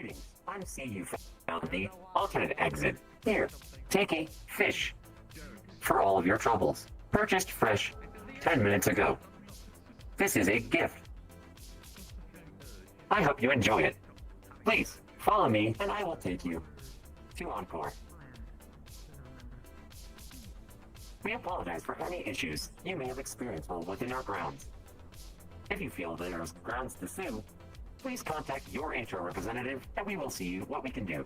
Greetings. I'm C. You found the alternate exit. Here, take a fish for all of your troubles. Purchased fresh 10 minutes ago. This is a gift. I hope you enjoy it. Please, follow me and I will take you to Encore. We apologize for any issues you may have experienced while within our grounds. If you feel there is grounds to sue, please contact your HR representative and we will see what we can do.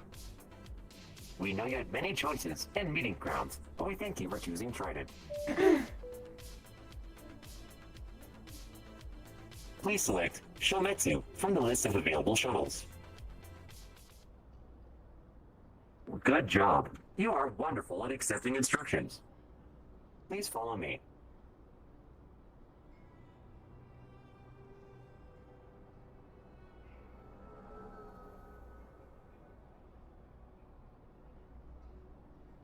We know you had many choices and meeting grounds, but we thank you for choosing Trident. Please select Shometsu from the list of available shuttles. Good job. You are wonderful at accepting instructions. Please follow me.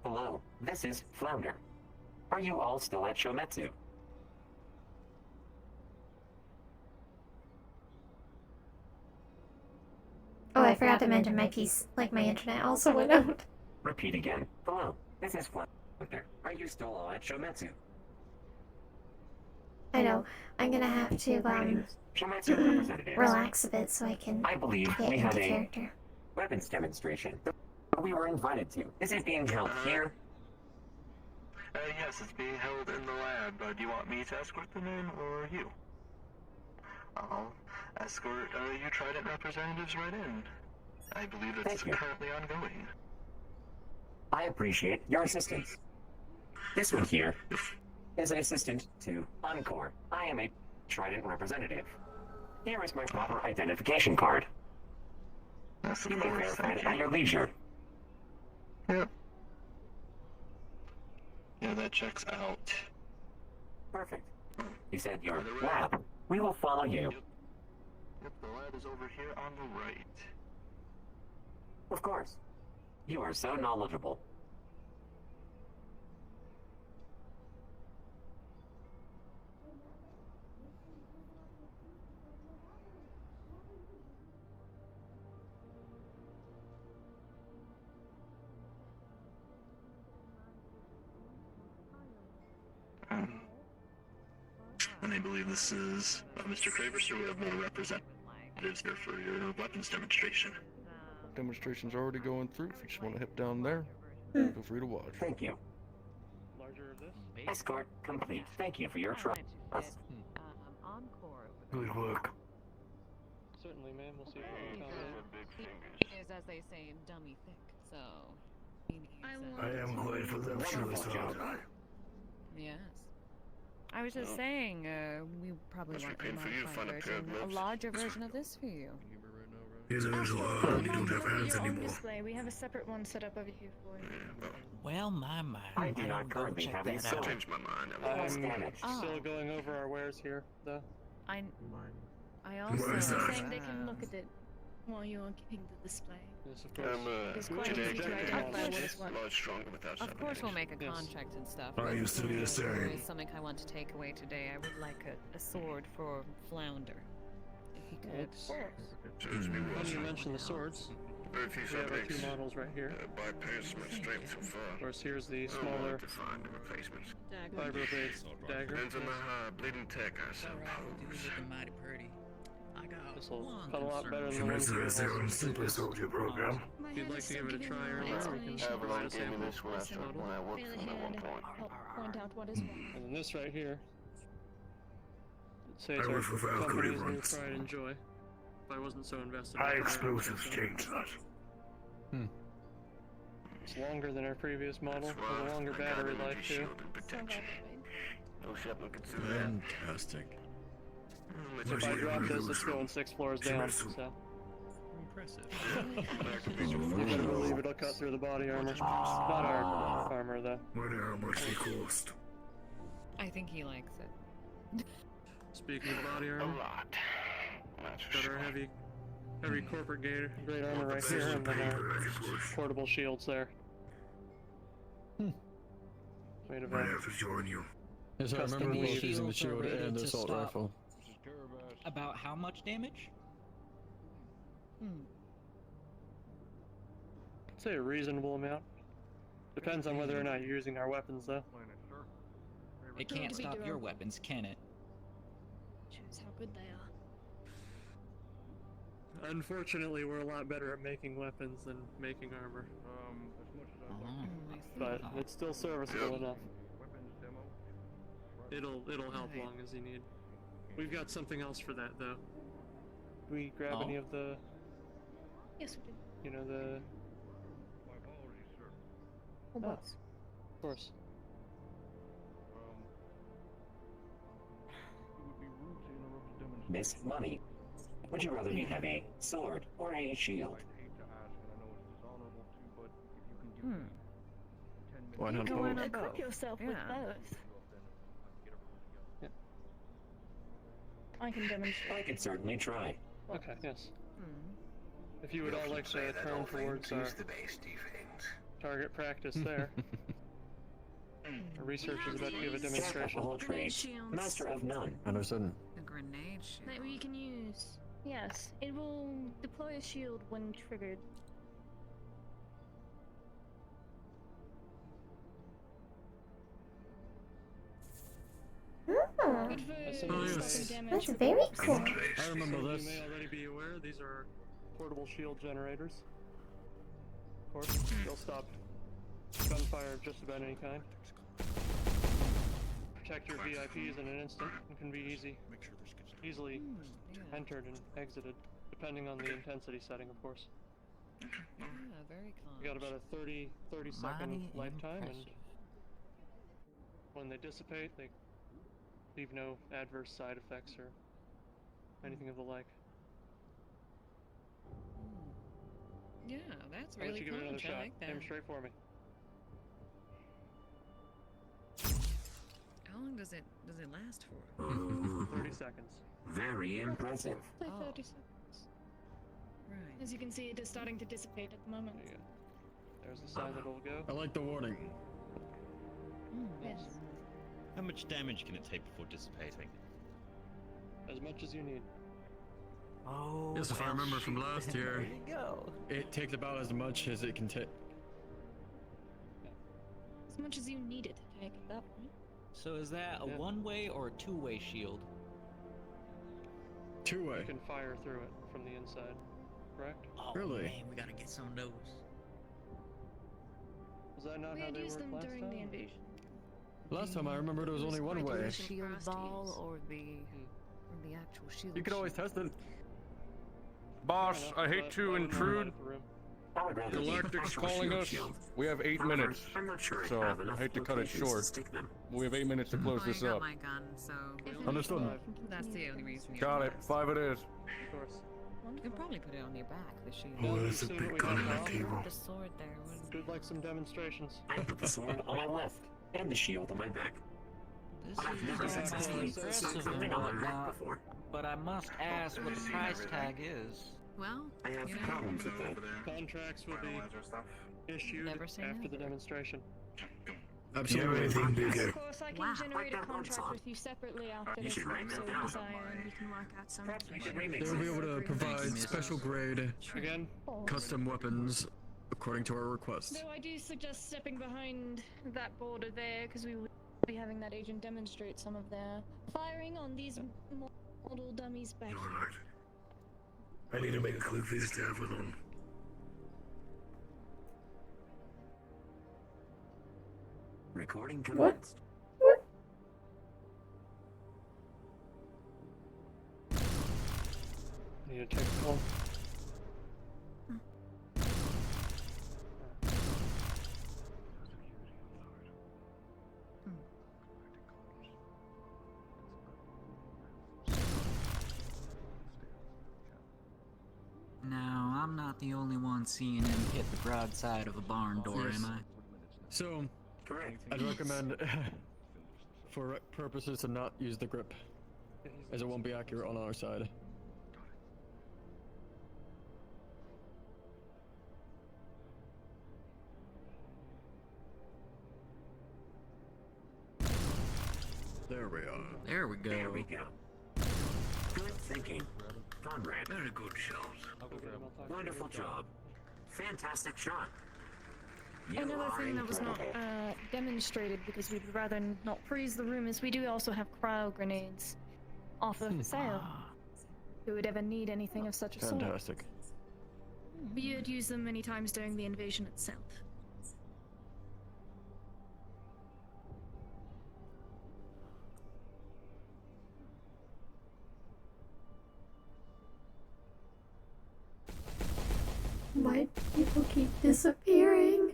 Hello, this is Flounder. Are you all still at Shometsu? Oh, I forgot to mention my piece, like my internet also went out. Repeat again. Hello, this is Flounder. Are you still all at Shometsu? I know. I'm gonna have to, Shometsu representatives. relax a bit so I can I believe get we had into a character. weapons demonstration that we were invited to. Is it being held here? Yes, it's being held in the lab. Do you want me to escort them in, or you? I'll escort you Trident representatives right in. I believe it's currently ongoing. I appreciate your assistance. This one here is an assistant to Encore. I am a Trident representative. Here is my proper identification card. Yes, You may verify it at your leisure. Yep. Yeah, that checks out. Perfect. You said your lab. We will follow you. Yep, the lab is over here on the right. Of course. You are so knowledgeable. And I believe this is Mr. Cravers, or we have more representatives here for your weapons demonstration. Demonstration's already going through. If you just want to head down there, feel free to watch. Thank you. Escort complete. Thank you for your trust. Good work. Certainly, ma'am. We'll see if we can accommodate. Is, as they say, dummy thick, so he needs, I am glad for them, surely, so yes. I was just saying, we probably want a modified version, a larger version of this for you. Here's a little you don't have hands anymore. Display. We have a separate one set up over here for you. Well, my. I do not currently have a sword. Changed my mind. I'm still going over our wares here, though. I Where is also that? Saying they can look at it while you're keeping the display. Yes, of course. It's quite today, easy to identify what is what. a lot stronger without of course we'll make a contract and stuff. I used to be the There same. is something I want to take away today. I would like a sword for Flounder. If he could. When you mention the swords, Very few we have our two subjects models right here. bypass my strength so far. Of course, here's the I don't smaller want to find the replacements. vibro blade dagger. Depends on the bleeding tech, I suppose. This will cut a lot better than the one Shometsu has their own simple soldier program. If you'd like to give it a try earlier, we can provide a sample model. When I worked for them at one point. Help point out what is what. And then this right here, it says I our worked for Valkyrie company's new once. pride and joy. If I wasn't so invested. High in explosives so change that. It's longer than our previous model, That's with why a longer I got battery energy life too. shield and protection. No Shepard could do that. Fantastic. So if I drop this, it's going 6 floors down. So you better believe it'll cut through the body armor. Not our armor though. Wonder how much they cost. I think he likes it. Speaking of body A armor, lot. That's for got sure. our heavy corporate grade armor right here, and then our portable shields there. Made of Might have to join you. Yes, I Custom remember both weave. using the shield and the assault Stop. rifle. About how much damage? say a reasonable amount. Depends on whether or not you're using our weapons, though. It can't stop your weapons, can it? Shows how good they are. Unfortunately, we're a lot better at making weapons than making armor. But it's still serviceable enough. It'll help long as you need. We've got something else for that, though. Do we grab any of the... Yes, we do. You know, the... Whole box. Of course. Miss Money. Would you rather me have a sword or a shield? Why not Go in both? on Equip both. yourself with Yeah. both. I can demonstrate. I could certainly try. Okay, yes. Hmm. If you would all like to turn towards our target practice there. Our research is about to give a Jack of demonstration. all trades, master of none. Understood. A grenade shield. That you can use. Yes, it will deploy a shield when triggered. Oh, Good for That's stopping damage. that's very cool. I remember You this. may already be aware, these are portable shield generators. Of course, they'll stop gunfire of just about any kind. Protect your VIPs in an instant and can be easily Yeah. entered and exited, depending on the intensity setting, of course. Yeah, very calm. You got about a 30 second lifetime, and when they dissipate, they leave no adverse side effects or anything of the like. Yeah, that's Why don't really you give it cool. another I shot? like that. Aim straight for me. How long does it last for? 30 seconds. Very impressive. Play Oh. 30 seconds. Right. As you can see, it is starting to dissipate at the moment. There you go. There's the sign that it'll go. I like the warning. Yes. How much damage can it take before dissipating? As much as you need. Oh, Yes, if I remember from last year, There you go. it takes about as much as it can take. As much as you need it to take at that point. So is that a Yeah. one-way or a two-way shield? You Two-way. can fire through it from the inside, correct? Oh, Really? man, we gotta get some of those. Was that not We how had they used worked them last during time? the invasion. Last time I remember there was only one way. Shield ball or the actual shield. You could always test it. Boss, I hate to intrude. I would rather Galactic's actual calling shield us. shield. We have 8 However, minutes. I'm not sure so have enough I hate to cut it locations short. stick them. We have 8 minutes to close this I got up. my gun, so Understood. that's the only reason. Got it. 5 it is. Of course. You Wonderful. could probably put it on your back, the shield. Well, that's a big gun on the table. The sword there. We'd like some demonstrations. I put the sword on my left and the shield on my back. This I've never is successfully impressive seen and something on my back whatnot, before. but I must ask what the price tag is. Well, I have you know, problems with that. Contracts will be issued Never say after the never. demonstration. Absolutely. Of course, I can Wow. generate Like a that one contract song. with you separately after You this should one, write that so down. desire, and we can work out some. Perhaps we should remix They'll be it. able to provide special grade Again, custom weapons according to our requests. Though I do suggest stepping behind that border there, because we will be having that agent demonstrate some of their firing on these model dummies back here. I need to make a quick visit to Avalon. Recording commenced. need to take a call. Now, I'm not the only one seeing him hit the broadside of a barn door, Yes. am I? So, Correct. I'd recommend, for purposes, to not use the grip, as it won't be accurate on our side. There we are. There we go. There we go. Good thinking. Conrad. Very good shot. Okay, I'll talk to you Wonderful later. job. Fantastic shot. Another thing that was not demonstrated because we'd rather not freeze the room is we do also have cryo grenades offer for sale. Who would ever need anything of such a sort? Fantastic. We had used them many times during the invasion itself. Why do people keep disappearing?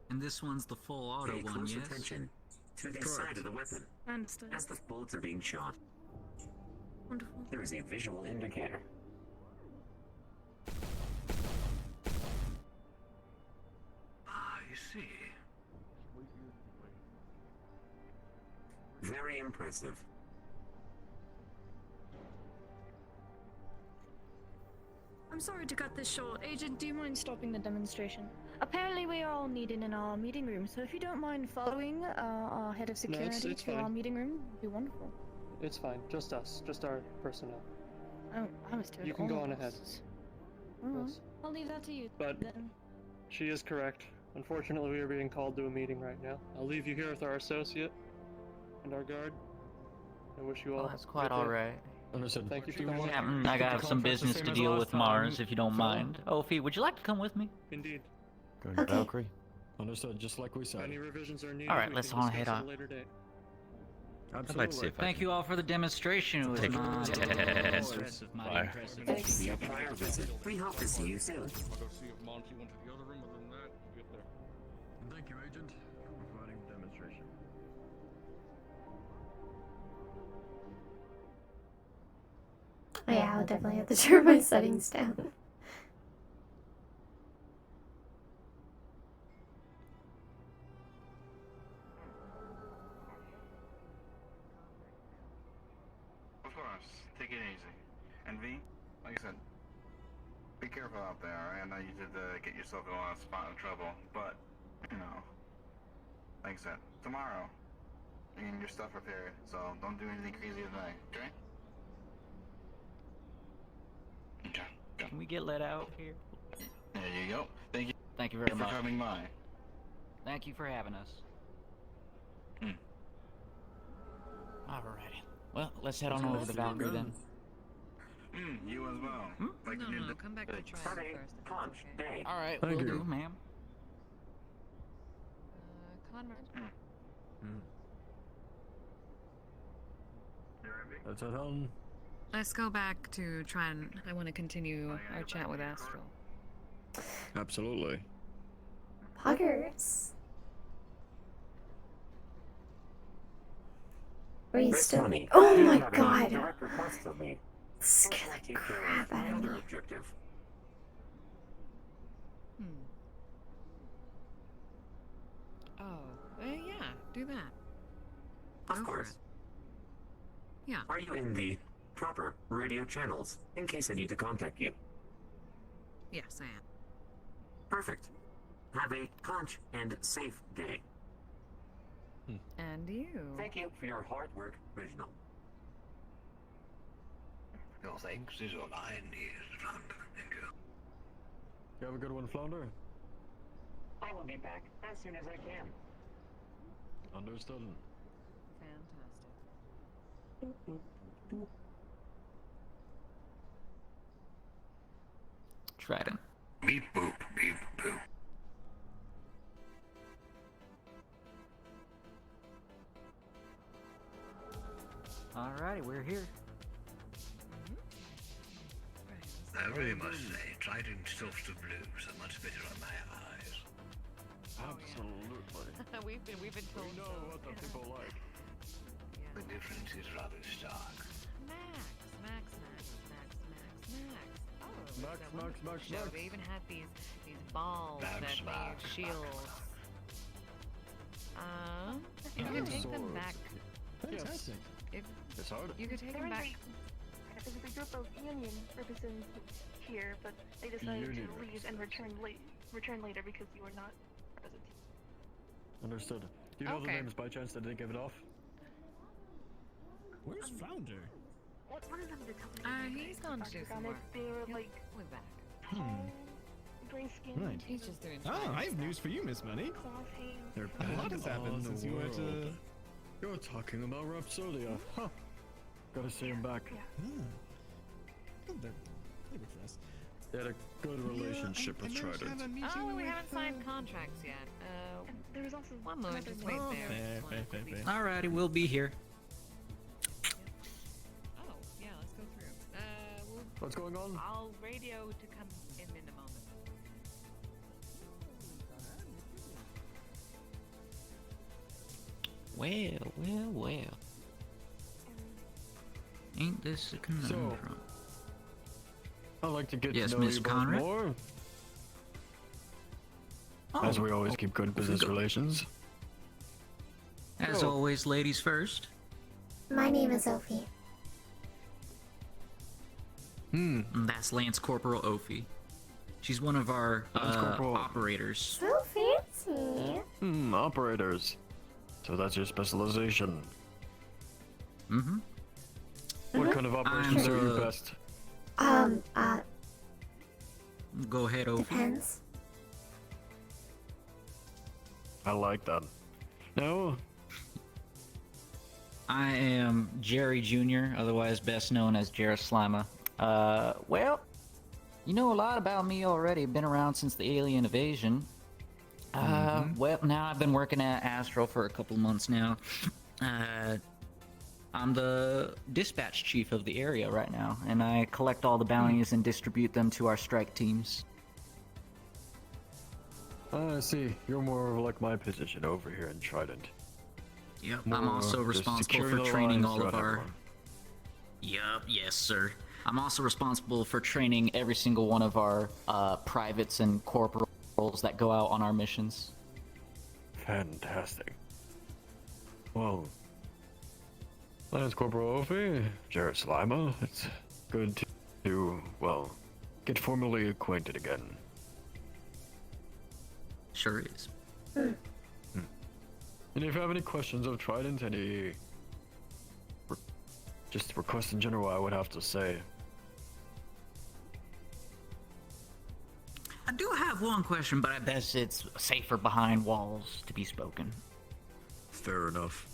And this one's the full auto Pay one, close yes? attention to the side of the weapon Understood. as the bullets are being shot. Wonderful. There is a visual indicator. I see. Very impressive. I'm sorry to cut this short. Agent, do you mind stopping the demonstration? Apparently we are all needed in our meeting room, so if you don't mind following our head of security it's to our fine. meeting room, it'd be wonderful. It's fine. Just us. Just our personnel. Oh, I was told You can go on all ahead. Alright. Yes. I'll leave that to you But then. she is correct. Unfortunately, we are being called to a meeting right now. I'll leave you here with our associate and our guard. I wish you all. Oh, that's quite good day. alright. Understood. Thank you for Do coming. want- Captain, I keep the got some conference the business same to as deal last with time, Mars, if you don't Phil? mind. Ophi, would you like to come with me? Indeed. Going to Okay. Valkyrie. Understood, just like we If said. any revisions are needed, Alright, we let's can all discuss head at on. a later date. I'd like to see if I Thank can you all for the demonstration. It was take mighty it. impressive, mighty Fire. impressive. Thanks for your prior visit. We hope to see you soon. I'll go see if Monty went to the other room. Other than that, we'll get there. Thank you, Agent, for providing the demonstration. Oh yeah, I'll definitely have to turn my settings down. Of course, take it easy. And V, like I said, be careful out there, alright? I know you did get yourself in a lot of spot of trouble, but, you know, like I said, tomorrow, you can get your stuff repaired, so don't do anything crazy tonight, okay? Okay, go. Can we get let out here? There you go. Thank you Thank you very for much. coming by. Thank you for having us. Hmm. Alrighty. Well, let's head on over to Valkyrie then. You as well. Hmm? Like you did come back to try Have a punch day. Alright, Thank will you. do, ma'am. Conrad. Let's head on. Let's go back to try and. I want to continue our chat with Astral. Absolutely. Poggers. Are you Miss still? Honey, Oh you my have any god! direct requests of me. Scare the Take care crap of out of another me. objective. Oh, yeah, do that. Of Go for course. it. Yeah. Are you in the proper radio channels in case I need to contact you? Yes, I am. Perfect. Have a conch and safe day. And you. Thank you for your hard work, Reginald. No thanks is all I need, friend. Thank you. You have a good one, Flounder? I will be back as soon as I can. Understood. Fantastic. Trident. Beep boop, beep boop. Alrighty, we're here. I really must say, Trident stuffs the blues are much better on my eyes. Absolutely. we've been told. We know what the people like. The difference is rather stark. Max. Oh, Max, that Max, wonderful Max, show. Max. They even had these balls Max, that Max, made Max, shields. Max. You can take them Swords. back. Fantastic. If It's hard. you could take them back. There's a group of Union citizens here, but they decided Union to leave and return later because you were not present. Understood. Do you know the Okay. names by chance? Did they give it off? Where's Flounder? One of them did tell me. He's gone to do some They work. were like We'll be back. tall, Right. He's just doing Oh, I have news for you, Miss Money. A lot has happened since you were to... You're talking about Rhapsodia. Huh. Gotta see him back. Oh, they were for us. They had a good relationship with Trident. Oh, we haven't signed contracts yet. There was also one moment, just wait there. Fair. Alrighty, we'll be here. Oh, yeah, let's go through. What's going on? I'll radio to come in a moment. Well. Ain't this a conundrum? I'd like to get Yes, to know Miss you both Conrad? more. As we always keep good business relations. As always, ladies first. My name is OPHI. That's Lance Corporal OPHI. She's one of our operators. So fancy. Operators. So that's your specialization. Mm-hmm. What kind of operations are you best? Go ahead, OPHI. Depends. I like that. No? I am Jerry Jr., otherwise best known as Jerry Slima. Well, you know a lot about me already. Been around since the alien invasion. Well, now I've been working at Astro for a couple months now. I'm the dispatch chief of the area right now, and I collect all the bounties and distribute them to our strike teams. I see. You're more of like my position over here in Trident. Yep, I'm also responsible for training all of our... Yup, yes, sir. I'm also responsible for training every single one of our privates and corporals that go out on our missions. Fantastic. Well, Lance Corporal OPHI, Jared Slima, it's good to, well, get formally acquainted again. Sure is. And if you have any questions of Trident, any just requests in general, I would have to say. I do have one question, but I bet it's safer behind walls to be spoken. Fair enough.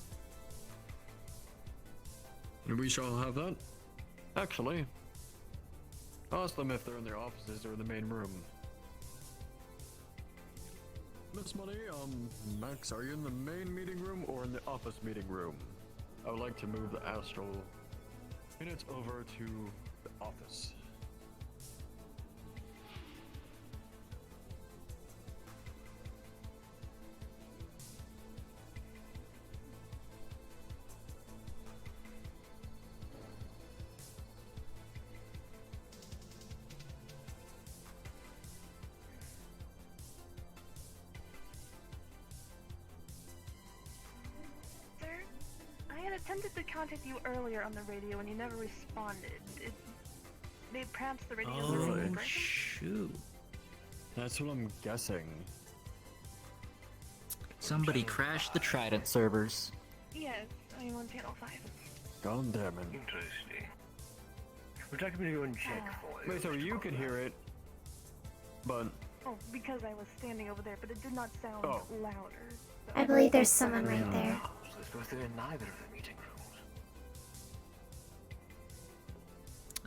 We shall have that. Actually, ask them if they're in their offices or in the main room. Miss Money, Max, are you in the main meeting room or in the office meeting room? I would like to move the astral units over to the office. Attempted to contact you earlier on the radio and you never responded. Perhaps the radio was broken? Shoot. That's what I'm guessing. Somebody crashed the Trident servers. Yes, I'm on channel 5. God damn it. Interesting. Would you like me to go and check for you? Wait, so you could hear it, but... Oh, because I was standing over there, but it did not sound louder. So. I believe there's someone right there. I suppose they're in neither of the meeting rooms.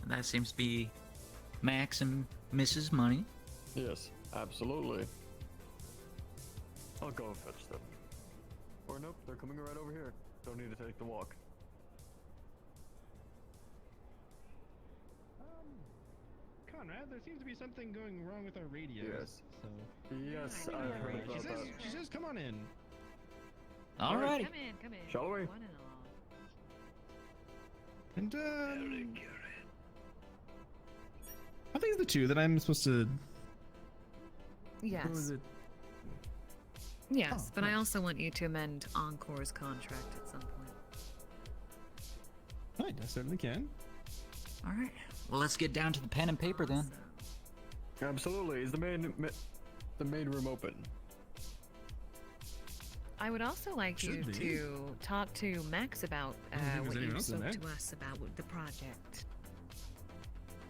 That seems to be Max and Mrs. Money. Yes, absolutely. I'll go and fetch them. Or nope, they're coming right over here. Don't need to take the walk. Conrad, there seems to be something going wrong with our radios. Yes. So. Yes, I heard about that. She says, come on in. Alrighty. Come in. Shall we? One And, and all. are these the two that I'm supposed to... Yes. Who is it? Yes, but I nice. also want you to amend Encore's contract at some point. Right, I certainly can. Alright. Well, let's get down to the pen and paper then. Absolutely. Is the main room open? I would also like you to talk to Max about what you spoke to us about with the project.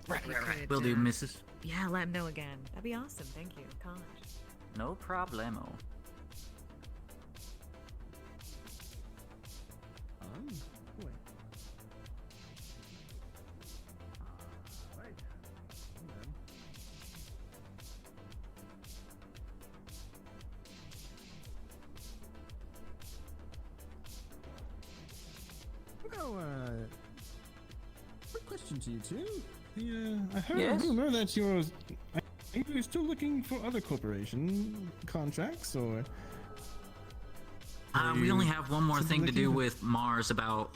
Right. You could, Will do, missus. Yeah, let him know again. That'd be awesome. Thank you. Gosh. No problemo. Wait. Right. Oh, quick question to you two. I heard a rumor that you're still looking for other corporation contracts, or? We only have one more thing to do with Mars about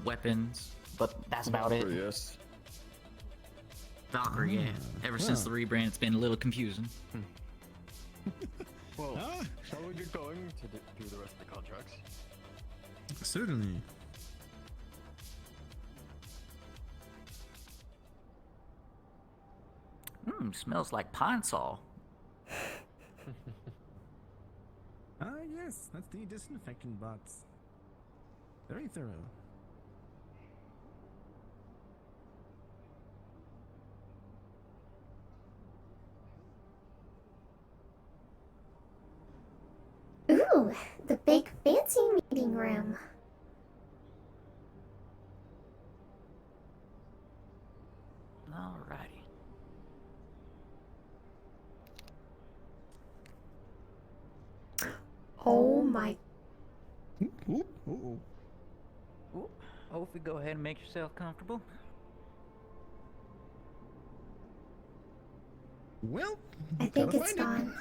weapons, but that's about it. Yes. Valkyrie, yeah. Ever since the rebrand, it's been a little confusing. Well, shall we get going to do the rest of the contracts? Certainly. Smells like pine sol. Yes, that's the disinfectant bots. Very thorough. Ooh, the big fancy meeting room. Alrighty. Oh my. Ooh. OPHI, go ahead and make yourself comfortable. Well, I think it's gone.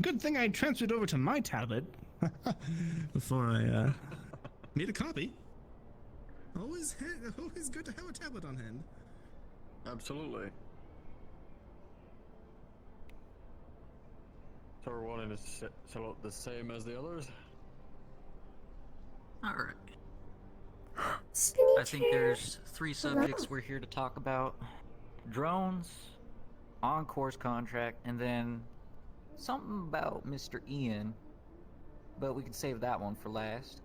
Good thing I transferred over to my tablet before I made a copy. Always good to have a tablet on hand. Absolutely. So we're wanting to sell it the same as the others? Alright. Spinny I think there's 3 subjects we're here to talk about. Drones, Encore's contract, and then something about Mr. Ian. But we can save that one for last.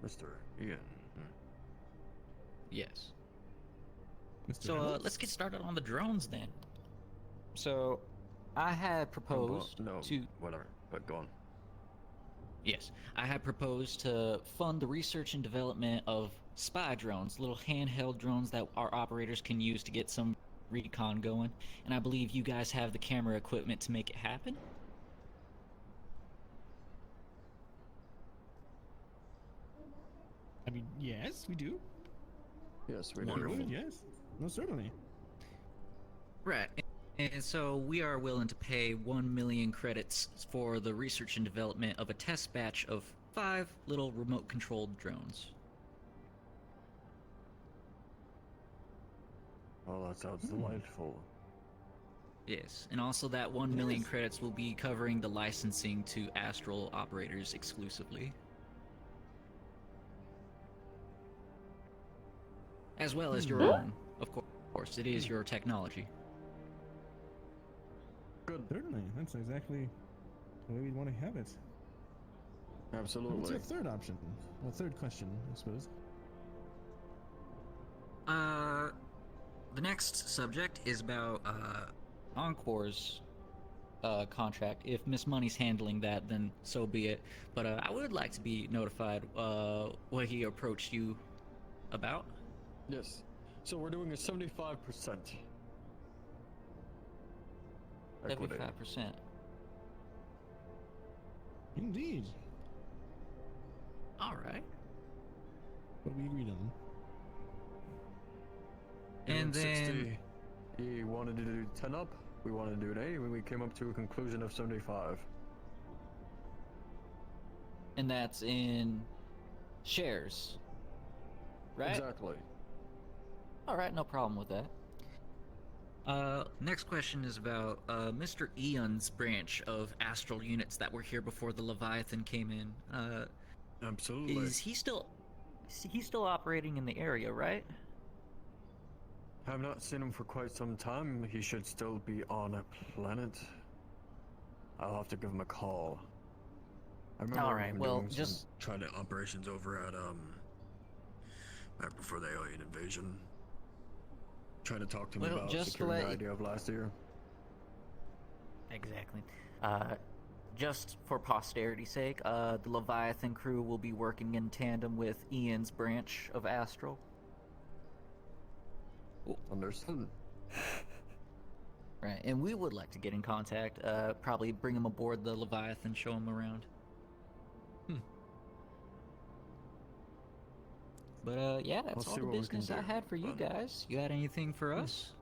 Mr. Ian. Yes. Mr. So let's get started on the drones then. So I had proposed to... whatever, but go on. Yes, I had proposed to fund the research and development of spy drones, little handheld drones that our operators can use to get some recon going, and I believe you guys have the camera equipment to make it happen? I mean, yes, we do. Yes, we Wonderful. do. Yes, most certainly. Right. And so we are willing to pay 1 million credits for the research and development of a test batch of 5 little remote-controlled drones. Oh, that sounds delightful. Yes, and also that 1 million credits will be covering the licensing to Astral operators exclusively. As well as your own, of course. It is your technology. Good. Certainly, that's exactly the way we'd want to have it. Absolutely. What's your third option? Well, third question, I suppose. The next subject is about Encore's contract. If Miss Money's handling that, then so be it. But I would like to be notified what he approached you about. Yes. So we're doing a 75%. Equity. 75%. Indeed. All right. What we agreed on. And then 60. He wanted to do 10 up. We wanted to do an 8, and we came up to a conclusion of 75. And that's in shares, right? Exactly. All right, no problem with that. Next question is about Mr. Eon's branch of astral units that were here before the Leviathan came in. Absolutely. Is he still operating in the area, right? I've not seen him for quite some time. He should still be on a planet. I'll have to give him a call. I remember All right, him well, doing just some trying to operations over at Before the alien invasion. Trying to talk to me Well, about just to securing let the you- idea of last year. Exactly. Just for posterity's sake, the Leviathan crew will be working in tandem with Ian's branch of Astral. Understood. Right, and we would like to get in contact, probably bring him aboard the Leviathan, show him around. But yeah, that's all the business I had for you guys. You had anything for us?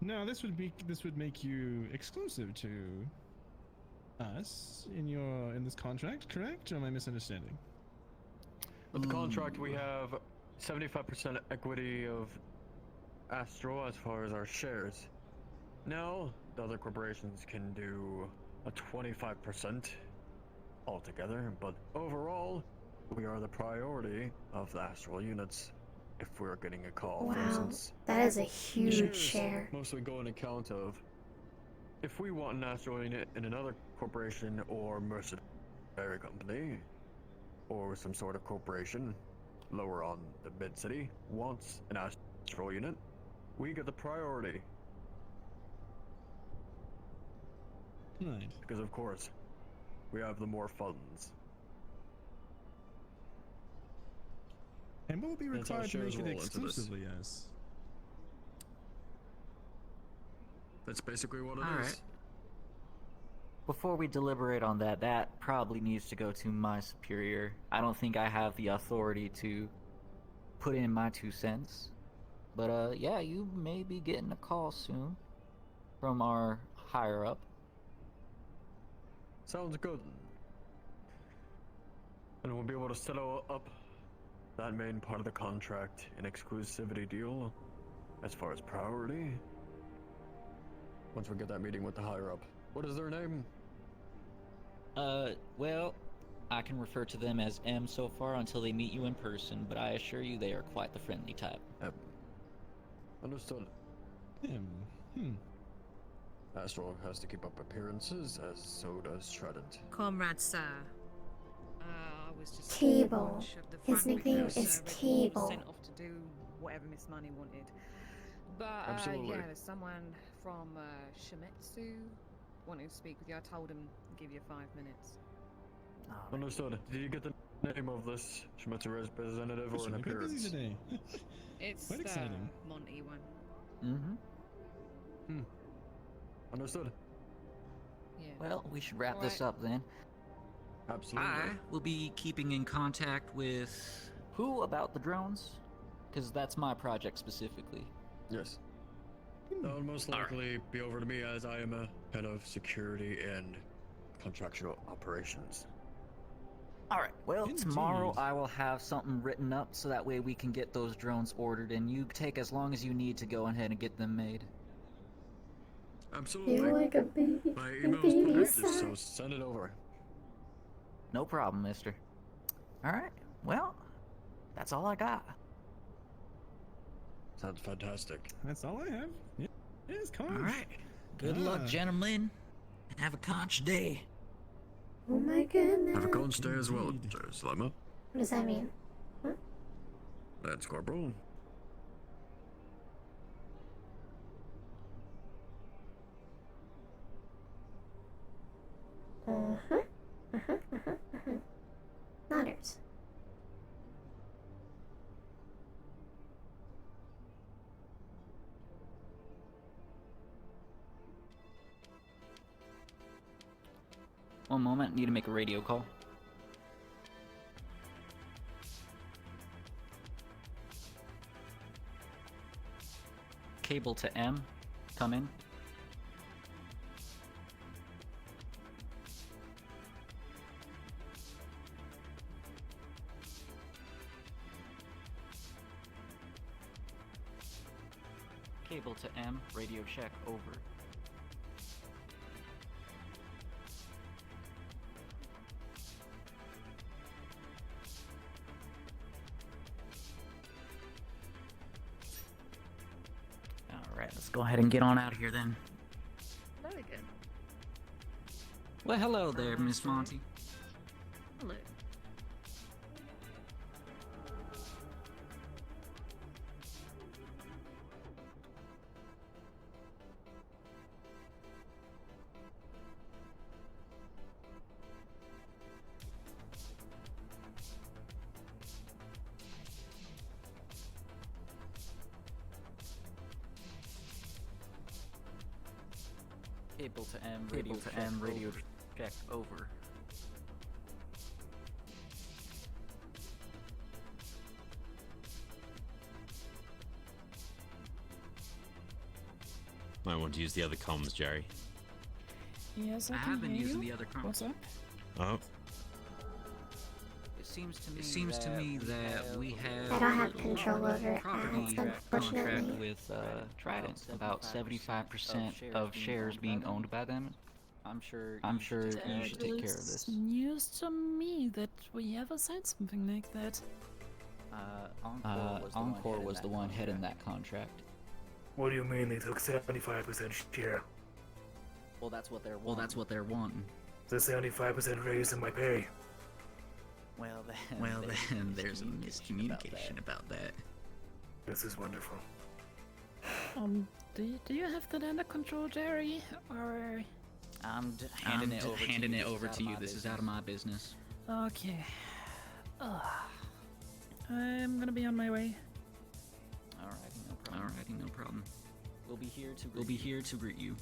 No, this would make you exclusive to us in this contract, correct? Or am I misunderstanding? With the contract, we have 75% equity of Astro as far as our shares. Now, the other corporations can do a 25% altogether, but overall, we are the priority of the Astral units if we're getting a call. For Wow, instance, that is a huge shares share. mostly go on account of if we want an Astral unit in another corporation or mercenary company or some sort of corporation lower on the mid-city wants an Astral unit, we get the priority. Right. Because of course, we have the more funds. And what will be That's how required to make shares it roll into this. exclusively us? That's basically what it All is. right. Before we deliberate on that, that probably needs to go to my superior. I don't think I have the authority to put in my 2 cents. But yeah, you may be getting a call soon from our higher up. Sounds good. And we'll be able to settle up that main part of the contract, an exclusivity deal, as far as priority. Once we get that meeting with the higher up. What is their name? Well, I can refer to them as M so far until they meet you in person, but I assure you they are quite the friendly type. Understood. Astral has to keep up appearances, as so does Trident. Comrade Sir. I was just Cable. bunch of the His front nickname windows, is before Cable. Sent off to do whatever Miss Money wanted. But Absolutely. yeah, there's someone from Shimetsu wanting to speak with you. I told him to give you 5 minutes. Understood. Did you get the name of this Shimetsu representative or an We're quite busy appearance? today. It's Quite the exciting. Monty one. Mm-hmm. Understood. Yeah. Well, we should wrap this up then. Absolutely. I will be keeping in contact with who about the drones? Because that's my project specifically. Yes. That would most likely be over to me, as I am a head of security and contractual operations. Alright, well, Indeed. tomorrow I will have something written up so that way we can get those drones ordered, and you take as long as you need to go ahead and get them made. Absolutely. You're like a baby, My a email's baby posted, son. so send it over. No problem, mister. Alright, well, that's all I got. Sounds fantastic. That's all I have. Yeah. Yes, come on. Alright, good luck, gentlemen, and have a conch day. Oh my goodness. Have a conch day as well, Sir Slimer. What does that mean? That's Corporal. Nodders. One moment, need to make a radio call. Cable to M, come in. Cable to M, radio check over. Alright, let's go ahead and get on out of here then. Hello again. Well, hello there, Miss Monty. Hello. Cable to M, radio check over. Might want to use the other comms, Jerry. Yes, I have can been hear using you. the other comms. What's up? Oh. It seems to me that we have I don't have control over property ads, contract unfortunately. with Trident. About 75% of shares being owned by them. I'm sure you should take care of this. It's news to me that we ever said something like that. Encore was the one heading that contract. What do you mean they took 75% share? Well, that's what they're wanting. The 75% raise in my pay. Well, then there's a miscommunication about that. This is wonderful. Do you have that under control, Jerry? Or... I'm handing it over to you. This is out of my business. Okay. I'm gonna be on my way. Alrighty, no problem. We'll be here to greet you.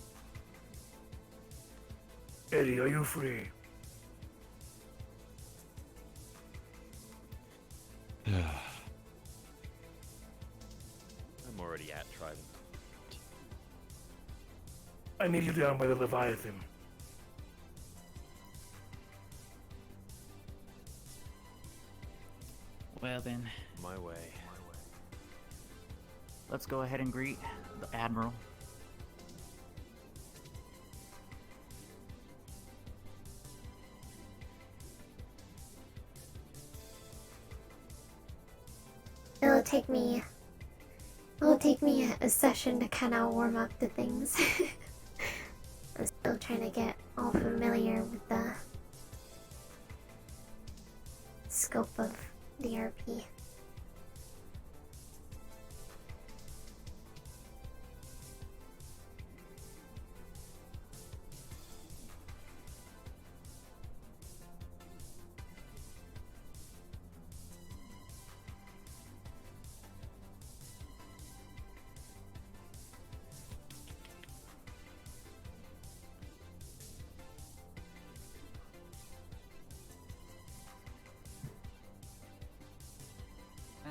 Eddie, are you free? I'm already at Trident. I need you down by the Leviathan. Well then, My way. let's go ahead and greet the Admiral. It'll take me a session to kind of warm up to things. I'm still trying to get all familiar with the scope of the RP.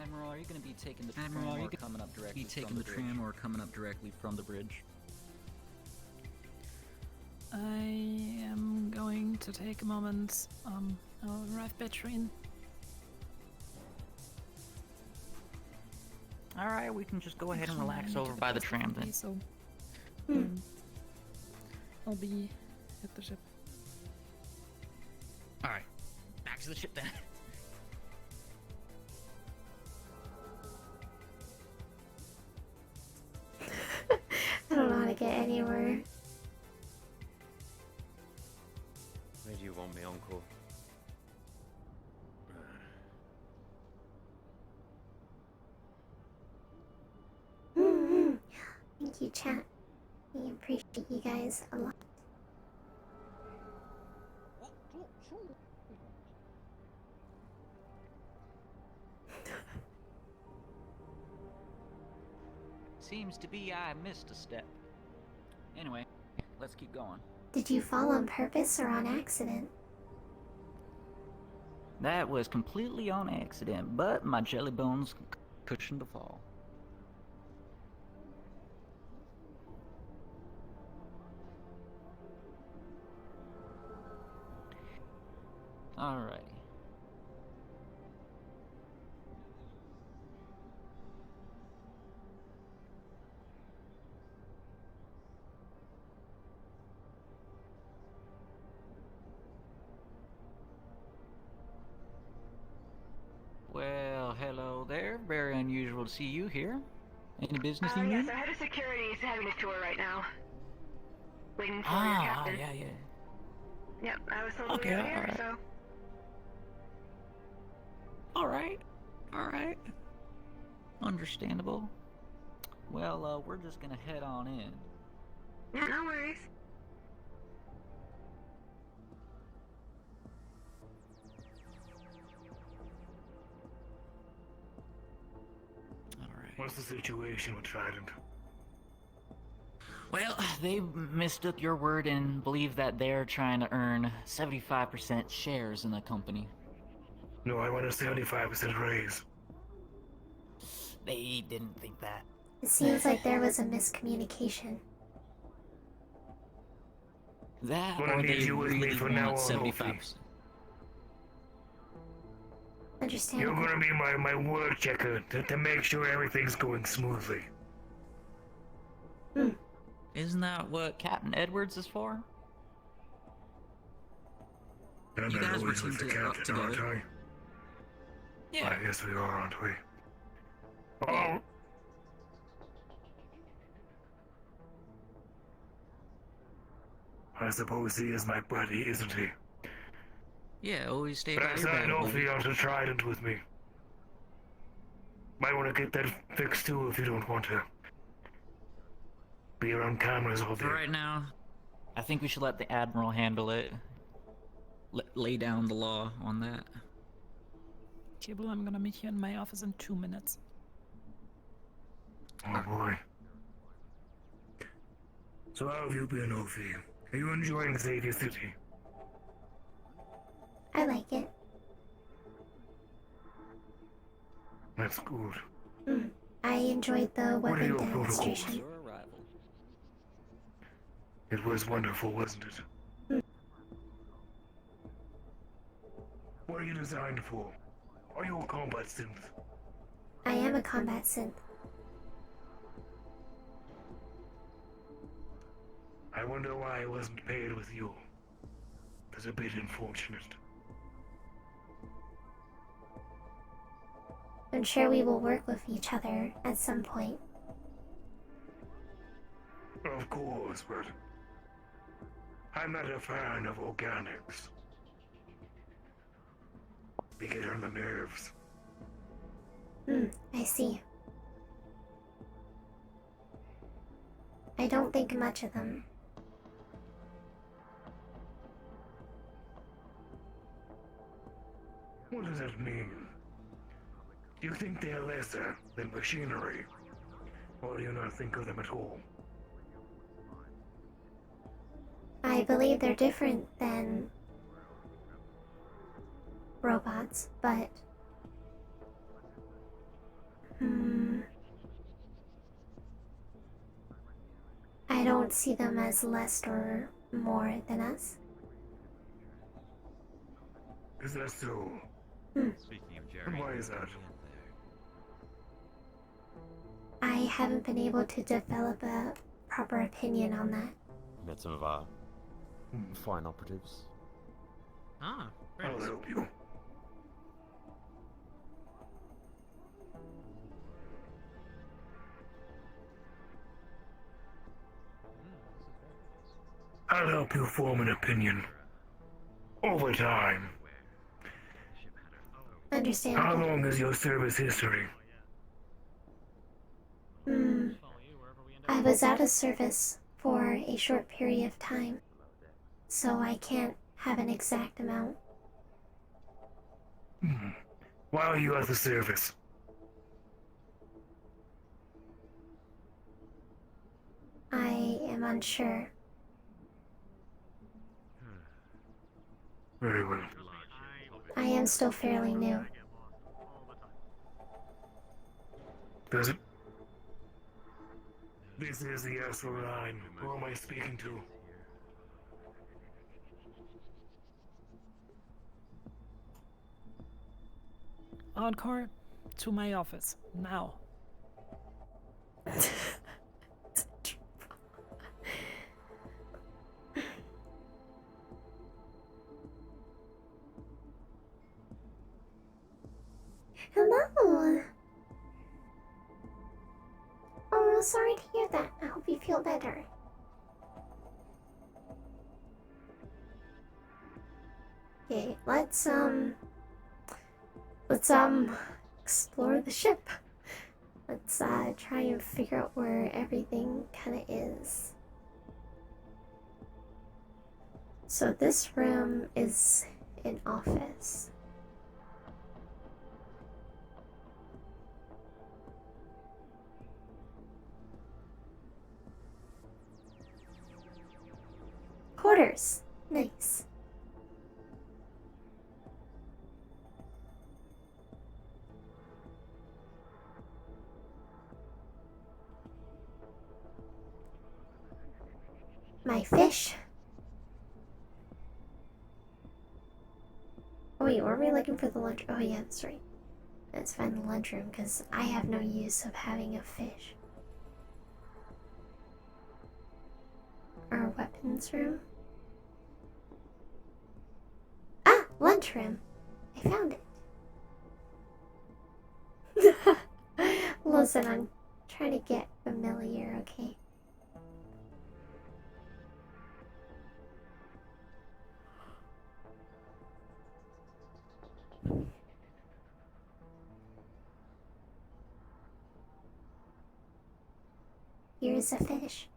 Admiral, are you going to be taking the tram or coming up directly from the bridge? I am going to take a moment. I'll arrive by train. Alright, we can just go ahead and relax over by the tram then. So, I'll be at the ship. Alright, back to the ship then. I don't know how to get anywhere. Where do you want me, Uncle? Thank you, chat. We appreciate you guys a lot. Seems to be I missed a step. Anyway, let's keep going. Did you fall on purpose or on accident? That was completely on accident, but my jelly bones cushioned the fall. Alrighty. Well, hello there. Very unusual to see you here. Any business you need? Yes, our head of security is having a tour right now. Waiting for your captain. Yeah. Yep, I was told we were here, alright. so... Alright. Understandable. Well, we're just gonna head on in. Yeah, no worries. What's the situation with Trident? Well, they mistook your word and believe that they're trying to earn 75% shares in the company. No, I want a 75% raise. They didn't think that. It seems like there was a miscommunication. That, Gonna or need they you with me really from now want on, 75%. Understandable. You're gonna be my word checker to make sure everything's going smoothly. Isn't that what Captain Edwards is for? I'm You not guys were always with the teamed up captain, aren't together. I? Yeah. I guess we are, aren't we? Yeah. Oh! I suppose he is my buddy, isn't he? Yeah, always stay But by I your signed battle off buddy. onto Trident with me. Might want to get that fixed too if you don't want to be around cameras all day. For right now, I think we should let the Admiral handle it. Lay down the law on that. Tibble, I'm gonna meet you in my office in 2 minutes. Oh boy. So how have you been, OPHI? Are you enjoying Xavier City? I like it. That's good. I enjoyed the What are weapon your demonstration. Your arrival. It was wonderful, wasn't it? What are you designed for? Are you a combat synth? I am a combat synth. I wonder why I wasn't paired with you. That's a bit unfortunate. I'm sure we will work with each other at some point. Of course, but I'm not a fan of organics. They get on the nerves. I see. I don't think much of them. What does that mean? Do you think they're lesser than machinery? Or do you not think of them at all? I believe they're different than robots, but I don't see them as less or more than us. Is that so? Speaking of Jerry, And why is that? I haven't been able to develop a proper opinion on that. Met some of our foreign operatives. Ah, I'll help you. I'll help you form an opinion. Over time. How Understandable. long is your service history? I was out of service for a short period of time, so I can't have an exact amount. Why are you out of service? I am unsure. Very well. I am still fairly new. Does it? This is the Astral Line. Who am I speaking to? Encore, to my office, now. Hello! Oh, sorry to hear that. I hope you feel better. Okay, let's explore the ship. Let's try and figure out where everything kinda is. So this room is an office. quarters. Nice. My fish. Oh wait, were we looking for the lunch? Oh yeah, that's right. Let's find the lunchroom because I have no use of having a fish. Our weapons room. Ah, lunchroom. I found it. Listen, I'm trying to get familiar, okay? Here's a fish.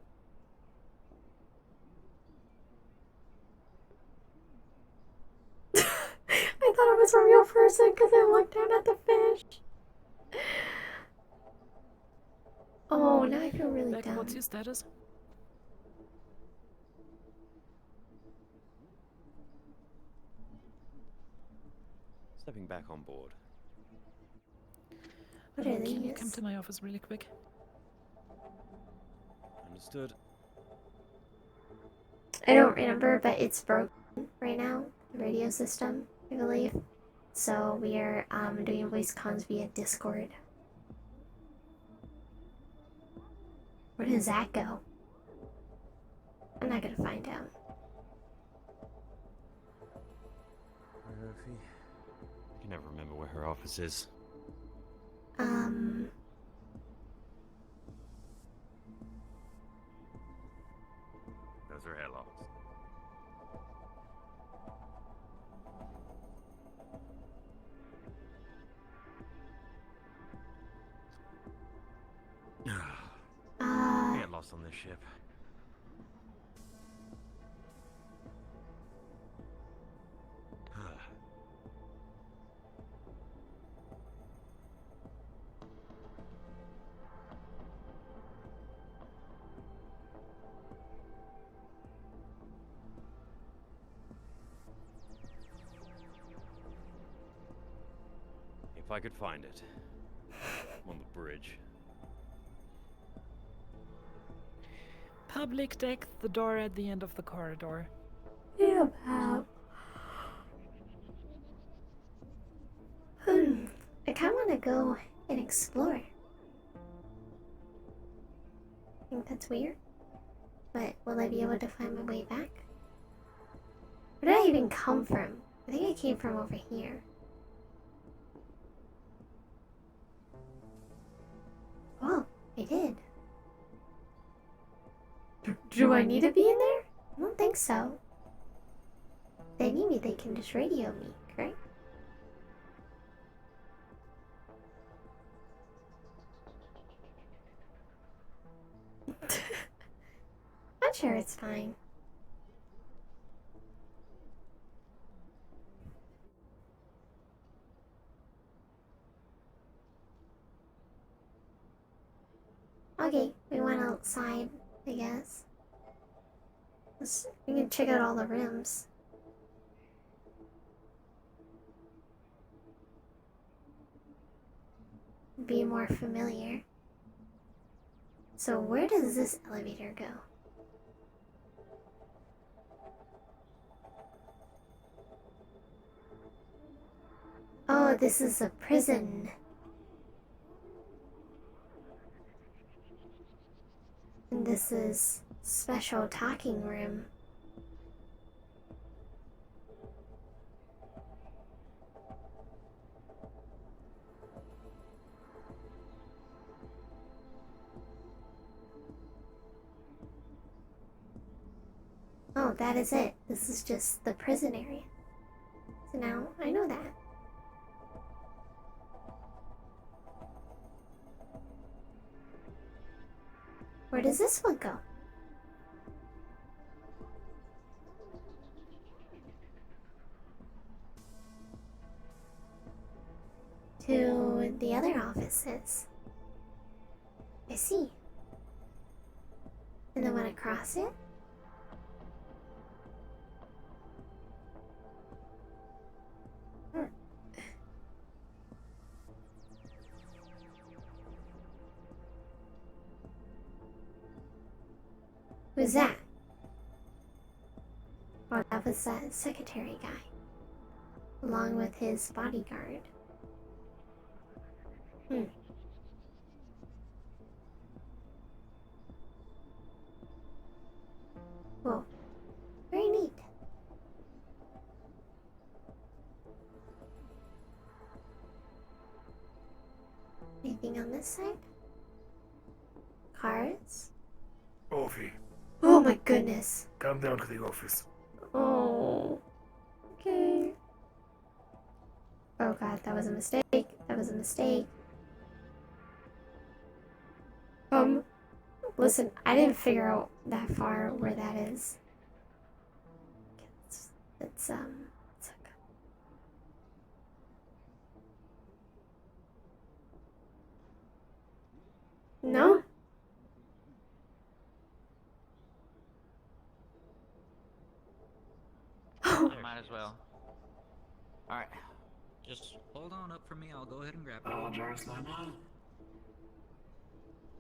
I thought it was a real person because I looked down at the fish. Oh, now I feel really dumb. What's your status? Stepping back on board. What are Can you these? come to my office really quick? Understood. I don't remember, but it's broken right now. The radio system, I believe. So we are doing voice comms via Discord. Where does that go? I'm not gonna find out. Murphy. I can never remember where her office is. Those are airlocks. Get lost on this ship. If I could find it. On the bridge. Public deck, the door at the end of the corridor. Yeah, pal. I kinda wanna go and explore. I think that's weird. But will I be able to find my way back? Where did I even come from? I think I came from over here. Oh, I did. Do I need to be in there? I don't think so. If they need me, they can just radio me, right? I'm sure it's fine. Okay, we went outside, I guess. We can check out all the rooms. Be more familiar. So where does this elevator go? Oh, this is a prison. And this is special talking room. Oh, that is it. This is just the prison area. So now I know that. Where does this one go? To the other offices. I see. And then when I cross it, Who's that? Oh, that was that secretary guy. Along with his bodyguard. Whoa. Very neat. Anything on this side? Cards? OPHI, Oh my goodness. come down to the office. Oh. Okay. Oh god, that was a mistake. That was a mistake. Listen, I didn't figure out that far where that is. It's okay. No? Might as well. Alright. Just hold on up for me, I'll go ahead and grab it. Jerusalem.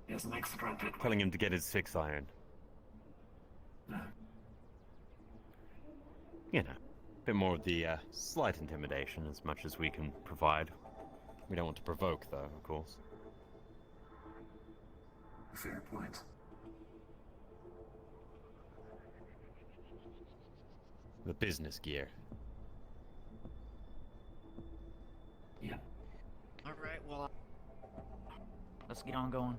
Yes, next granted. Telling him to get his 6 iron. You know, a bit more of the slight intimidation as much as we can provide. We don't want to provoke, though, of course. Fair point. The business gear. Yeah. Alright, well, let's get on going.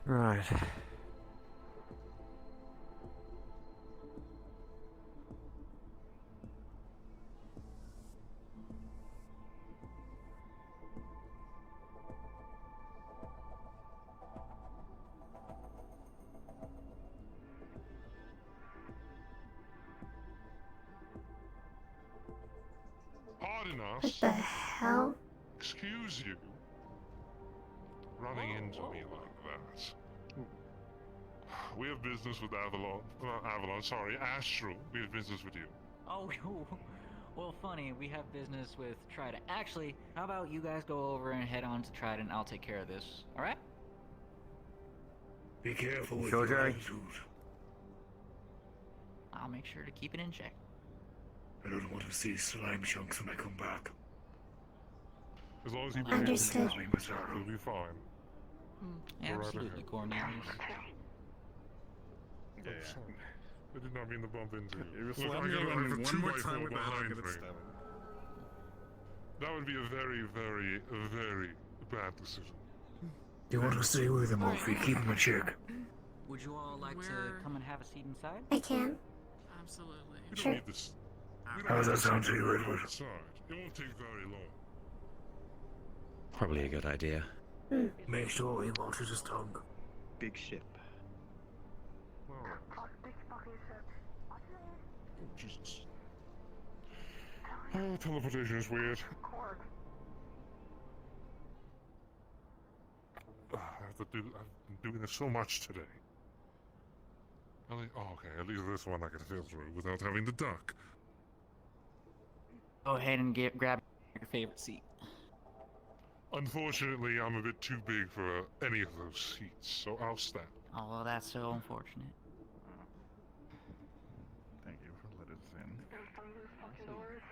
Right. Pardon us. What the hell? Excuse you. Running into me like that. We have business with Avalon. Not Avalon, sorry, Astral. We have business with you. Oh, well, funny, we have business with Trident. Actually, how about you guys go over and head on to Trident, I'll take care of this, alright? Be careful with Sure, your Jerry. attitude. I'll make sure to keep it in check. I don't want to see slime chunks when I come back. As long as you Understood. You'll be fine. Go right Absolutely, ahead. Cornelius. Yeah. I did not mean to bump into you. You're Look, slamming I me got one a more 2x4 time with that, I'm behind gonna me. stab him. That would be a very, very, very bad decision. You want to stay with him, OPHI? Keep him in check. Would you all like to come and have a seat inside? I can. Absolutely. We Sure. don't need this. We How does that need sound to this you, Edward? outside. It won't take very long. Probably a good idea. Make sure he watches his tongue. Big ship. Oh, Jesus. Oh, teleportation is weird. I've been doing this so much today. Oh, okay, at least this one I can sail through without having to duck. Go ahead and grab your favorite seat. Unfortunately, I'm a bit too big for any of those seats, so I'll stand. Oh, well, that's so unfortunate. Thank you for letting us in.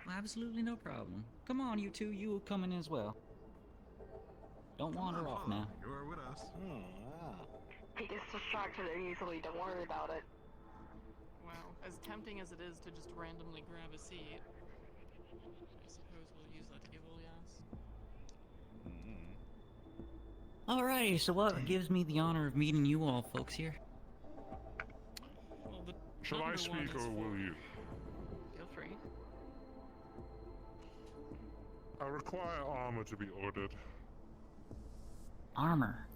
Well, absolutely no problem. Come on, you two, you come in as well. Don't wander off now. You are with us. He gets distracted easily, don't worry about it. Well, as tempting as it is to just randomly grab a seat, I suppose we'll use that to give Ulias. Alrighty, so what gives me the honor of meeting you all folks here? Well, the Shall I number one speak is or will you? Feel free. I require armor to be ordered. Armor.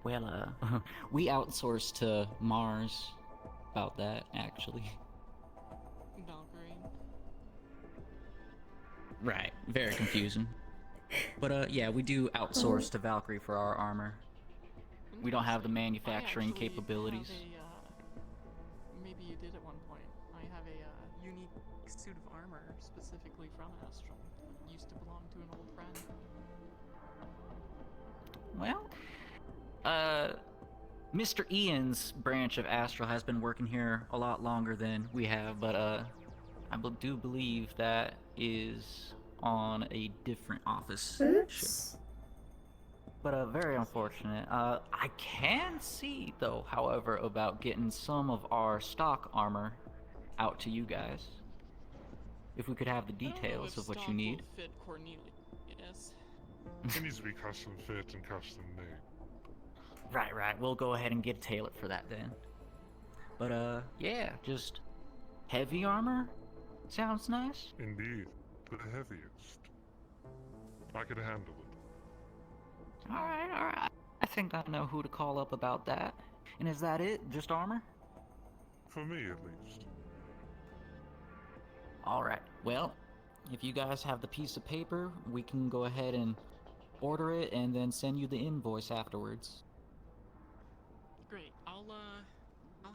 Well, we outsource to Mars about that, actually. Valkyrie. Right, very confusing. But, yeah, we do outsource to Valkyrie for our armor. We don't have the manufacturing capabilities. Maybe you did at one point. I have a unique suit of armor specifically from Astral. It used to belong to an old friend. Well, Mr. Ian's branch of Astral has been working here a lot longer than we have, but do believe that is on a different office. Oops. But very unfortunate. I can see though, however, about getting some of our stock armor out to you guys. If we could have the details of what you need. Fit Cornelius. It needs to be custom fit and custom made. Right. We'll go ahead and get a tailor for that then. But yeah, just heavy armor sounds nice. Indeed, the heaviest. I could handle it. All right. I think I know who to call up about that. And is that it? Just armor? For me, at least. All right. Well, if you guys have the piece of paper, we can go ahead and order it and then send you the invoice afterwards. Great. I'll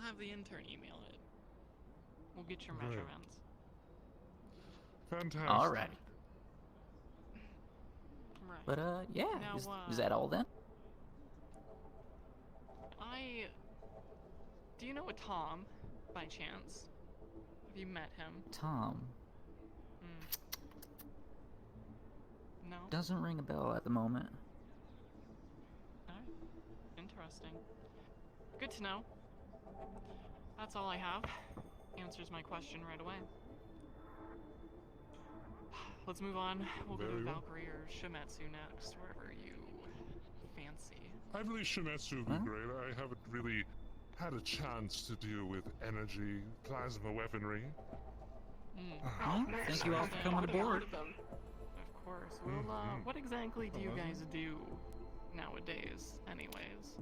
have the intern email it. We'll get your Great. measurements. Fantastic. All right. Right. But yeah. Now, Is that all then? Do you know a Tom, by chance? Have you met him? Tom. No? Doesn't ring a bell at the moment. Alright. Interesting. Good to know. That's all I have. Answers my question right away. Let's move on. We'll go to Very well. Valkyrie or Shimetsu next, wherever you fancy. I believe Shimetsu would be great. I haven't really had a chance to deal with energy, plasma weaponry. Thank you all for coming aboard. Of course. Well, what exactly do you guys do nowadays, anyways?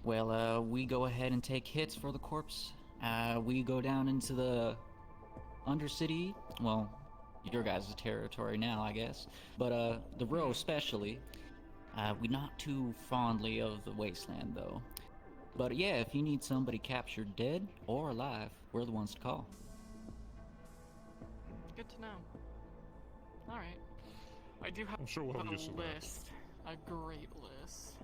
Well, we go ahead and take hits for the corpse. We go down into the Undercity. Well, your guys' territory now, I guess. But the row especially. We not too fondly of the wasteland, though. But yeah, if you need somebody captured dead or alive, we're the ones to call. Good to know. Alright. I do have I'm sure we'll have a use of that. list, a great list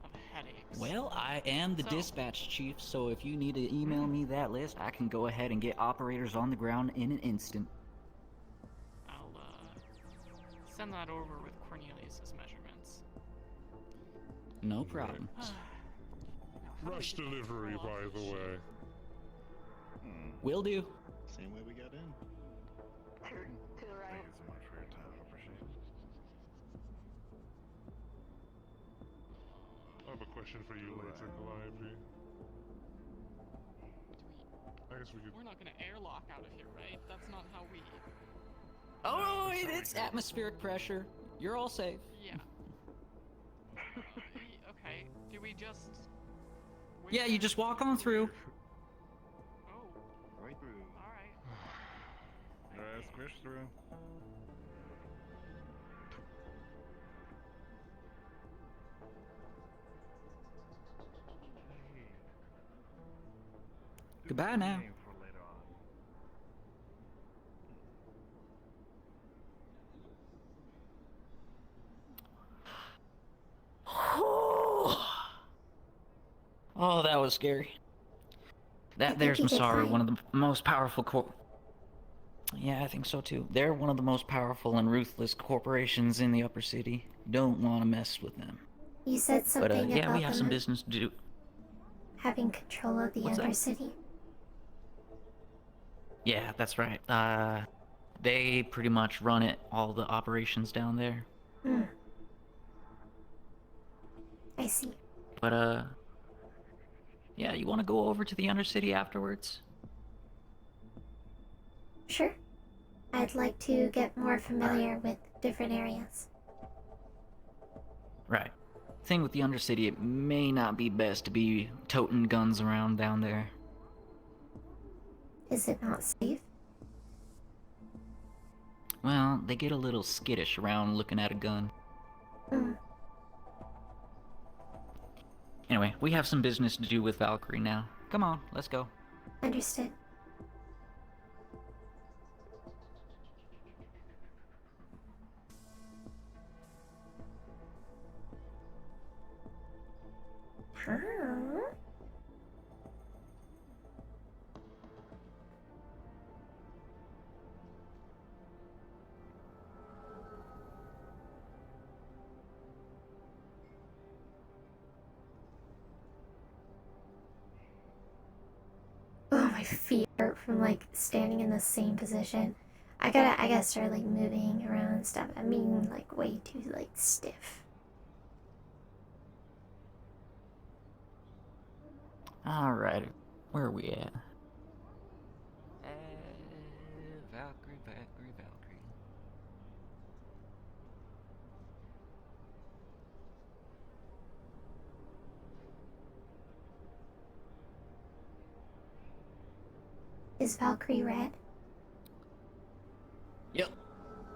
of headaches. Well, I am the So- dispatch chief, so if you need to email me that list, I can go ahead and get operators on the ground in an instant. I'll send that over with Cornelius's measurements. No problem. Rush delivery, by the way. Will do. Same way we got in. To the right. Thank you so much for your time. I appreciate it. I have a question for you later, Calliope. I guess we could. We're not gonna airlock out of here, right? That's not how we. Oh, it's atmospheric pressure. You're all safe. Yeah. Okay. Do we just? Yeah, you just walk on through. Oh. Right through. All right. Your ass squished through. Goodbye now. For later on. Oh, that was scary. think There's you did Masaru, fine. one of the most powerful Yeah, I think so too. They're one of the most powerful and ruthless corporations in the upper city. Don't want to mess with them. You said But something yeah, about we have some them business to do. having control of the What's that? Undercity. Yeah, that's right. They pretty much run it, all the operations down there. I see. But yeah, you want to go over to the Undercity afterwards? Sure. I'd like to get more familiar with different areas. Right. Thing with the Undercity, it may not be best to be toting guns around down there. Is it not safe? Well, they get a little skittish around looking at a gun. Anyway, we have some business to do with Valkyrie now. Come on, let's go. Understood. feet hurt from like standing in the same position. I gotta start like moving around and stuff. I'm being like way too like stiff. Alright, where are we at? Valkyrie. Is Valkyrie red? Yep,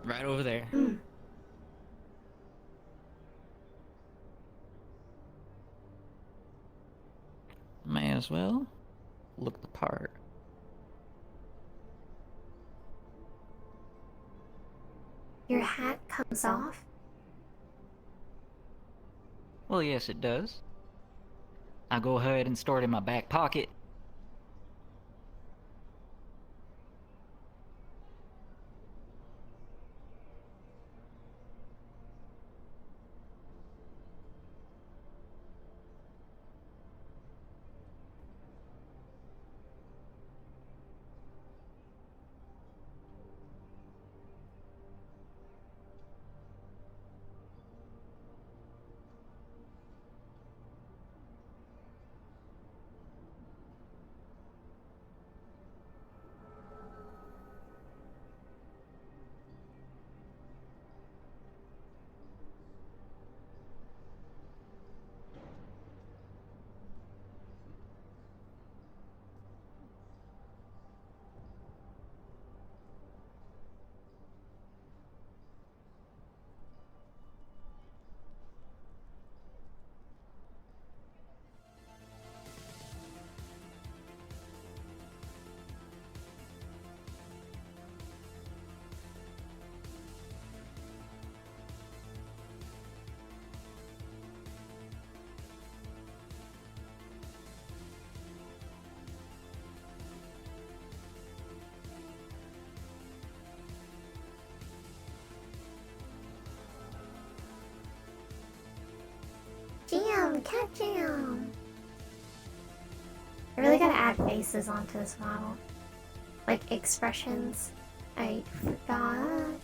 right over there. May as well look the part. Your hat comes off? Well, yes, it does. I'll go ahead and store it in my back pocket. Jam, cat jam. I really gotta add faces onto this model. Like expressions. I forgot.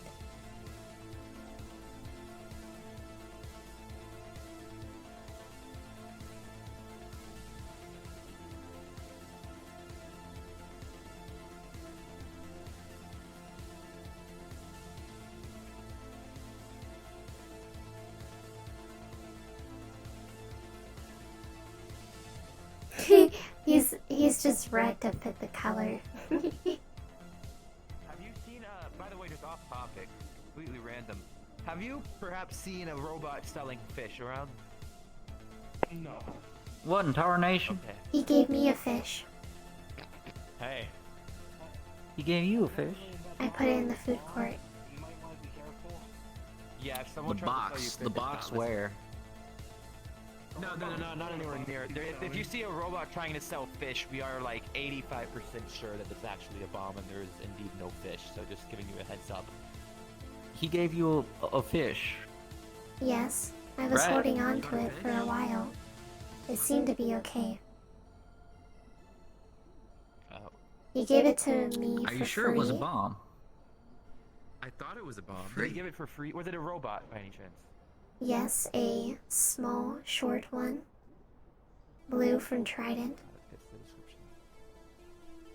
He's just red to fit the color. Have you seen, by the way, just off topic, completely random, have you perhaps seen a robot selling fish around? No. What in tarnation? Okay. He gave me a fish. Hey. He gave you a fish? I put it in the food court. Yeah, if someone The tries to sell box. you fish, The box it's not where? No, not anywhere near. If you see a robot trying to sell fish, we are like 85% sure that it's actually a bomb and there is indeed no fish. So just giving you a heads up. He gave you a fish. Yes, I was Right. holding on to it for a while. It seemed to be okay. He gave it to me Are for you sure free. it was a bomb? I thought it was a bomb. Free. Did he give it for free? Was it a robot by any chance? Yes, a small, short one. Blue from Trident.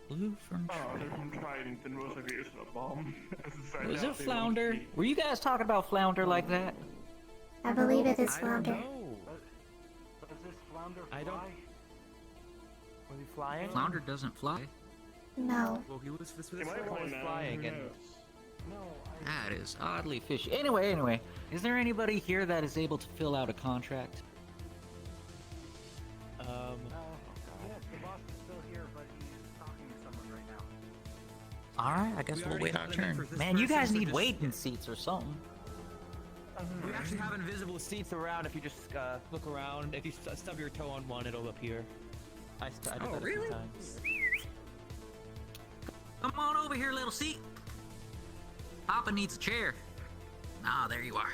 Blue from Oh, they're from Trident, then most likely it's a bomb. Was it Flounder? Were you guys talking about Flounder like that? I believe it is Flounder. Does this Flounder fly? I don't. Was he flying? Flounder doesn't fly. No. Well, he was flying, flying and. That is oddly fishy. Anyway, is there anybody here that is able to fill out a contract? Yes, the boss is still here, but he's talking to someone right now. Alright, I guess we'll already wait our have them in turn. for this Man, you person, guys so need just- waiting seats or something. We actually have invisible seats around. If you just look around, if you stub your toe on one, it'll appear. I did that a few times. Come on over here, little seat. Papa needs a chair. Ah, there you are.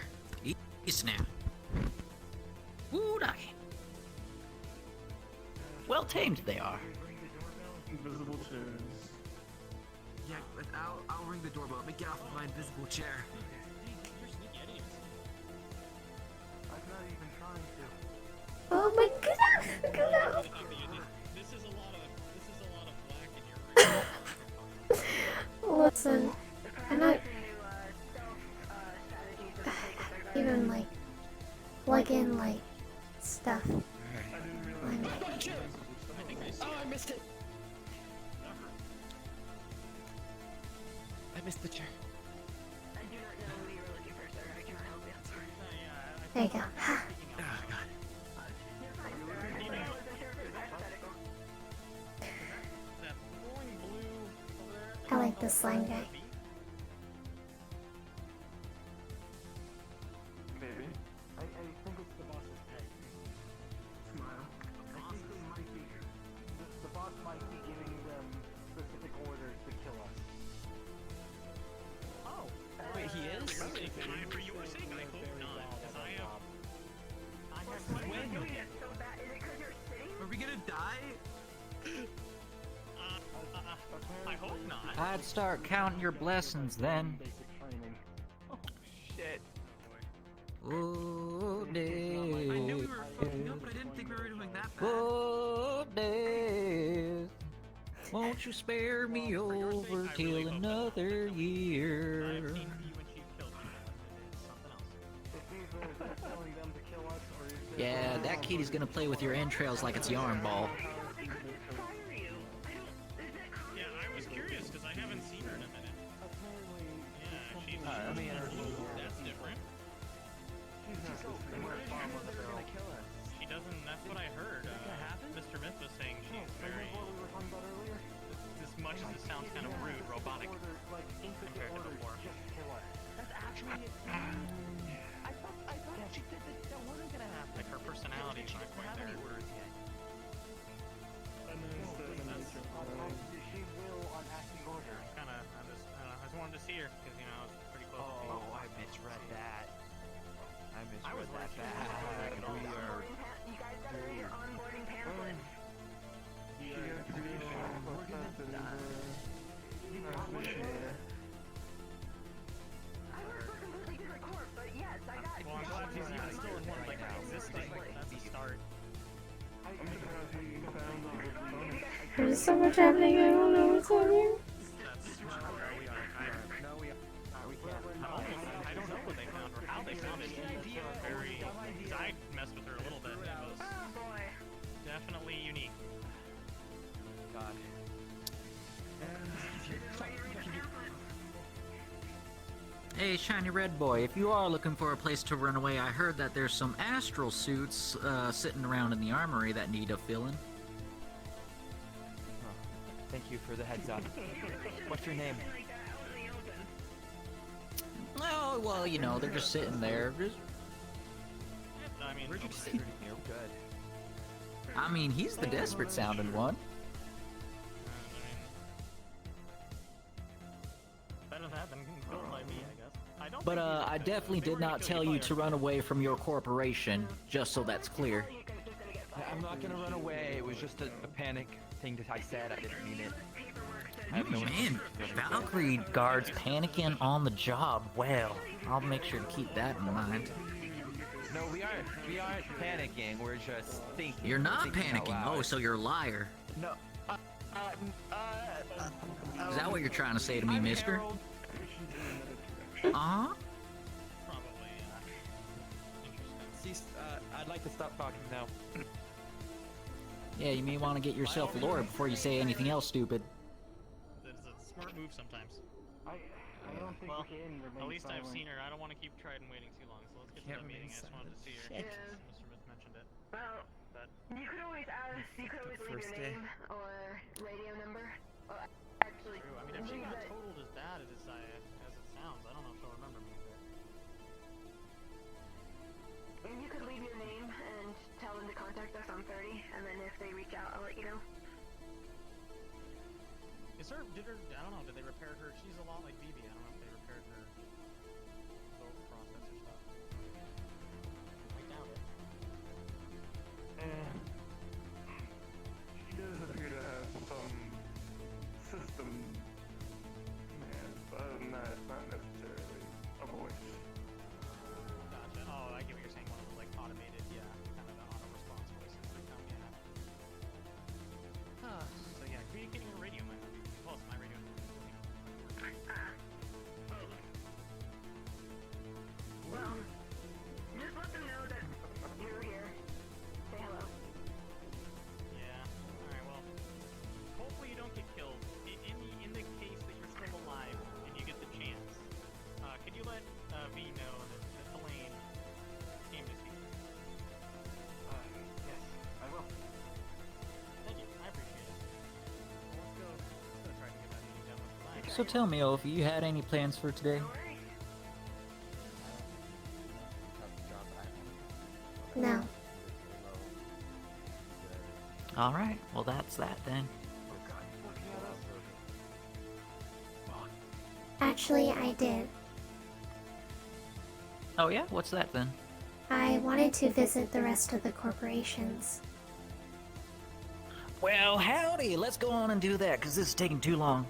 East now. Woo, doggy. Well tamed they are. Invisible chairs. Yeah, I'll ring the doorbell. Let me get off of my invisible chair. I'm not even trying to. Oh my goodness! Get out! This is a lot of black in your Listen, I'm not even like plug in like stuff. Oh, I missed it. I missed the chair. I do not know who you're looking for, sir. I cannot help you. There you go. I like the slime guy. Maybe. I think it's the boss's head. Smile. I think they might be. The boss might be giving them specific orders to kill us. Oh. Wait, he is? Really? For your sake, I hope not. Because I have When? Are we gonna die? I hope not. I'd start counting your blessings then. Oh, shit. Oh, I days. knew we were. No, but I didn't think we were doing that bad. Oh, days. Won't you spare me over till another year? Yeah, that kitty's gonna play with your entrails like it's yarn ball. Yeah, I was curious because I haven't seen her in a minute. Yeah, she's. That's different. She doesn't. That's what I heard. Mr. Myth was saying she's very. As much as it sounds kind of rude, robotic compared to before. That's actually. I thought she said that wasn't gonna happen. Like her personality is not quite there. She will on acting order. I just wanted to see her because I was pretty close. Oh, I misread that. I misread that bad. We are. You guys gotta read your onboarding pamphlet. I work for a completely different corp, but yes, I got. Well, I'm glad she's even still in one, like, existing. That's a start. There's so much happening, I don't know what's happening. I don't know what they found or how they found it. Very. I messed with her a little bit. It was definitely unique. God. Hey, Shiny Red Boy, if you are looking for a place to run away, I heard that there's some astral suits sitting around in the armory that need a filling. Thank you for the heads up. What's your name? Oh, well, you know, they're just sitting there. I mean, where'd you sit? You're good. I mean, he's the desperate sounding one. Better that than built by me, I guess. I don't. But I definitely did not tell you to run away from your corporation, just so that's clear. I'm not gonna run away. It was just a panic thing that I said. I didn't mean it. I have no Man, Valkyrie guards panicking on the job. Well, I'll make sure to keep that in mind. No, we aren't panicking. We're just thinking. You're not thinking out panicking. loud. Oh, so you're a liar. No. Is that what you're trying to say to me, mister? Uh-huh. I'd like to stop talking now. Yeah, you may want to get yourself lower before you say anything else stupid. It's a smart move sometimes. I don't think we can remain At least I've silent. seen her. I don't want to keep Trident waiting too long, so let's get to the meeting. I just wanted to see her. Shit. Mr. Myth mentioned it. Well, But you could always ask. You could always leave first your day. name or radio number. Or actually, true. I mean, if she leave got the- totaled as bad as it sounds, I don't know if she'll remember me. And you could leave your name and tell them to contact us on 30, and then if they reach out, I'll let you know. I don't know, did they repair her? She's a lot like BB. I don't know if they repaired her vote processor stuff. I doubt it. She does appear to have some So tell me, if you had any plans for today? No. Alright, well that's that then. Actually, I did. Oh yeah? What's that then? I wanted to visit the rest of the corporations. Well, howdy! Let's go on and do that, because this is taking too long.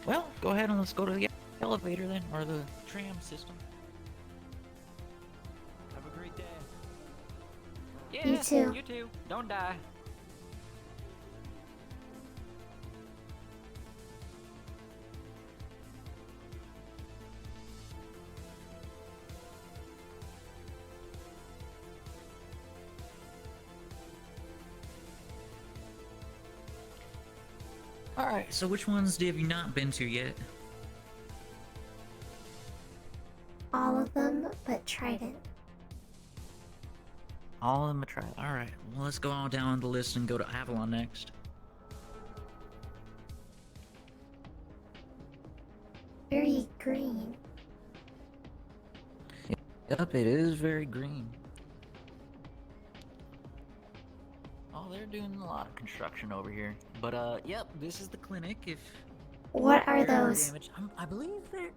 Well, go ahead and let's go to the elevator then, or the tram system. Have a great day. Yeah, You too. You too. Don't die. Alright, so which ones have you not been to yet? All of them but Trident. All of them are tried. Alright, well let's go on down the list and go to Avalon next. Very green. Yep, it is very green. Oh, they're doing a lot of construction over here. But, yep, this is the clinic. If What are there those? damage, I believe they're...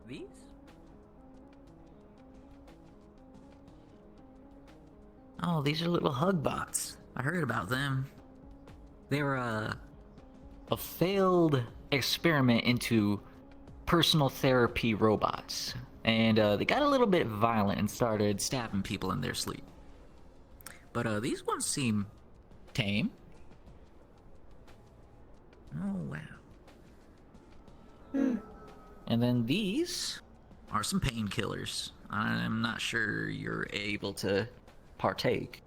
These? Oh, these are little hug bots. I heard about them. They were, a failed experiment into personal therapy robots. And, they got a little bit violent and started stabbing people in their sleep. But, these ones seem tame. Oh, wow. And then these are some painkillers. I'm not sure you're able to partake.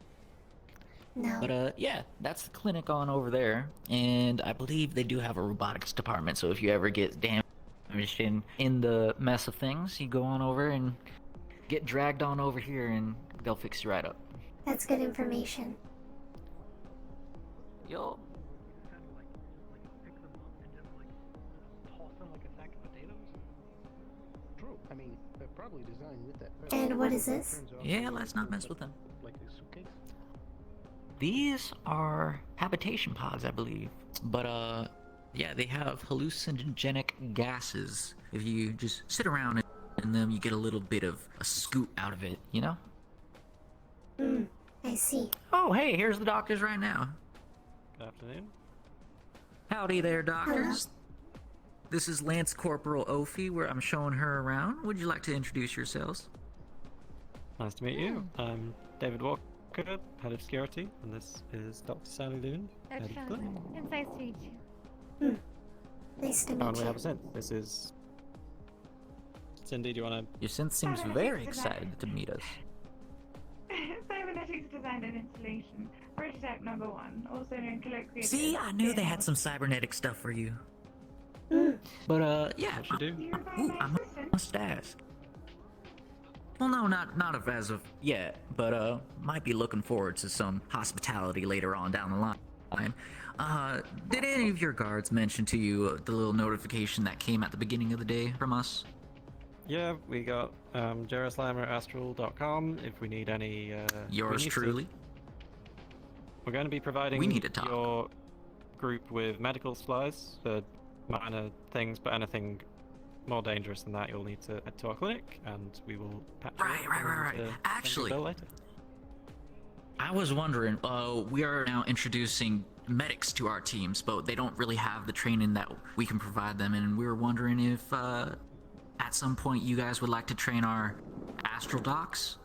No. But, yeah, that's the clinic on over there. And I believe they do have a robotics department, so if you ever get damaged in the mess of things, you go on over and get dragged on over here and they'll fix you right up. That's good information. Yo. True. I mean, they're probably designed with that. And what is this? Yeah, let's not mess with them. Like a suitcase. These are habitation pods, I believe. But, yeah, they have hallucinogenic gases. If you just sit around in them, you get a little bit of a scoot out of it, you know? I see. Oh, hey, here's the doctors right now. Good afternoon. Howdy there, doctors. This is Lance Corporal OPHI, where I'm showing her around. Would you like to introduce yourselves? Nice to meet you. I'm David Walker, Head of Security, and this is Dr. Sally Loon, Head of Clinic. It's nice to meet you. Nice to And meet we you. have a synth. This is... Cindy, do you want to... Your synth seems very excited to meet us. Cybernetics design and installation. Prototype number 1, also known colloquially. See, I knew they had some cybernetic stuff for you. But, yeah. What you do? I must ask. Well, no, not as of yet, but, might be looking forward to some hospitality later on down the line. Did any of your guards mention to you the little notification that came at the beginning of the day from us? Yeah, we got Jeroslimer@astral.com if we need any... Yours truly? We're going to be providing We need to talk. your group with medical supplies for minor things, but anything more dangerous than that, you'll need to head to our clinic, and we will patch you up Right. and, Actually, send you a bill later. I was wondering, we are now introducing medics to our teams, but they don't really have the training that we can provide them, and we were wondering if, at some point you guys would like to train our astral docs?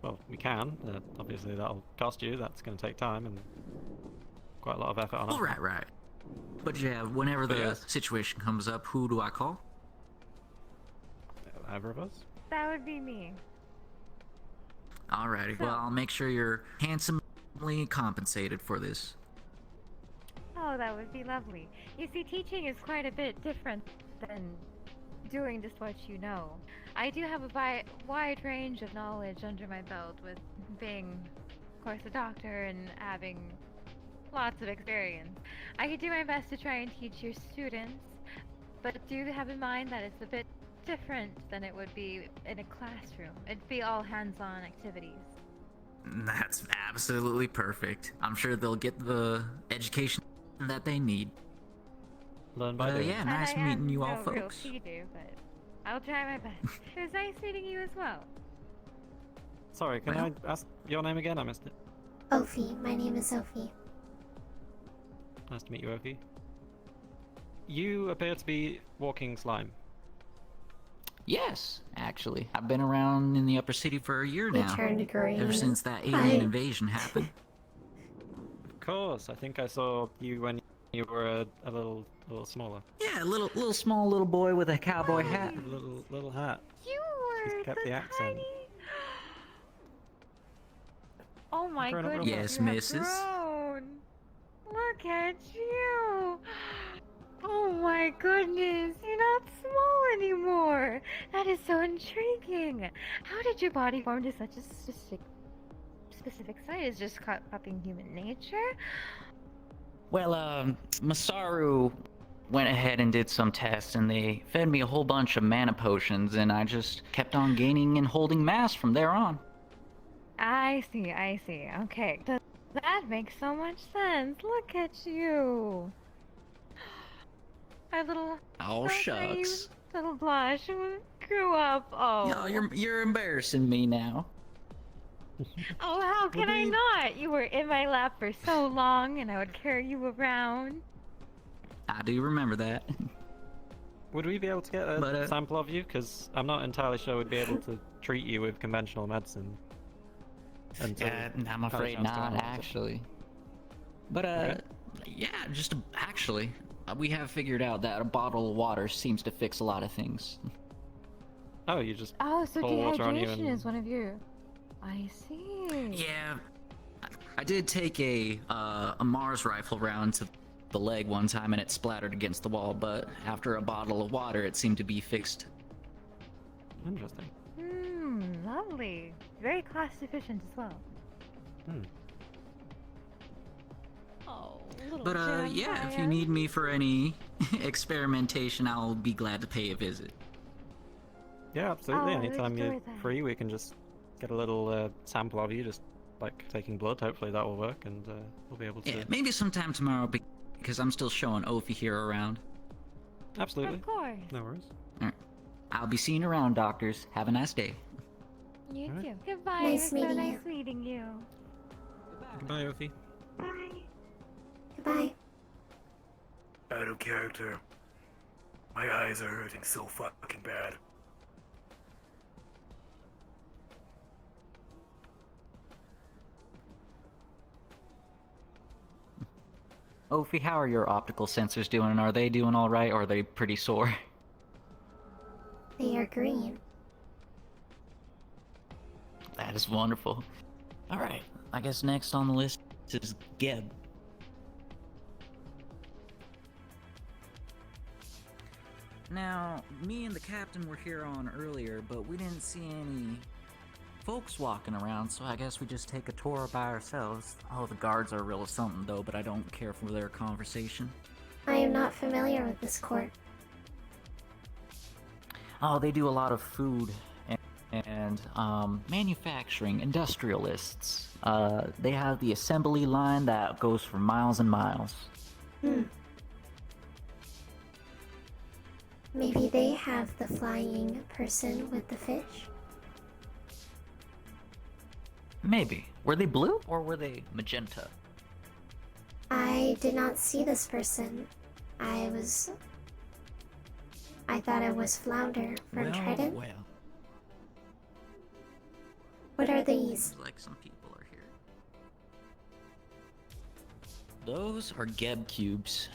Well, we can. Obviously, that'll cost you. That's going to take time and quite a lot of effort on Oh, our part. right. But yeah, whenever But the yes. situation comes up, who do I call? Either of us? That would be me. Alrighty, well, I'll make sure you're handsomely compensated for this. Oh, that would be lovely. You see, teaching is quite a bit different than doing just what you know. I do have a wide range of knowledge under my belt with being, of course, a doctor and having lots of experience. I could do my best to try and teach your students, but do have in mind that it's a bit different than it would be in a classroom. It'd be all hands-on activities. That's absolutely perfect. I'm sure they'll get the education that they need. Learn by doing. Yeah, And nice I am meeting you all, no real folks. Kidu, but I'll try my best. It was nice meeting you as well. Sorry, can I ask your name again? I missed it. OPHI. My name is OPHI. Nice to meet you, Oki. You appear to be walking slime. Yes, actually. I've been around in the upper city for a year We now. turned green. Ever since that alien Hi. invasion happened. Of course, I think I saw you when you were a little smaller. Yeah, a little small little boy with a cowboy hat. Little hat. You She's were kept the accent. tiny. Oh my Grown up real goodness, Yes, you have missus. grown. Look at you. Oh my goodness, you're not small anymore. That is so intriguing. How did your body form to such a specific size? Just copying human nature? Well, Masaru went ahead and did some tests, and they fed me a whole bunch of mana potions, and I just kept on gaining and holding mass from there on. I see. Okay, that makes so much sense. Look at you. Our little... Oh, tiny shucks. little blush grew up. Oh. No, you're embarrassing me now. Oh, how can I not? You were in my lap for so long, and I would carry you around. I do remember that. Would we be able to get a But, sample of you? Because I'm not entirely sure we'd be able to treat you with conventional medicine. until I'm had a afraid chance to not, analyze it. actually. But, Okay. yeah, actually, we have figured out that a bottle of water seems to fix a lot of things. Oh, you just Oh, so pour water on you dehydration and... is one of your... I see. Yeah, I did take a Mars rifle round to the leg one time and it splattered against the wall, but after a bottle of water, it seemed to be fixed. Interesting. Lovely. Very cost efficient as well. Oh, little But, yeah, if you need me for any experimentation, I'll be glad to pay a visit. Yeah, absolutely. Oh, I would Anytime you're enjoy that. free, we can just get a little sample of you, just like taking blood. Hopefully that will work, and we'll be able to. Yeah, maybe sometime tomorrow, because I'm still showing OPHI here around. Absolutely. Of course. No worries. Alright. I'll be seeing you around, doctors. Have a nice day. You too. Goodbye. Nice it was so meeting nice meeting you. Goodbye, Ophi. Goodbye. Out of character. My eyes are hurting so fucking bad. OPHI, how are your optical sensors doing? Are they doing alright, or are they pretty sore? They are green. That is wonderful. Alright, I guess next on the list is Geb. Now, me and the captain were here on earlier, but we didn't see any folks walking around, so I guess we just take a tour by ourselves. Oh, the guards are real something though, but I don't care for their conversation. I am not familiar with this court. Oh, they do a lot of food and manufacturing, industrialists. They have the assembly line that goes for miles and miles. Maybe they have the flying person with the fish. Maybe. Were they blue or were they magenta? I did not see this person. I thought it was Flounder from Trident. Well. What are these? Like some people are here. Those are Geb cubes.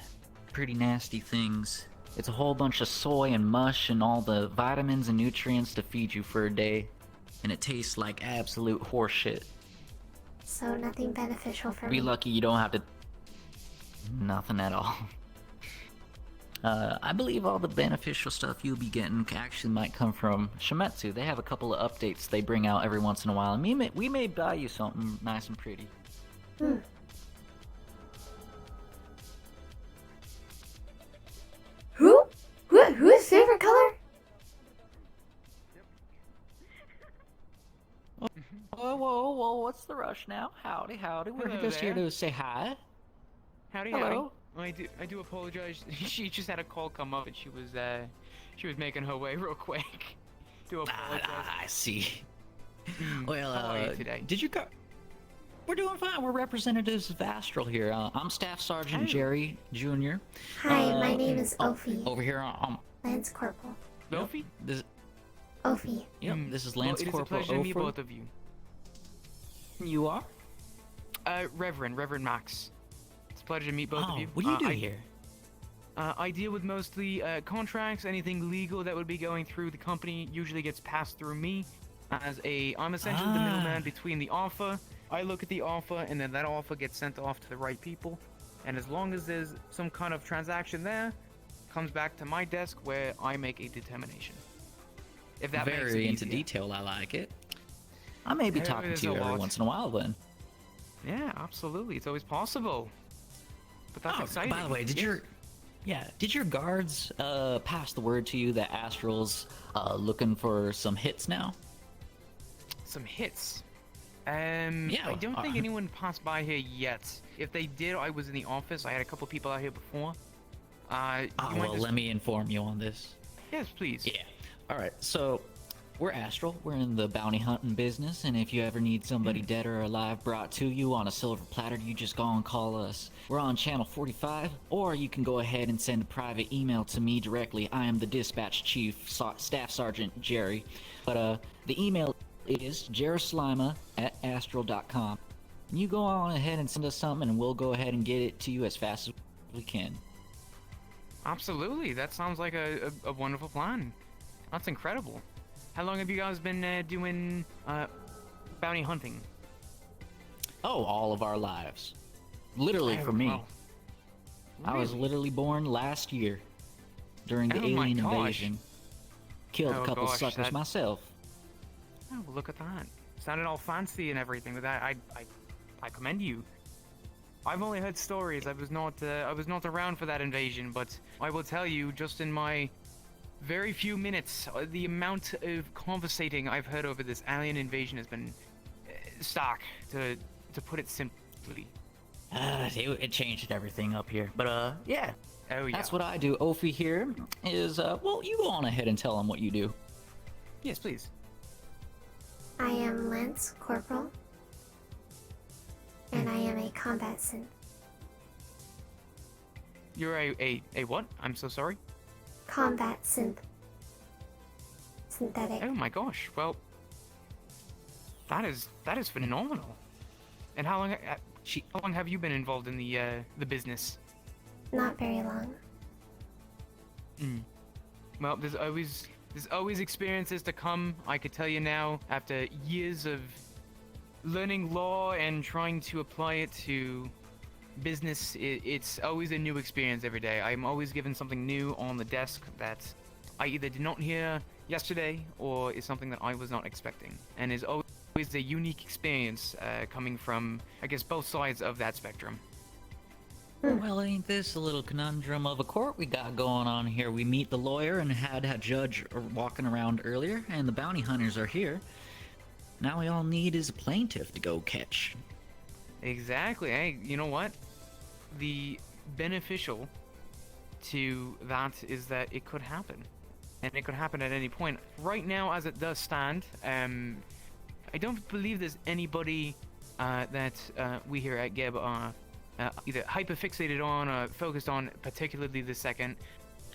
Pretty nasty things. It's a whole bunch of soy and mush and all the vitamins and nutrients to feed you for a day. And it tastes like absolute horseshit. So nothing beneficial for Be me. lucky you don't have to... Nothing at all. I believe all the beneficial stuff you'll be getting actually might come from Shimetsu. They have a couple of updates they bring out every once in a while, and we may buy you something nice and pretty. the rush now? Howdy, howdy. We're Hello just here there. to say hi. Howdy, Hello. howdy. I do apologize. She just had a call come up and she was making her way real quick. Do apologize. I see. Hmm, Well, how are you today? did you go? We're doing fine. We're representatives of Astral here. I'm Staff Sergeant Jerry Jr. Hi, my name is OPHI. Over here, Lance Corporal. Ophi? This, OPHI. yep, this is Lance Well, it is a Corporal pleasure to meet Opher. both of you. You are? Reverend Max. It's a pleasure to meet both of you. What do you do here? I deal with mostly contracts, anything legal that would be going through the company usually gets passed through me. I'm essentially the middleman between the offer. I look at the offer, and then that offer gets sent off to the right people. And as long as there's some kind of transaction there, comes back to my desk where I make a determination. If that makes it Very into easier. detail, I like it. I may be There talking is to you a every lot. once in a while then. Yeah, absolutely. It's always possible. But that's exciting. By the way, Yes. did your guards pass the word to you that Astral's looking for some hits now? Some hits? I don't think anyone passed by here yet. If they did, I was in the office. I had a couple people out here before. Let me inform you on this. Yes, please. Yeah. Alright, so we're Astral. We're in the bounty hunting business, and if you ever need somebody dead or alive brought to you on a silver platter, you just go and call us. We're on channel 45, or you can go ahead and send a private email to me directly. I am the dispatch chief, Staff Sergeant Jerry. But the email is jerusalema@astral.com. You go on ahead and send us something, and we'll go ahead and get it to you as fast as we can. Absolutely. That sounds like a wonderful plan. That's incredible. How long have you guys been doing bounty hunting? Oh, all of our lives. Literally for me. Wow. I was Really? literally born last year during the Oh my alien gosh. invasion. Killed Oh a couple gosh, suckers that- myself. Oh, well, look at that. Sounded all fancy and everything, but I commend you. I've only heard stories. I was not around for that invasion, but I will tell you, just in my very few minutes, the amount of conversating I've heard over this alien invasion has been stark, to put it simply. It changed everything up here. But yeah. Oh yeah. That's what I do. Ophi here is well, you go on ahead and tell them what you do. Yes, please. I am Lance Corporal. And I am a combat synth. You're a what? I'm so sorry. Combat synth. Synthetic. Oh my gosh. Well, that is phenomenal. And how long have you been involved in the business? Not very long. Well, there's always experiences to come. I could tell you now, after years of learning law and trying to apply it to business, it's always a new experience every day. I'm always given something new on the desk that I either did not hear yesterday or is something that I was not expecting, and is always a unique experience coming from, I guess, both sides of that spectrum. Well, ain't this a little conundrum of a court we got going on here? We meet the lawyer and had a judge walking around earlier, and the bounty hunters are here. Now we all need is a plaintiff to go catch. Exactly. Hey, you know what? The beneficial to that is that it could happen. And it could happen at any point. Right now, as it does stand, I don't believe there's anybody that we here at Geb are either hyperfixated on or focused on, particularly the second.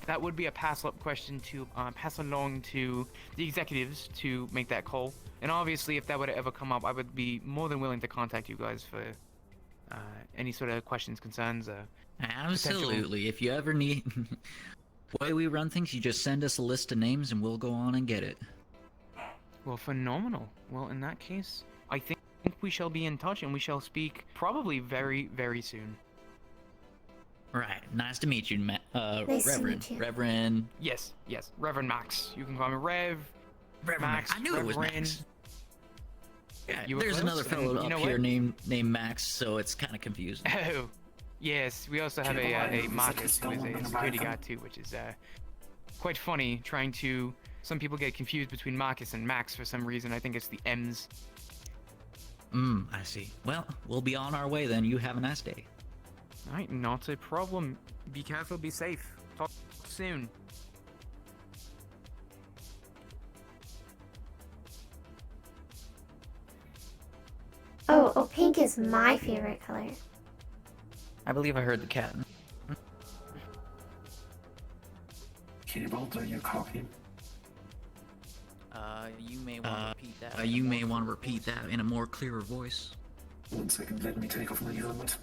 That would be a pass-up question to pass along to the executives to make that call. And obviously, if that were to ever come up, I would be more than willing to contact you guys for any sort of questions, concerns, Absolutely. If you ever need... The way we run things, you just send us a list of names and we'll go on and get it. Well, phenomenal. Well, in that case, I think we shall be in touch and we shall speak probably very, very soon. Right. Nice to meet you, Nice to Reverend. meet you. Reverend... Yes, Reverend Max. You can call me Reverend Max. I knew it was Reverend. Max. Yeah, You were there's close, another and fellow you up know here what? named Max, so it's kind of confusing. Oh, yes. We also have a Marcus who is a security guard too, which is quite funny. Trying to, some people get confused between Marcus and Max for some reason. I think it's the M's. I see. Well, we'll be on our way then. You have a nice day. Alright, not a problem. Be careful, be safe. Talk soon. Oh, pink is my favorite color. I believe I heard the cat. Keyboard, are you copying? You may want to repeat that. You may want to repeat that in a more clearer voice. 1 second, let me take off my helmet.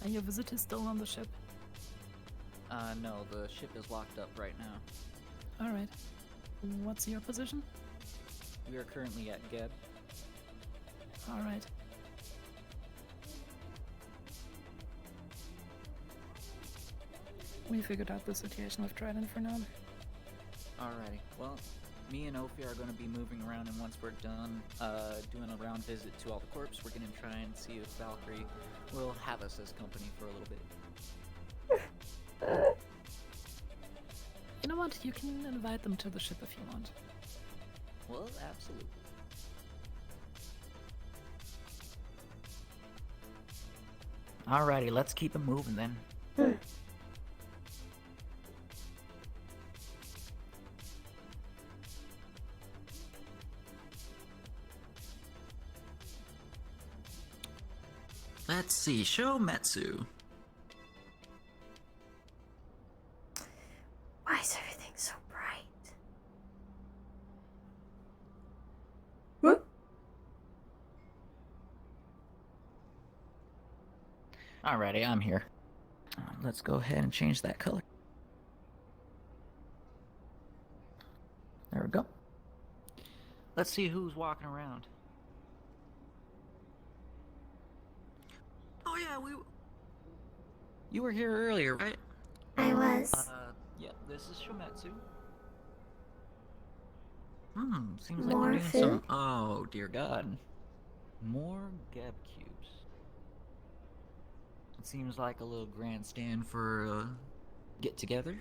Are your visitors still on the ship? No, the ship is locked up right now. Alright. What's your position? We are currently at Geb. Alright. We figured out the situation with Trident for now. Alrighty. Well, me and Ophi are going to be moving around, and once we're done doing a round visit to all the corps, we're going to try and see if Valkyrie will have us as company for a little bit. You know what? You can invite them to the ship if you want. Well, absolutely. Alrighty, let's keep it moving then. Let's see, Shometsu. Why is everything so bright? Whoop. Alrighty, I'm here. Let's go ahead and change that color. There we go. Let's see who's walking around. Oh yeah, you were here earlier, right? I was. Yeah, this is Shometsu. Seems like More we're doing food? some. Oh dear God, more Geb cubes. It seems like a little grandstand for a get together.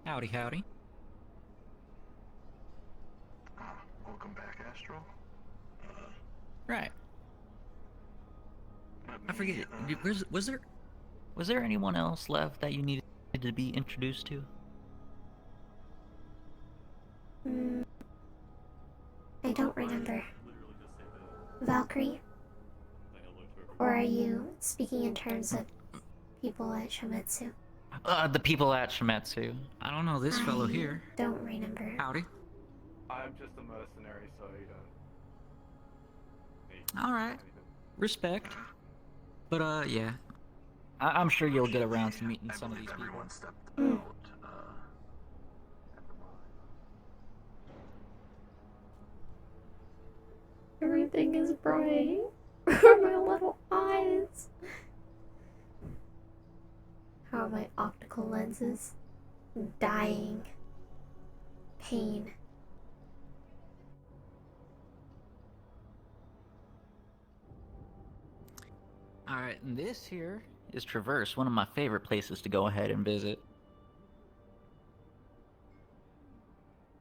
Howdy, howdy. Welcome back, Astro. Right. I forget. Was there anyone else left that you needed to be introduced to? I don't remember. Valkyrie? Or are you speaking in terms of people at Shometsu? The people at Shometsu. I don't know this fellow here. Don't remember. Howdy. I'm just a mercenary, so you don't. Alright. Respect. But, yeah. I'm sure you'll get around to meeting some of these people. Everything is bright. My little eyes. How are my optical lenses? Dying. Pain. Alright, and this here is Traverse, one of my favorite places to go ahead and visit.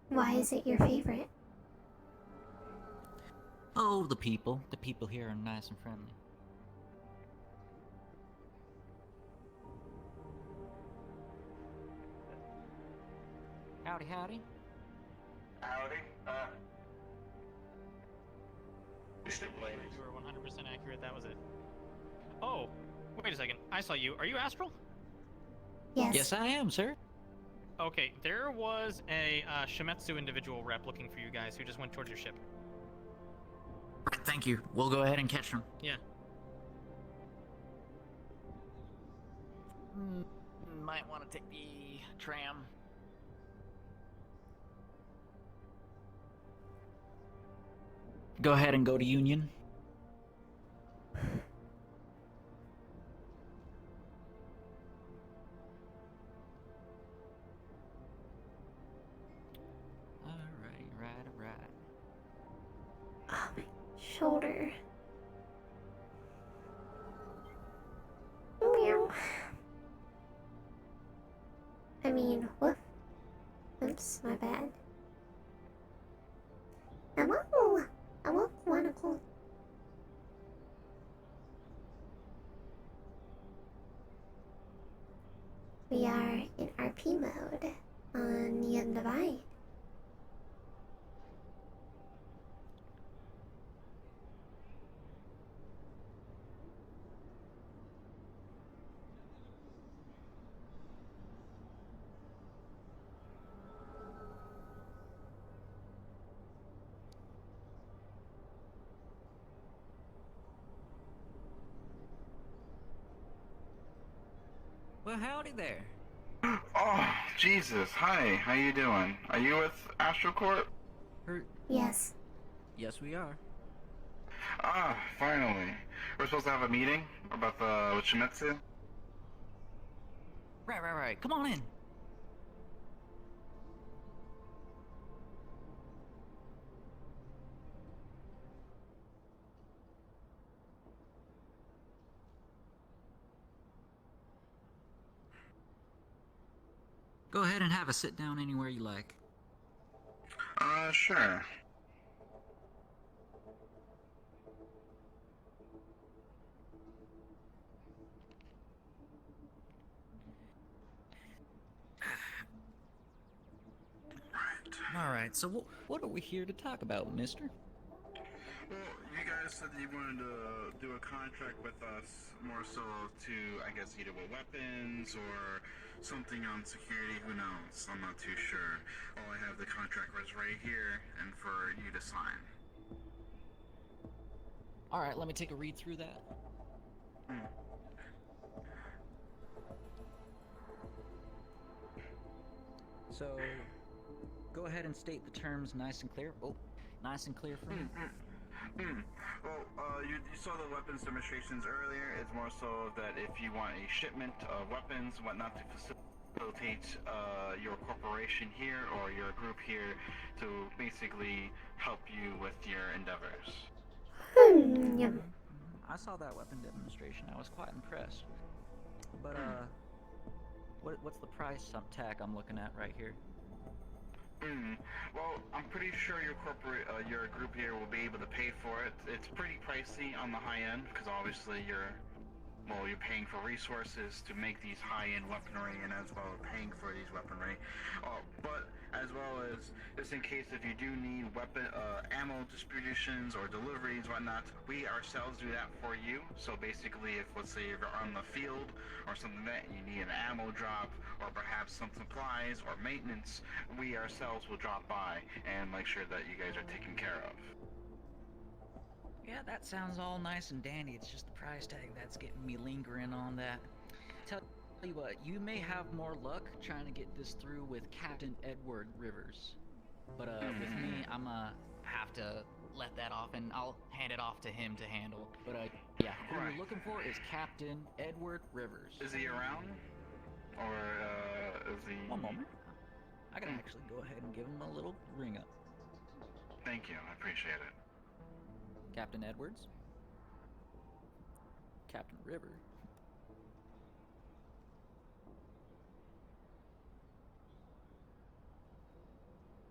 Why is it your favorite? Oh, the people. The people here are nice and friendly. Howdy, howdy. Howdy. You were 100% accurate, that was it. Oh, wait a second. I saw you. Are you Astral? Yes. Yes, I am, sir. Okay, there was a Shometsu individual rep looking for you guys who just went towards your ship. Right, thank you. We'll go ahead and catch them. Yeah. Might want to take the tram. Go ahead and go to Union. shoulder. Meow. I mean, woof. Oops, my bad. Hello! Hello, Quanticle. We are in RP mode on the Undivided. Well, howdy there. Oh, Jesus. Hi, how you doing? Are you with Astro Corp? Yes. Yes, we are. Ah, finally. We're supposed to have a meeting about the with Shimetsu? Right. Come on in. Go ahead and have a sit down anywhere you like. Sure. Alright, so what are we here to talk about, mister? Well, you guys said that you wanted to do a contract with us, more so to, I guess, either with weapons or something on security, who knows? I'm not too sure. All I have the contract was right here, and for you to sign. Alright, let me take a read through that. So, go ahead and state the terms nice and clear. Oh, nice and clear for me. Well, you saw the weapons demonstrations earlier. It's more so that if you want a shipment of weapons, whatnot, to facilitate your corporation here or your group here to basically help you with your endeavors. Yep. I saw that weapon demonstration. I was quite impressed. But, what's the price tag I'm looking at right here? Well, I'm pretty sure your group here will be able to pay for it. It's pretty pricey on the high end because obviously you're paying for resources to make these high-end weaponry and as well as paying for these weaponry. But as well as just in case if you do need ammo distributions or deliveries, whatnot, we ourselves do that for you. So basically, if let's say you're on the field or something that you need an ammo drop or perhaps some supplies or maintenance, we ourselves will drop by and make sure that you guys are taken care of. Yeah, that sounds all nice and dandy. It's just the price tag that's getting me lingering on that. Tell you what, you may have more luck trying to get this through with Captain Edward Rivers. But with me, I'm have to let that off and I'll hand it off to him to handle. But yeah, who we're looking for is Captain Edward Rivers. Is he around? Or is he... One moment. I can actually go ahead and give him a little ring up. Thank you, I appreciate it. Captain Edwards? Captain River?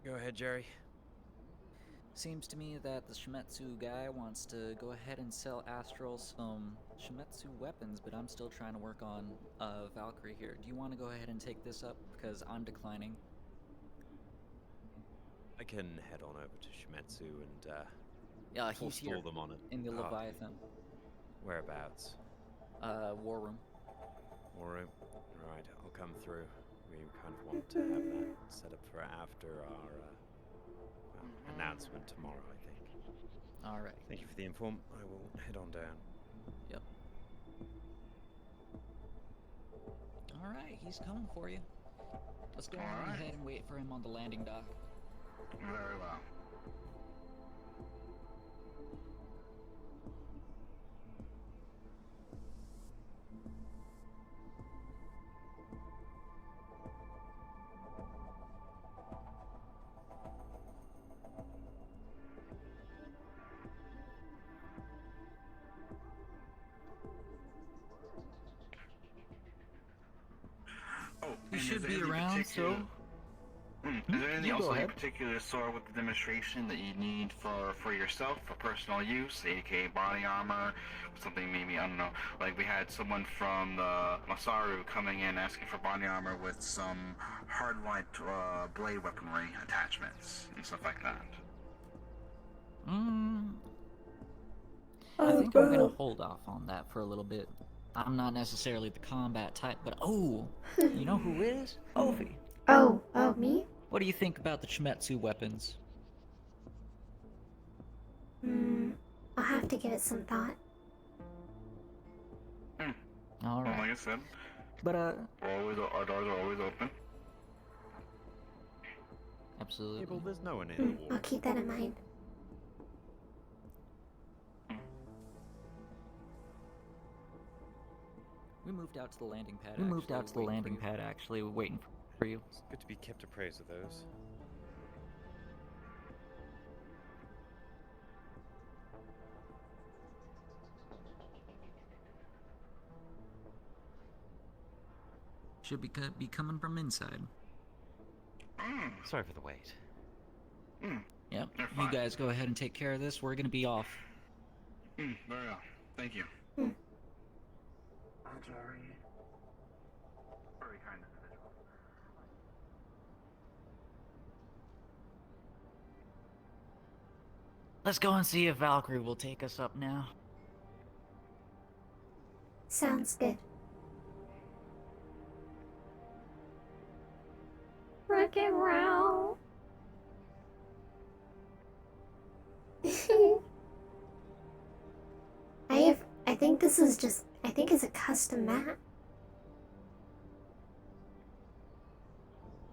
Go ahead, Jerry. Seems to me that the Shimetsu guy wants to go ahead and sell Astral some Shimetsu weapons, but I'm still trying to work on Valkyrie here. Do you want to go ahead and take this up? Because I'm declining. I can head on over to Shimetsu and yeah, he's here forestall them on it. in the Leviathan. Whereabouts? War room. War room. Right, I'll come through. We kind of want to have that set up for after our announcement tomorrow, I think. All right. Thank you for the inform. I will head on down. Yep. All right, he's coming for you. Let's go on ahead and wait for him on the landing dock. Very well. should be around, so... Is there anything You else go in ahead. particular sort with the demonstration that you need for yourself, for personal use, aka body armor, something maybe, I don't know, like we had someone from the Masaru coming in asking for body armor with some hard-light blade weaponry attachments and stuff like that. I think I'm gonna hold off on that for a little bit. I'm not necessarily the combat type, but you know who is? OPHI. Oh, me? What do you think about the Chimetsu weapons? I'll have to give it some thought. All Well, right. like I said, But our doors are always open. Absolutely. Well, there's no one in the wall. I'll keep that in mind. We moved out to the landing pad. Actually, we're waiting for you. It's good to be kept appraised of those. Should be coming from inside. Sorry for the wait. Yep. You guys go ahead and take care of this. We're gonna be off. Very well. Thank you. I'm sorry. Very kind individual. Let's go and see if Valkyrie will take us up now. Sounds good. Rock and roll. I think this is just, I think it's a custom map.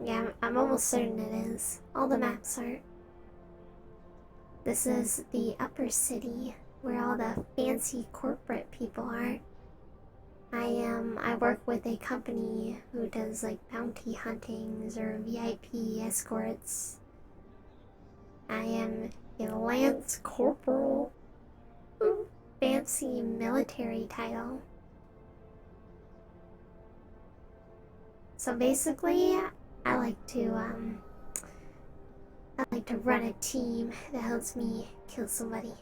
Yeah, I'm almost certain it is. All the maps are. This is the upper city where all the fancy corporate people are. I work with a company who does like bounty huntings or VIP escorts. I am a Lance Corporal. Ooh, fancy military title. So basically, I like to run a team that helps me kill somebody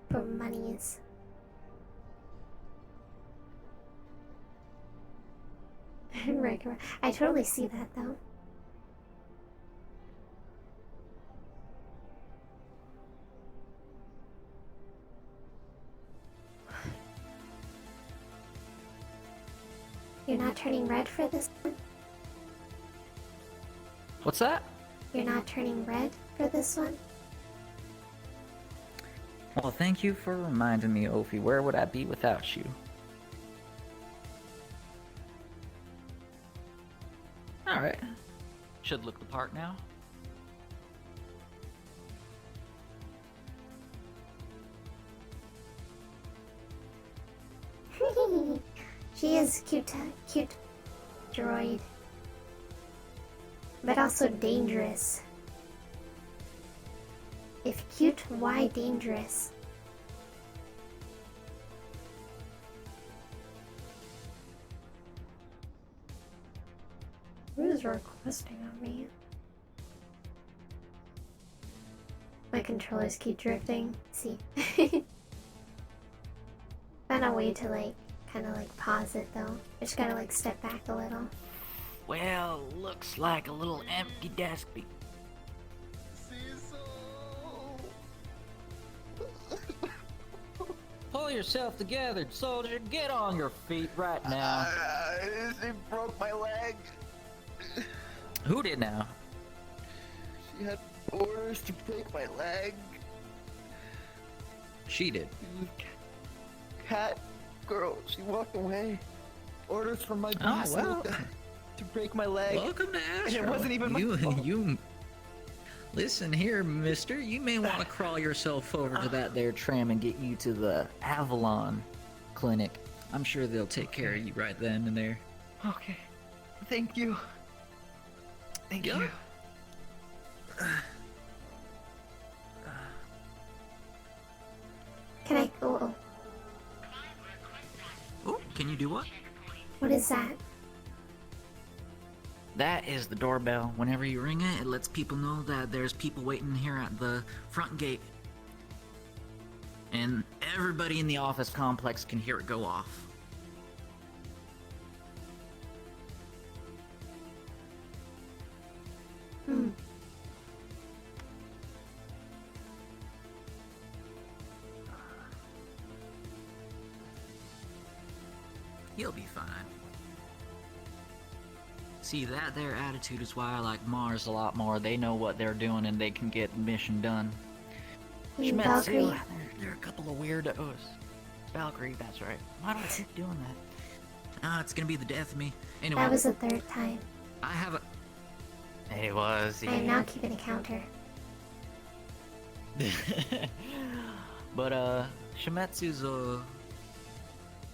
for monies. Right, I totally see that though. You're not turning red for this one? What's that? You're not turning red for this one? Well, thank you for reminding me, OPHI. Where would I be without you? Alright. Should look the part now. She is cute droid. But also dangerous. If cute, why dangerous? Who's requesting on me? My controllers keep drifting. See. Found a way to kind of pause it though. I just gotta step back a little. Well, looks like a little empty desk. Pull yourself together, soldier. Get on your feet right now. She broke my leg. Who did now? She had orders to break my leg. She did. Cat girl, she walked away. Orders from my boss to break my leg. Welcome to Astro. And it wasn't even my fault. You listen here, mister. You may want to crawl yourself over to that there tram and get you to the Avalon clinic. I'm sure they'll take care of you right then and there. Okay. Thank you. Thank you. Can I go? Oh, can you do what? What is that? That is the doorbell. Whenever you ring it, it lets people know that there's people waiting here at the front gate. And everybody in the office complex can hear it go off. You'll be fine. See, that their attitude is why I like Mars a lot more. They know what they're doing and they can get the mission done. Valkyrie. They're a couple of weirdos. Valkyrie, that's right. Why do I keep doing that? Ah, it's gonna be the death of me. Anyway. That was the third time. I have a... It was, yeah. I am now keeping a counter. But, Shimetsu's,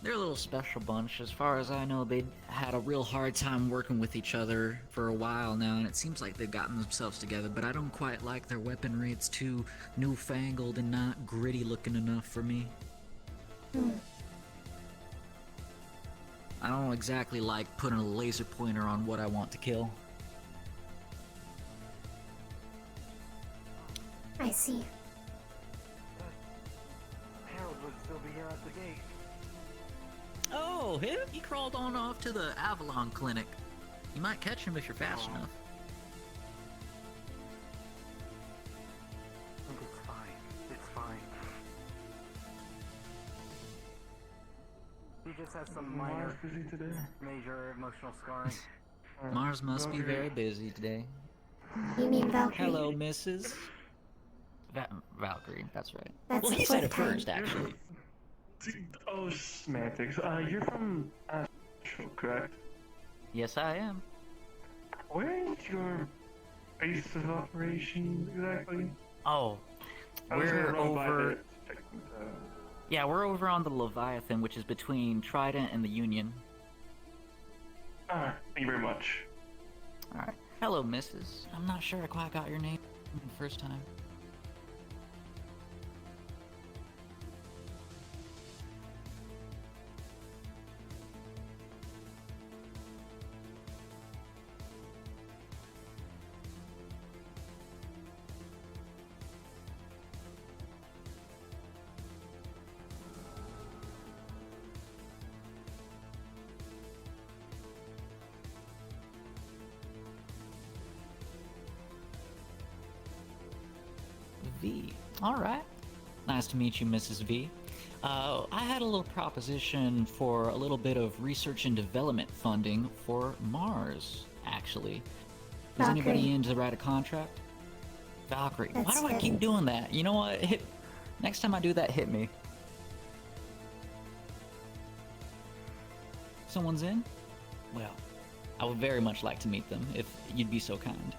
they're a little special bunch. As far as I know, they had a real hard time working with each other for a while now, and it seems like they've gotten themselves together, but I don't quite like their weaponry. It's too newfangled and not gritty looking enough for me. I don't exactly like putting a laser pointer on what I want to kill. I see. Harold would still be here at the gate. Oh, him? He crawled on off to the Avalon Clinic. You might catch him if you're fast enough. It's fine. It's fine. He just has some minor, major emotional scarring. Mars must be very busy today. You mean Valkyrie? Hello, Mrs. Valkyrie, that's right. That's well, he the said it fourth time. first, actually. Oh, semantics. You're from Astral, correct? Yes, I am. Where is your base of operations exactly? Oh, we're over... Yeah, we're over on the Leviathan, which is between Trident and the Union. Thank you very much. Alright. Hello, Mrs. I'm not sure I quite got your name the first time. V. Alright. Nice to meet you, Mrs. V. I had a little proposition for a little bit of research and development funding for Mars, actually. Is Valkyrie. anybody in to write a contract? Valkyrie. That's Why do I keep doing that? You know what? Next time I do that, hit me. Someone's in? Well, I would very much like to meet them, if you'd be so kind.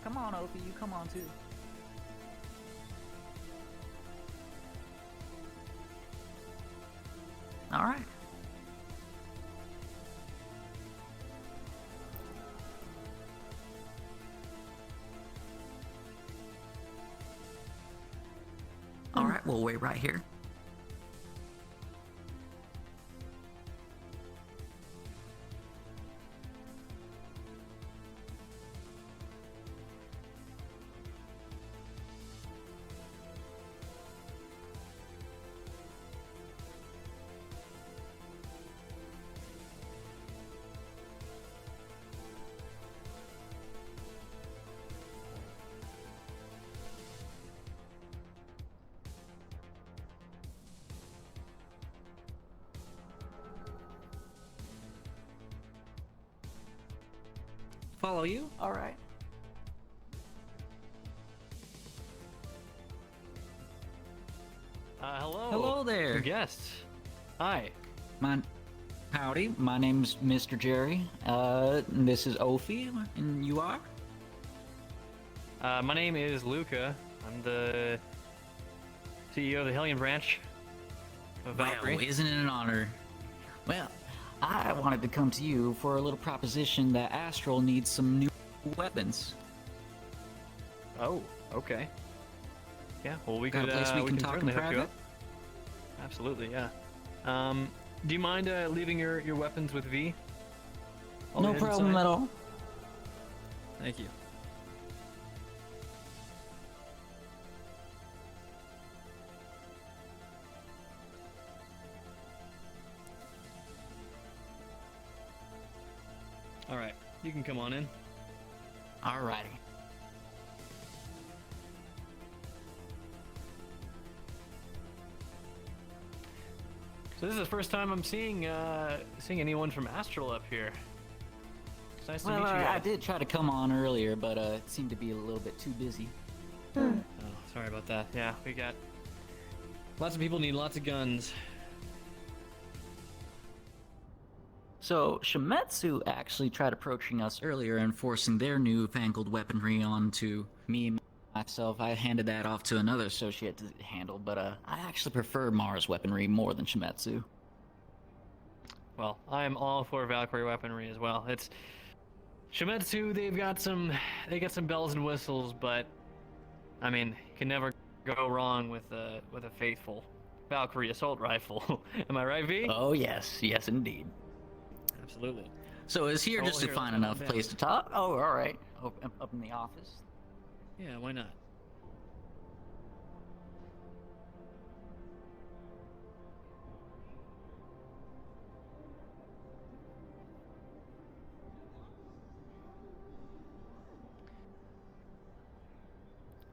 Come on, Opie, you come on too. Alright. Alright, we'll wait right here. Follow you? Alright. Hello. Hello there. Guests. Hi. Howdy, my name's Mr. Jerry. This is OPHI, and you are? My name is Luca. I'm the CEO of the Hellion branch of Valkyrie. Well, isn't it an honor? Well, I wanted to come to you for a little proposition that Astral needs some new weapons. Oh, okay. Yeah, well, we Got could, a place we can talk in certainly hook you private? up. Absolutely, yeah. Do you mind leaving your weapons with V? All No hidden problem inside? at all. Thank you. All right, you can come on in. Alrighty. So this is the first time I'm seeing anyone from Astral up here. It's nice to meet you guys. I did try to come on earlier, but it seemed to be a little bit too busy. Oh, sorry about that. Yeah, we got lots of people need lots of guns. So, Shimetsu actually tried approaching us earlier and forcing their newfangled weaponry onto me and myself. I handed that off to another associate to handle, but I actually prefer Mars weaponry more than Shimetsu. Well, I am all for Valkyrie weaponry as well. It's Shimetsu. They got some bells and whistles, but I mean, you can never go wrong with a faithful Valkyrie assault rifle. Am I right, V? Oh yes, yes indeed. Absolutely. So is here Oh, just to here, find let's enough calm place down. to talk? Oh, all right. Up in the office. Yeah, why not?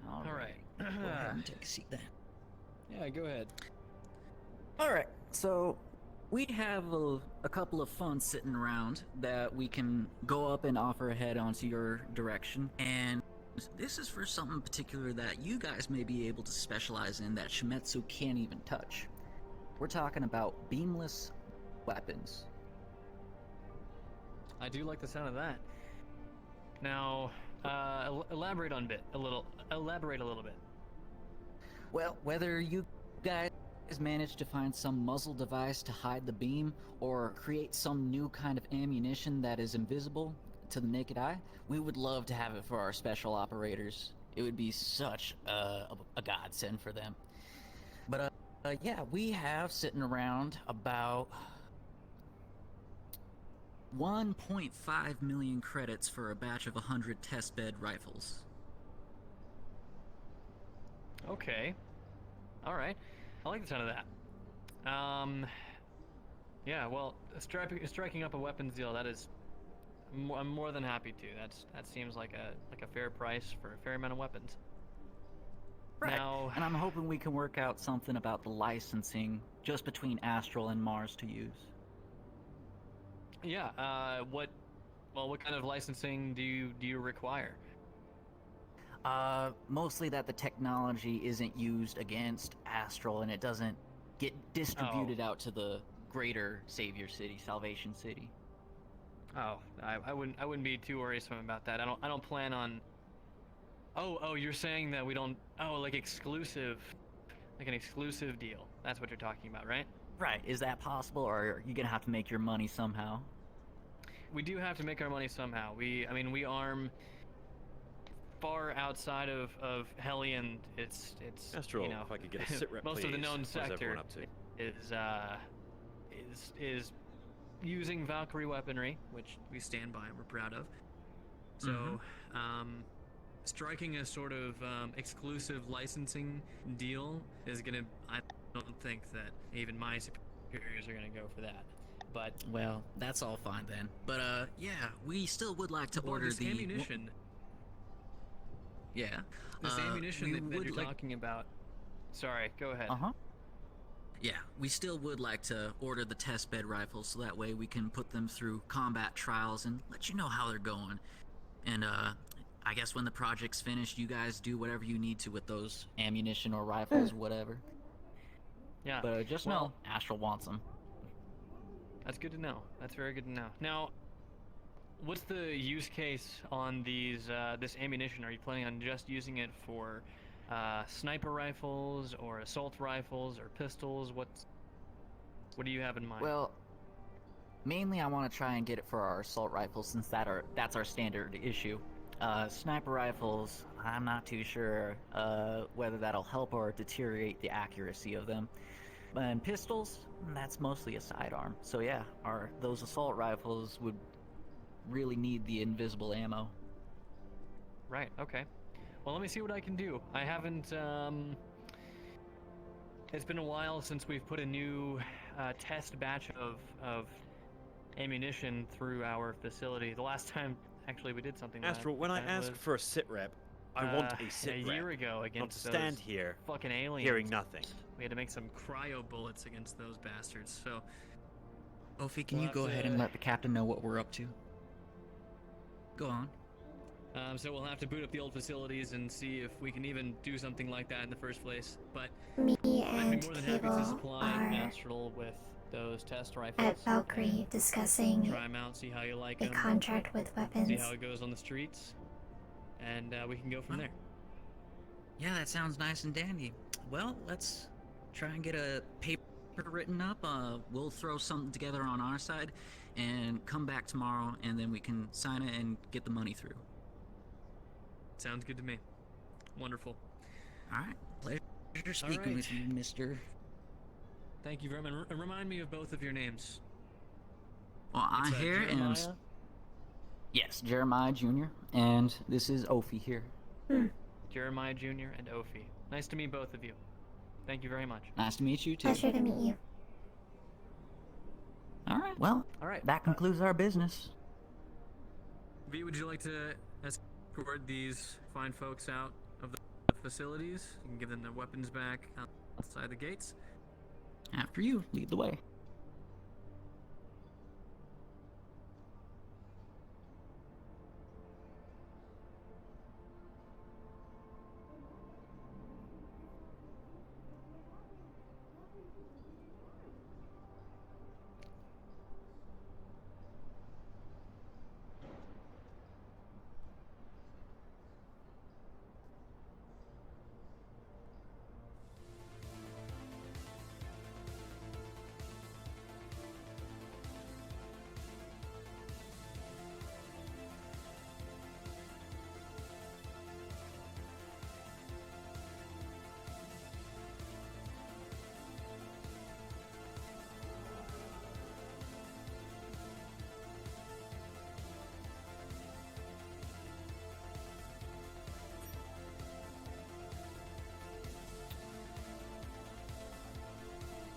All right. Go ahead and take a seat then. Yeah, go ahead. All right. So we have a couple of funds sitting around that we can go up and offer ahead onto your direction, and this is for something particular that you guys may be able to specialize in that Shimetsu can't even touch. We're talking about beamless weapons. I do like the sound of that. Now, elaborate a little bit. Well, whether you guys manage to find some muzzle device to hide the beam or create some new kind of ammunition that is invisible to the naked eye, we would love to have it for our special operators. It would be such a godsend for them. But yeah, we have sitting around about 1.5 million credits for a batch of 100 testbed rifles. Okay. All right. I like the sound of that. Yeah. Well, striking up a weapons deal, that is, I'm more than happy to. That seems like a fair price for a fair amount of weapons. Right. Now, and I'm hoping we can work out something about the licensing just between Astral and Mars to use. yeah. What kind of licensing do you require? Mostly that the technology isn't used against Astral and it doesn't get distributed out to the greater Savior City, Salvation City. Oh, I wouldn't be too worrisome about that. I don't plan on. Oh, you're saying that we don't. Oh, like exclusive, like an exclusive deal. That's what you're talking about, right? Right. Is that possible, or are you gonna have to make your money somehow? We do have to make our money somehow. We arm far outside of Hellion. It's Astral, you know, if I could get a sit rep, most of the please. known What's everyone sector up to? is using Valkyrie weaponry, which we stand by and we're proud of. So, striking a sort of exclusive licensing deal is gonna. I don't think that even my superiors are gonna go for that. But well, that's all fine then. But yeah, we still would like to well, order this the ammunition. Yeah. This ammunition that would you're like... talking about. Sorry, go ahead. Yeah, we still would like to order the testbed rifles so that way we can put them through combat trials and let you know how they're going. And I guess when the project's finished, you guys do whatever you need to with those ammunition or rifles, whatever. Yeah. But just know, Astral wants them. That's good to know. That's very good to know. Now, what's the use case on these this ammunition? Are you planning on just using it for sniper rifles or assault rifles or pistols? What do you have in mind? Well, mainly I want to try and get it for our assault rifles since that's our standard issue. Sniper rifles, I'm not too sure whether that'll help or deteriorate the accuracy of them. And pistols, that's mostly a sidearm. So yeah, those assault rifles would really need the invisible ammo. Right, okay. Well, let me see what I can do. I haven't, it's been a while since we've put a new test batch of ammunition through our facility. The last time, actually, we did something Astral, when I asked for a sit rep, I want a sit rep. A year ago not against to stand those here, fucking aliens. hearing nothing. We had to make some cryo bullets against those bastards, so... Ophi, can you go ahead and let the captain know what we're up to? Go on. So we'll have to boot up the old facilities and see if we can even do something like that in the first place. But Me I'd be and more than happy to Cable supply are Astral with those test rifles. at Valkyrie discussing Try them out, see how you like a them. contract with weapons. See how it goes on the streets, and we can go from there. Yeah, that sounds nice and dandy. Well, let's try and get a paper written up. We'll throw something together on our side and come back tomorrow, and then we can sign it and get the money through. Sounds good to me. Wonderful. All right. Pleasure speaking with you, mister. Thank you very much. Remind me of both of your names. Well, I'm here and... Jeremiah? Yes, Jeremiah Jr. And this is Ophi here. Jeremiah Jr. and Ophi. Nice to meet both of you. Thank you very much. Nice to meet you, too. Pleasure to meet you. All right. Well, that concludes our business. V, would you like to escort these fine folks out of the facilities? You can give them their weapons back outside the gates. After you, lead the way.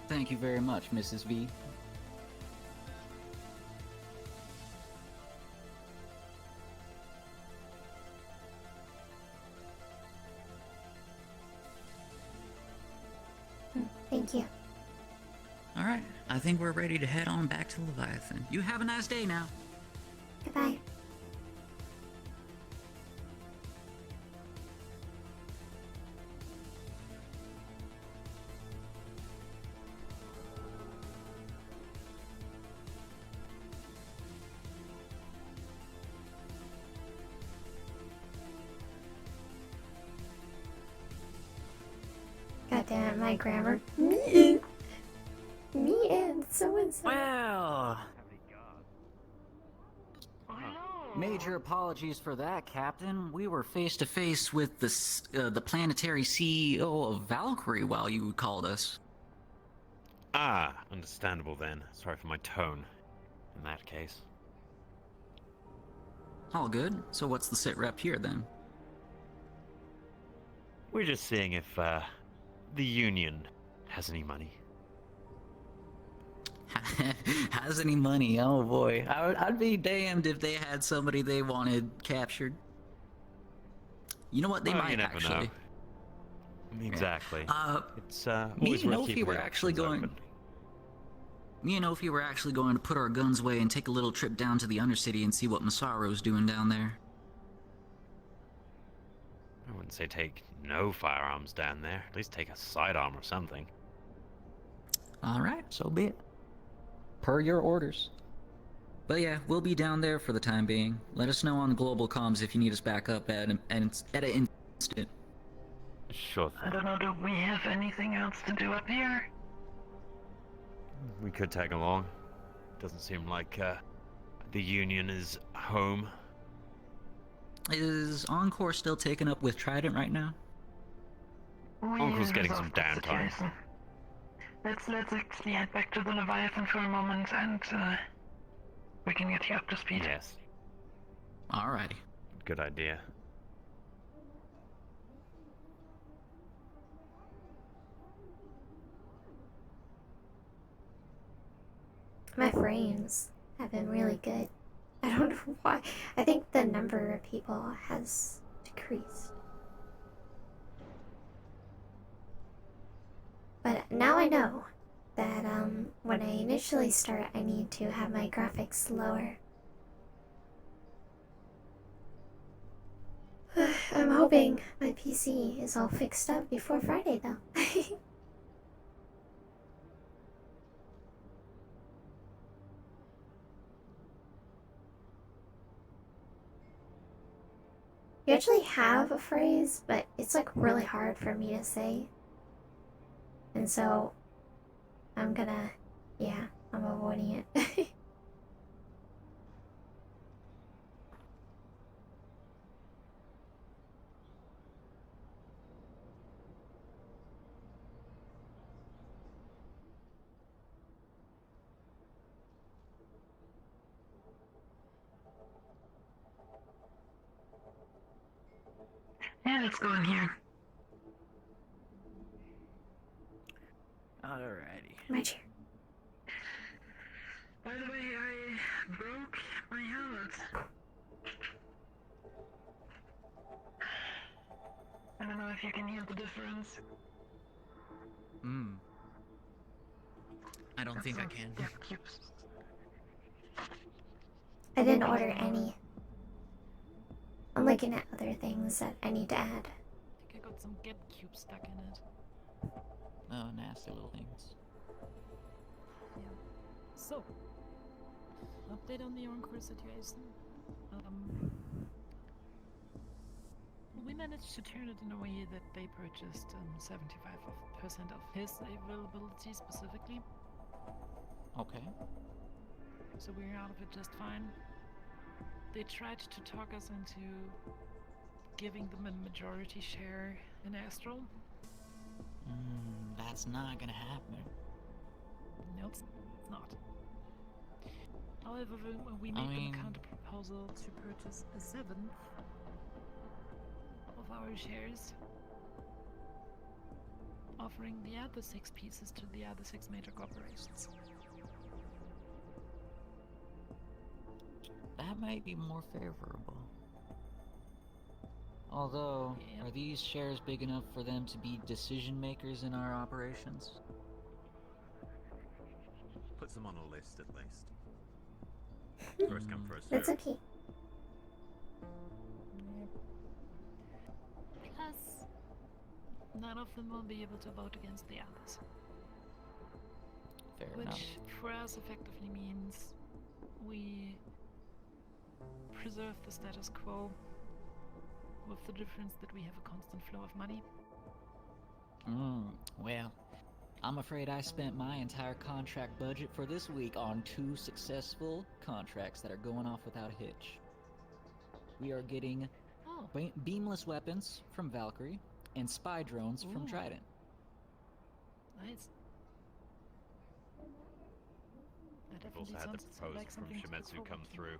Thank you very much, Mrs. V. Thank you. All right. I think we're ready to head on back to Leviathan. You have a nice day now. Goodbye. God damn it, my grammar. Me and so-and-so. Well. Major apologies for that, Captain. We were face to face with the planetary CEO of Valkyrie while you called us. Ah, understandable then. Sorry for my tone. In that case. All good. So what's the sit rep here then? We're just seeing if the Union has any money. Has any money? Oh boy, I'd be damned if they had somebody they wanted captured. You know what? They might you never actually. Know. Exactly. It's Me always and worth Ophi keeping were your actually options going. open. Me and Ophi were actually going to put our guns away and take a little trip down to the Undercity and see what Masaro's doing down there. I wouldn't say take no firearms down there. At least take a sidearm or something. All right, so be it. Per your orders. But yeah, we'll be down there for the time being. Let us know on global comms if you need us back up at an instant. Sure thing. I don't know, do we have anything else to do up here? We could tag along. Doesn't seem like the Union is home. Is Encore still taken up with Trident right now? Uncle's getting some resolved that downtime. situation. Let's actually head back to the Leviathan for a moment, and we can get you up to speed. Yes. Alrighty. Good idea. My frames have been really good. I don't know why. I think the number of people has decreased. But now I know that when I initially start, I need to have my graphics lower. I'm hoping my PC is all fixed up before Friday, though. You actually have a phrase, but it's like really hard for me to say. And so I'm avoiding it. Yeah, let's go in here. Alrighty. My chair. By the way, I broke my helmet. I don't know if you can hear the difference. I don't think I can. I didn't order any. I'm looking at other things that I need to add. I think I got some Geb cubes stuck in it. Oh, nasty little things. So, update on the Encore situation. We managed to turn it in a way that they purchased 75% of his availability specifically. Okay. So we're out of it just fine. They tried to talk us into giving them a majority share in Astral. That's not gonna happen. No, it's not. However, we made them a counter proposal to purchase a 7th of our shares, offering the other 6 pieces to the other 6 major corporations. That might be more favorable. Although, are these shares big enough for them to be decision makers in our operations? Puts them on a list at least. First come, first That's served. okay. Plus, none of them will be able to vote against the others. Fair Which, enough. for us, effectively means we preserve the status quo, with the difference that we have a constant flow of money. Well, I'm afraid I spent my entire contract budget for this week on 2 successful contracts that are going off without a hitch. We are getting beamless weapons from Valkyrie and spy drones from Trident. Nice. That We've also definitely had the sounds proposal like from something to look Shimetsu forward come to. through.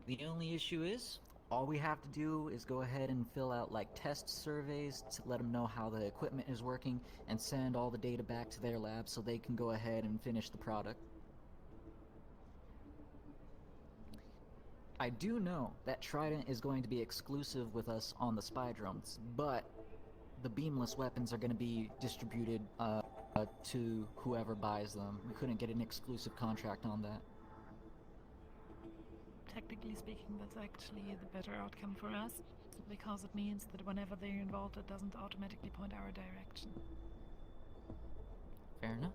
The only issue is, all we have to do is go ahead and fill out like test surveys to let them know how the equipment is working and send all the data back to their lab so they can go ahead and finish the product. I do know that Trident is going to be exclusive with us on the spy drones, but the beamless weapons are going to be distributed to whoever buys them. We couldn't get an exclusive contract on that. Technically speaking, that's actually the better outcome for us, because it means that whenever they're involved, it doesn't automatically point our direction. Fair enough.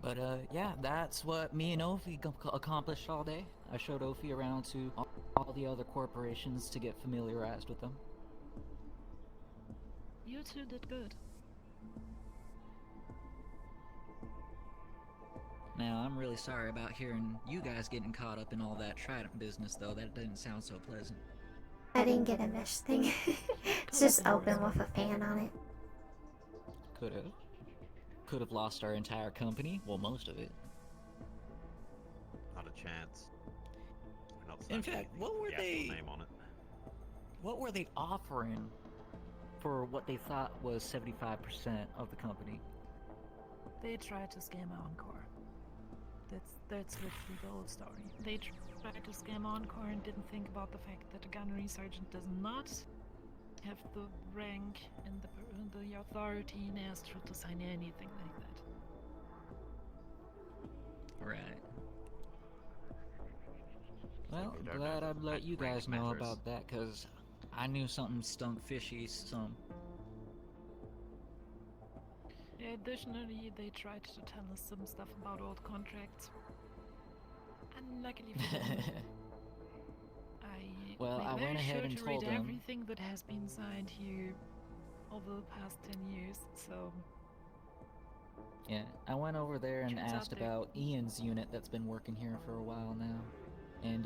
But yeah, that's what me and Ophi accomplished all day. I showed Ophi around to all the other corporations to get familiarized with them. You two did good. Now, I'm really really sorry about hearing you guys getting caught up in all that Trident business, though. That didn't sound so pleasant. I didn't get a mesh thing. It's just open with a fan on it. Could have. Could have lost our entire company. Well, most of it. Not a chance. We're not In signing fact, what were the actual they? name on it. What were they offering for what they thought was 75% of the company? They tried to scam Encore. That's literally the whole story. They tried to scam Encore and didn't think about the fact that a gunnery sergeant does not have the rank and the authority in Astro to sign anything like that. Right. Well, glad I'd let you guys know about that, because I knew something stunk fishy some. Additionally, they tried to tell us some stuff about old contracts. Unluckily for them, Well, I went ahead and told them. Everything that has been signed here over the past 10 years, so... Yeah, I went over there and Turns out asked they- about Ian's unit that's been working here for a while now. And,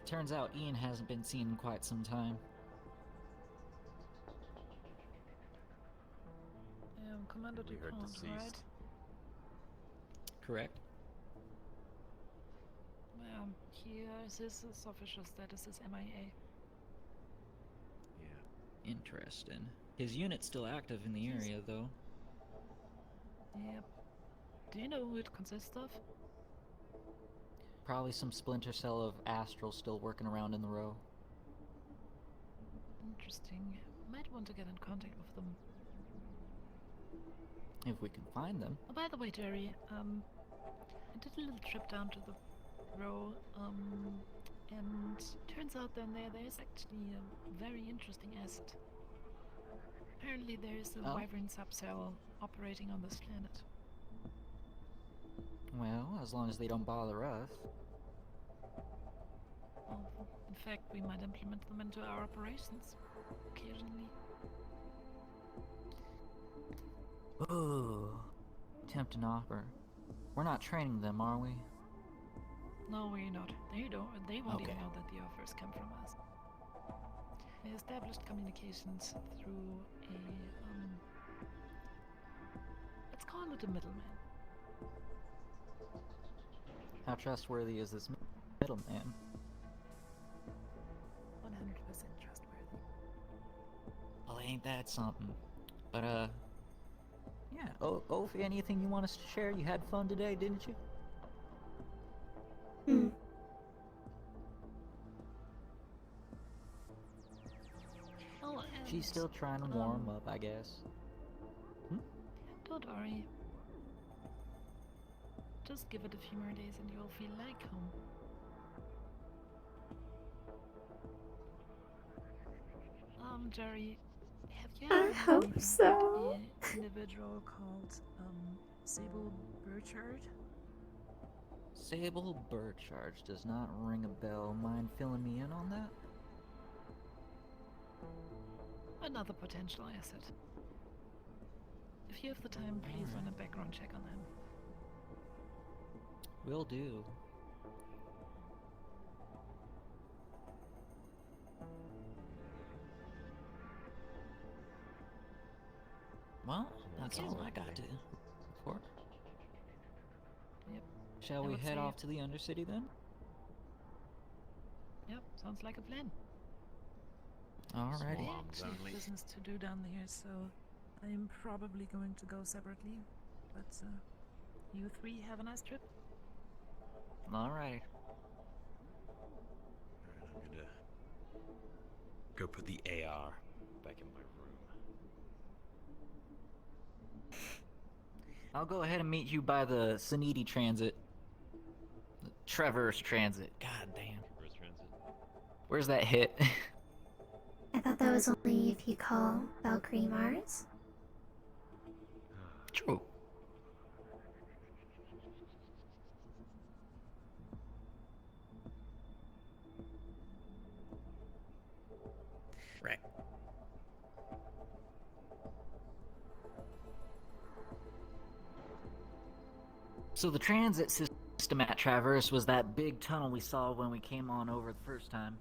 turns out Ian hasn't been seen in quite some time. Commander We heard DuPont, right? deceased. Correct? Here his official status is MIA. Yeah. Interesting. His unit's still active in the area, though. Yep. Do you know who it consists of? Probably some splinter cell of Astral still working around in the row. Interesting. Might want to get in contact with them. If we can find them. Oh, by the way, Jerry, I did a little trip down to the row, and turns out down there's actually a very interesting asset. Apparently there's a Wyvern subcell operating on this planet. Well, as long as they don't bother us. Well, in fact, we might implement them into our operations occasionally. Ooh. Tempting offer. We're not training them, are we? No, we're not. They won't even Okay. know that the offers come from us. We established communications through a, let's call it a middleman. How trustworthy is this middleman? 100% trustworthy. Well, ain't that something? But, yeah. OPHI, anything you want us to share? You had fun today, didn't you? Oh, She's still trying to warm up, I guess. Don't worry. Just give it a few more days and you'll feel like home. Jerry, have you I ever hope heard of so. an individual called, Sable Burchard? Sable Burcharge does not ring a bell. Mind filling me in on that? Another potential asset. If you have the time, please run a background check on him. Will do. Well, that's all I got to report. Yep. Shall I we would head say- off to the Undercity then? Yep, sounds like a plan. Alrighty. I actually have business to do down here, so I am probably going to go separately. But you three have a nice trip. Alrighty. I'm gonna go put the AR back in my room. I'll go ahead and meet you by the Saniti Transit. The Traverse Transit. God damn. Traverse Transit. Where's that hit? I thought that was only if you call Valkyrie Mars. True. Right. So the transit system at Traverse was that big tunnel we saw when we came on over the first time.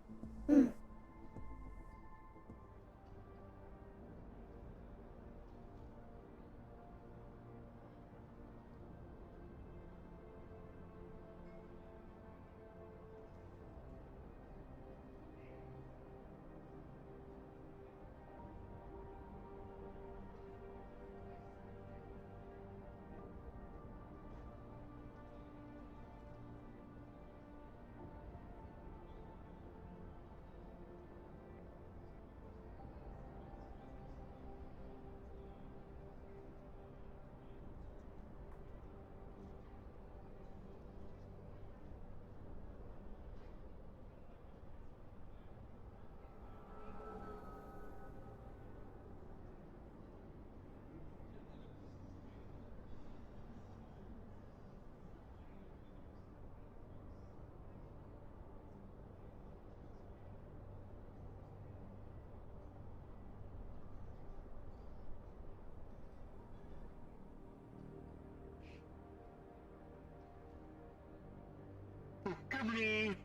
Company.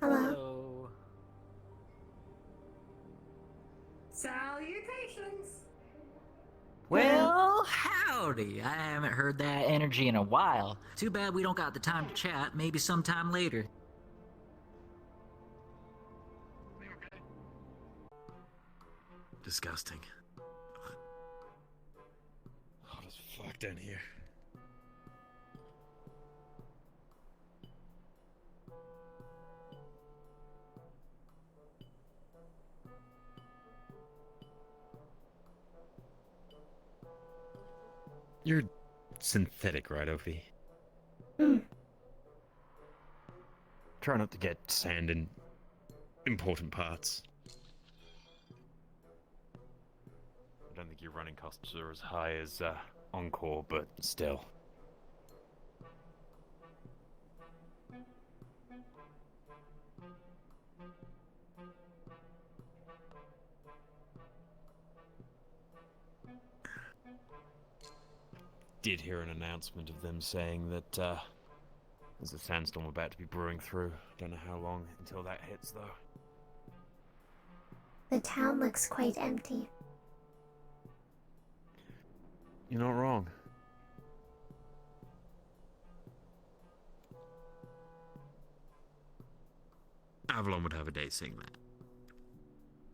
Hello. Salutations. Well, howdy. I haven't heard that energy in a while. Too bad we don't got the time to chat. Maybe sometime later. Disgusting. Hot as fuck down here. You're synthetic, right, OPHI? Try not to get sand in important parts. I don't think your running costs are as high as Encore, but still. Did hear an announcement of them saying that there's a sandstorm about to be brewing through. Don't know how long until that hits, though. The town looks quite empty. You're not wrong. Avalon would have a day seeing that.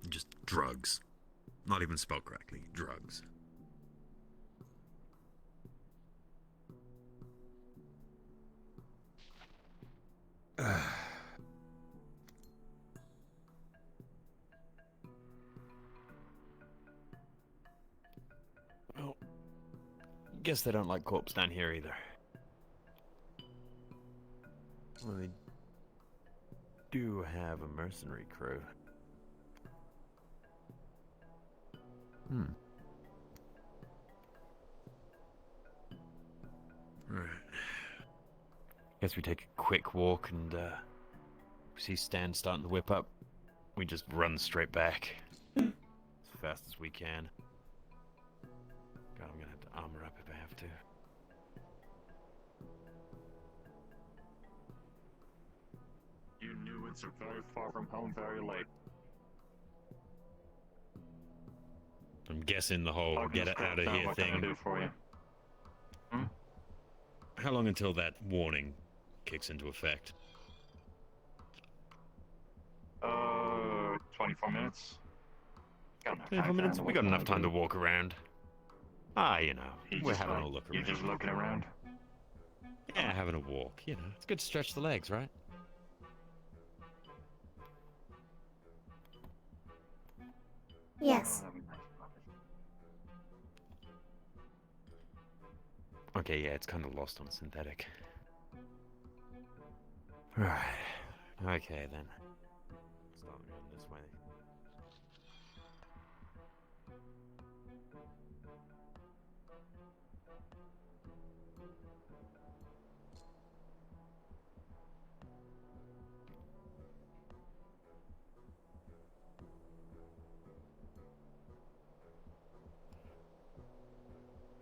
Just drugs. Not even spelled correctly. Drugs. Well, guess they don't like corpse down here either. Well, they do have a mercenary crew. Right. Guess we take a quick walk and we see Stan starting to whip up. We just run straight back as fast as we can. God, I'm gonna have to armor up if I have to. You knew it's very far from home, very late. I'm guessing the whole get it out of here What can I thing. do for you? How long until that warning kicks into effect? 24 minutes. Got enough 24 time minutes? for We what got enough I time do. to walk around. Ah, you know, You we're just having like- a look You're around. just looking around. Yeah, having a walk, you know. It's good to stretch the legs, right? Yes. Okay, yeah, it's kind of lost on synthetic. Right. Okay, then. Start going this way.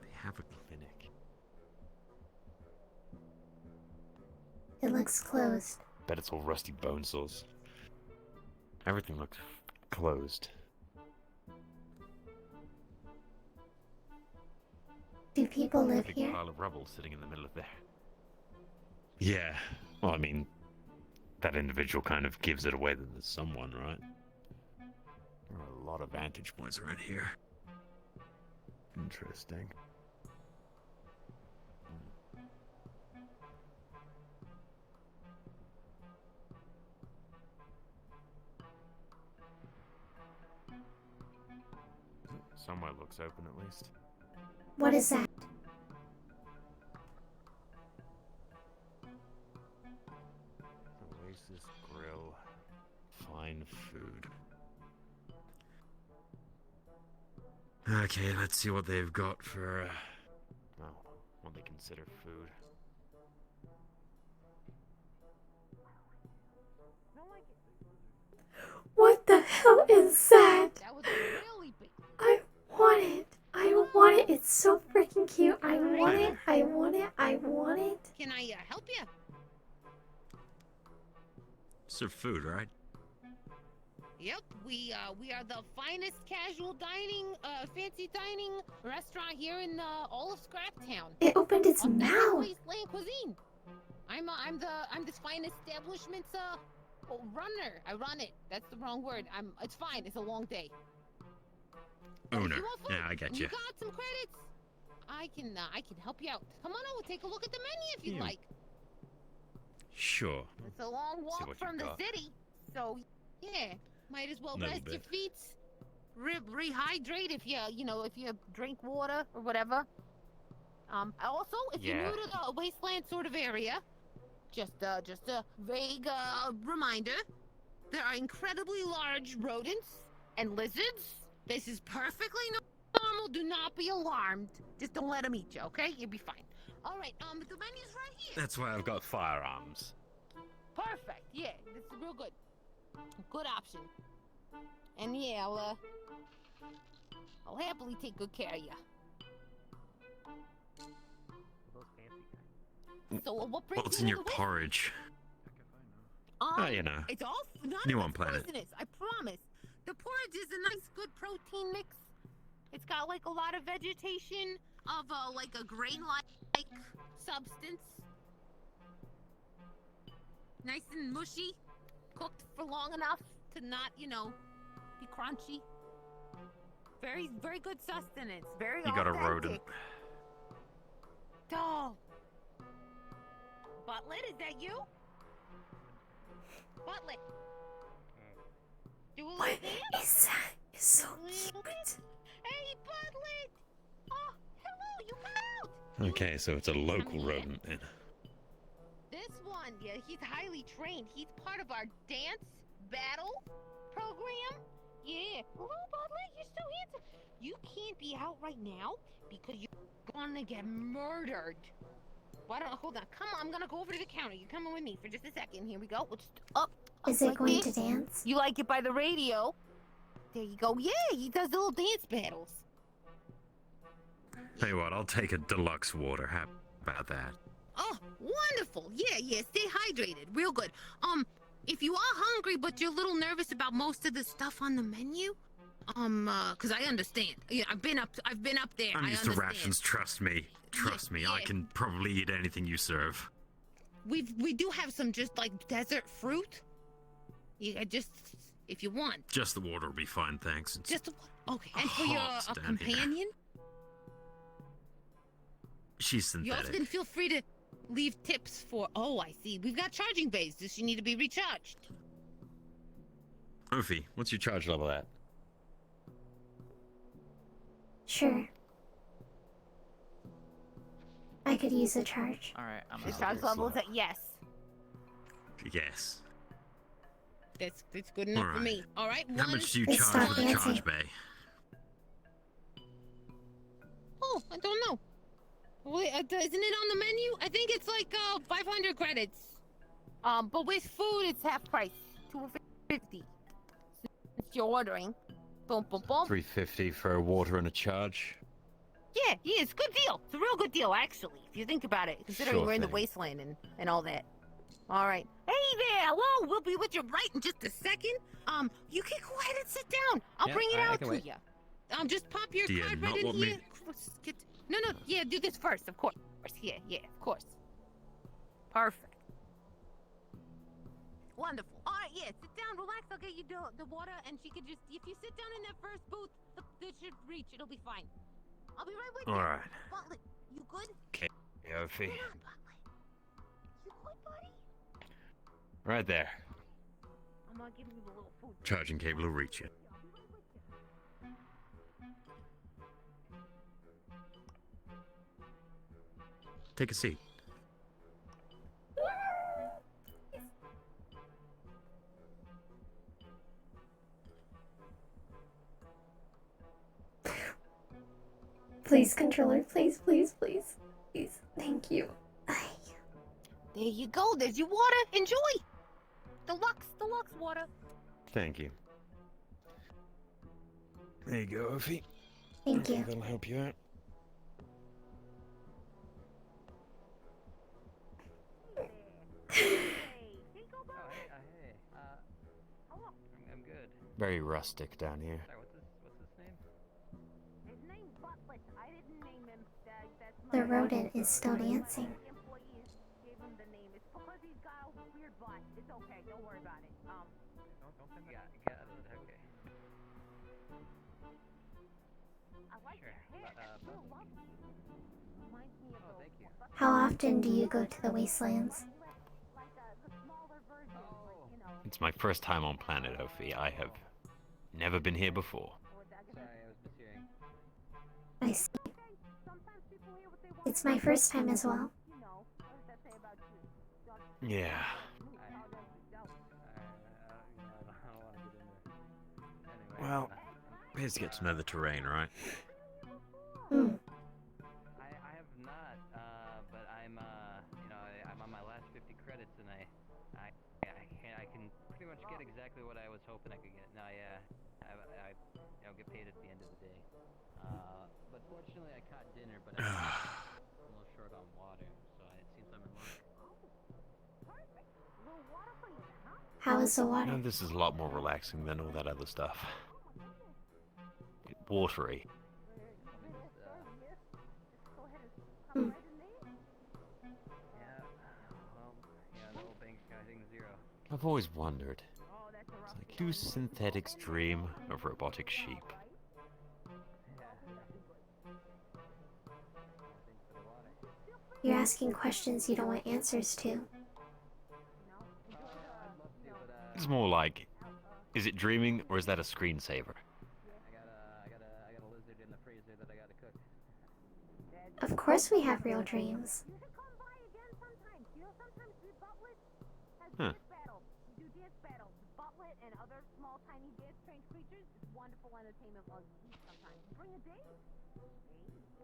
They have a clinic. It looks closed. Bet it's all rusty bone saws. Everything looks closed. Do people live Big here? pile of rubble sitting in the middle of there. Yeah. Well, I mean, that individual kind of gives it away that there's someone, right? There are a lot of vantage points around here. Interesting. Somewhere looks open at least. What is that? Oasis Grill. Fine food. Okay, let's see what they've got for, what they consider food. What the hell is that? I want it. I want it. It's so freaking cute. I want it. I want it. I want it. Can I help you? Serve food, right? Yep, we are the finest casual dining, fancy dining restaurant here in all of Scraptown. It opened its Authentic mouth. Wasteland cuisine. I'm this fine establishment's runner. I run it. That's the wrong word. It's fine. It's a long day. Owner. Yeah, I get you. You got some credits. I can help you out. Come on over, take a look at the menu if you'd like. Sure. It's a long walk what from you've the got. city, so yeah, might as well Little rest your bit. feet, rehydrate if you drink water or whatever. Also, if you're Yeah. new to the wasteland sort of area, just a vague reminder: there are incredibly large rodents and lizards. This is perfectly normal. Do not be alarmed. Just don't let them eat you, okay? You'll be fine. All right. The menu's right here. That's why I've got firearms. Perfect. Yeah, this is real good. Good option. And yeah, I'll happily take good care of you. So what brings What's you in to your the waste- porridge? You know. It's all not New on planet. poisonous. I promise. The porridge is a nice, good protein mix. It's got like a lot of vegetation of like a grain-like substance. Nice and mushy, cooked for long enough to not, be crunchy. Very, very good sustenance. Very You got a authentic. rodent. Oh. Butlet, is that you? Butlet. Do a What little dance? is that? It's so Little cute. bit. Hey, Butlet! Oh, hello, you come out! Okay, so it's a local rodent then. This one, yeah, he's highly trained. He's part of our dance battle program. Yeah. Hello, Butlet, you're so handsome. You can't be out right now because you're gonna get murdered. Why don't hold on? Come on, I'm gonna go over to the counter. You're coming with me for just a second. Here we go. We'll just up. Is it like going this. to dance? You like it by the radio? There you go. Yeah, he does little dance battles. Tell you what, I'll take a deluxe water. How about that? Oh, wonderful. Yeah, stay hydrated. Real good. If you are hungry but you're a little nervous about most of the stuff on the menu, cause I understand. Yeah, I've been up there. I'm I used to understand. rations, trust me. Trust me, I yeah. can probably eat anything you serve. We do have some just like desert fruit. You just if you want. Just the water will be fine, thanks. It's Just okay. And for your hot down here. companion, She's you also synthetic. can feel free to leave tips for. Oh, I see. We've got charging bays. Does she need to be recharged? OPHI, what's your charge level at? Sure. I could use a charge. Alright, I'm The charge level is at yes. Yes. That's good enough for Alright. me. All right. How one- much do you It's charge for the not fancy. charge bay? Oh, I don't know. Wait, isn't it on the menu? I think it's like 500 credits. But with food, it's half price, $250. Since you're ordering, boom, boom, boom. 350 for a water and a charge. Yeah, it's a good deal. It's a real good deal, actually, if you think about it. Considering Sure we're in the thing. wasteland and all that. All right. Hey there, hello. We'll be with you right in just a second. You can go ahead and sit down. I'll Yeah, bring it I out can to wait. you. Just pop your Do you card not right in want me- here. No, yeah, do this first, of course. Yeah, of course. Perfect. Wonderful. All right, yeah, sit down, relax. I'll get you the water, and she could just, if you sit down in that first booth, that should reach. It'll be fine. I'll be right with you. All right. Butler, you good? Okay, OPHI. You good, buddy? Right there. I'm gonna give you the little food. Charging cable will reach you. Take a seat. Please, controller, please, please, please, please. Thank you. There you go. There's your water. Enjoy. Deluxe water. Thank you. There you go, OPHI. Thank you. That'll help you out. I'm good. Very rustic down here. Sorry, what's his name? His name's Butler. I didn't name him. That's The rodent is still dancing. employees gave him the name. It's because he's got a weird butt. It's okay. Don't worry about it. Don't think got it. Okay. I like Sure. your hair. It's real lovely. Reminds me of thank you. How often do you go to the wastelands? the smaller version. Like, you know. It's my first time on planet OPHI. I have never been here before. Sorry, I was mishearing. I see. It's my first time as well. Yeah. Well, here's to get to know the terrain, right? Hmm. I have not, but I'm I'm on my last 50 credits, and I can pretty much get exactly what I was hoping I could get. No, yeah, I get paid at the end of the day. But fortunately, I caught dinner, but I'm a little short on water, so it seems I'm in luck. How is the water? No, this is a lot more relaxing than all that other stuff. Watery. Hmm. The whole bank account hitting zero. I've always wondered. It's like, do synthetics dream of robotic sheep? You're asking questions you don't want answers to. It's more like, is it dreaming or is that a screensaver? I got a lizard in the freezer that I gotta cook. Of course we have real dreams. Huh. Do dance battles. Butlet and other small, tiny dance trained creatures. It's wonderful entertainment while you eat sometimes. Bring a date.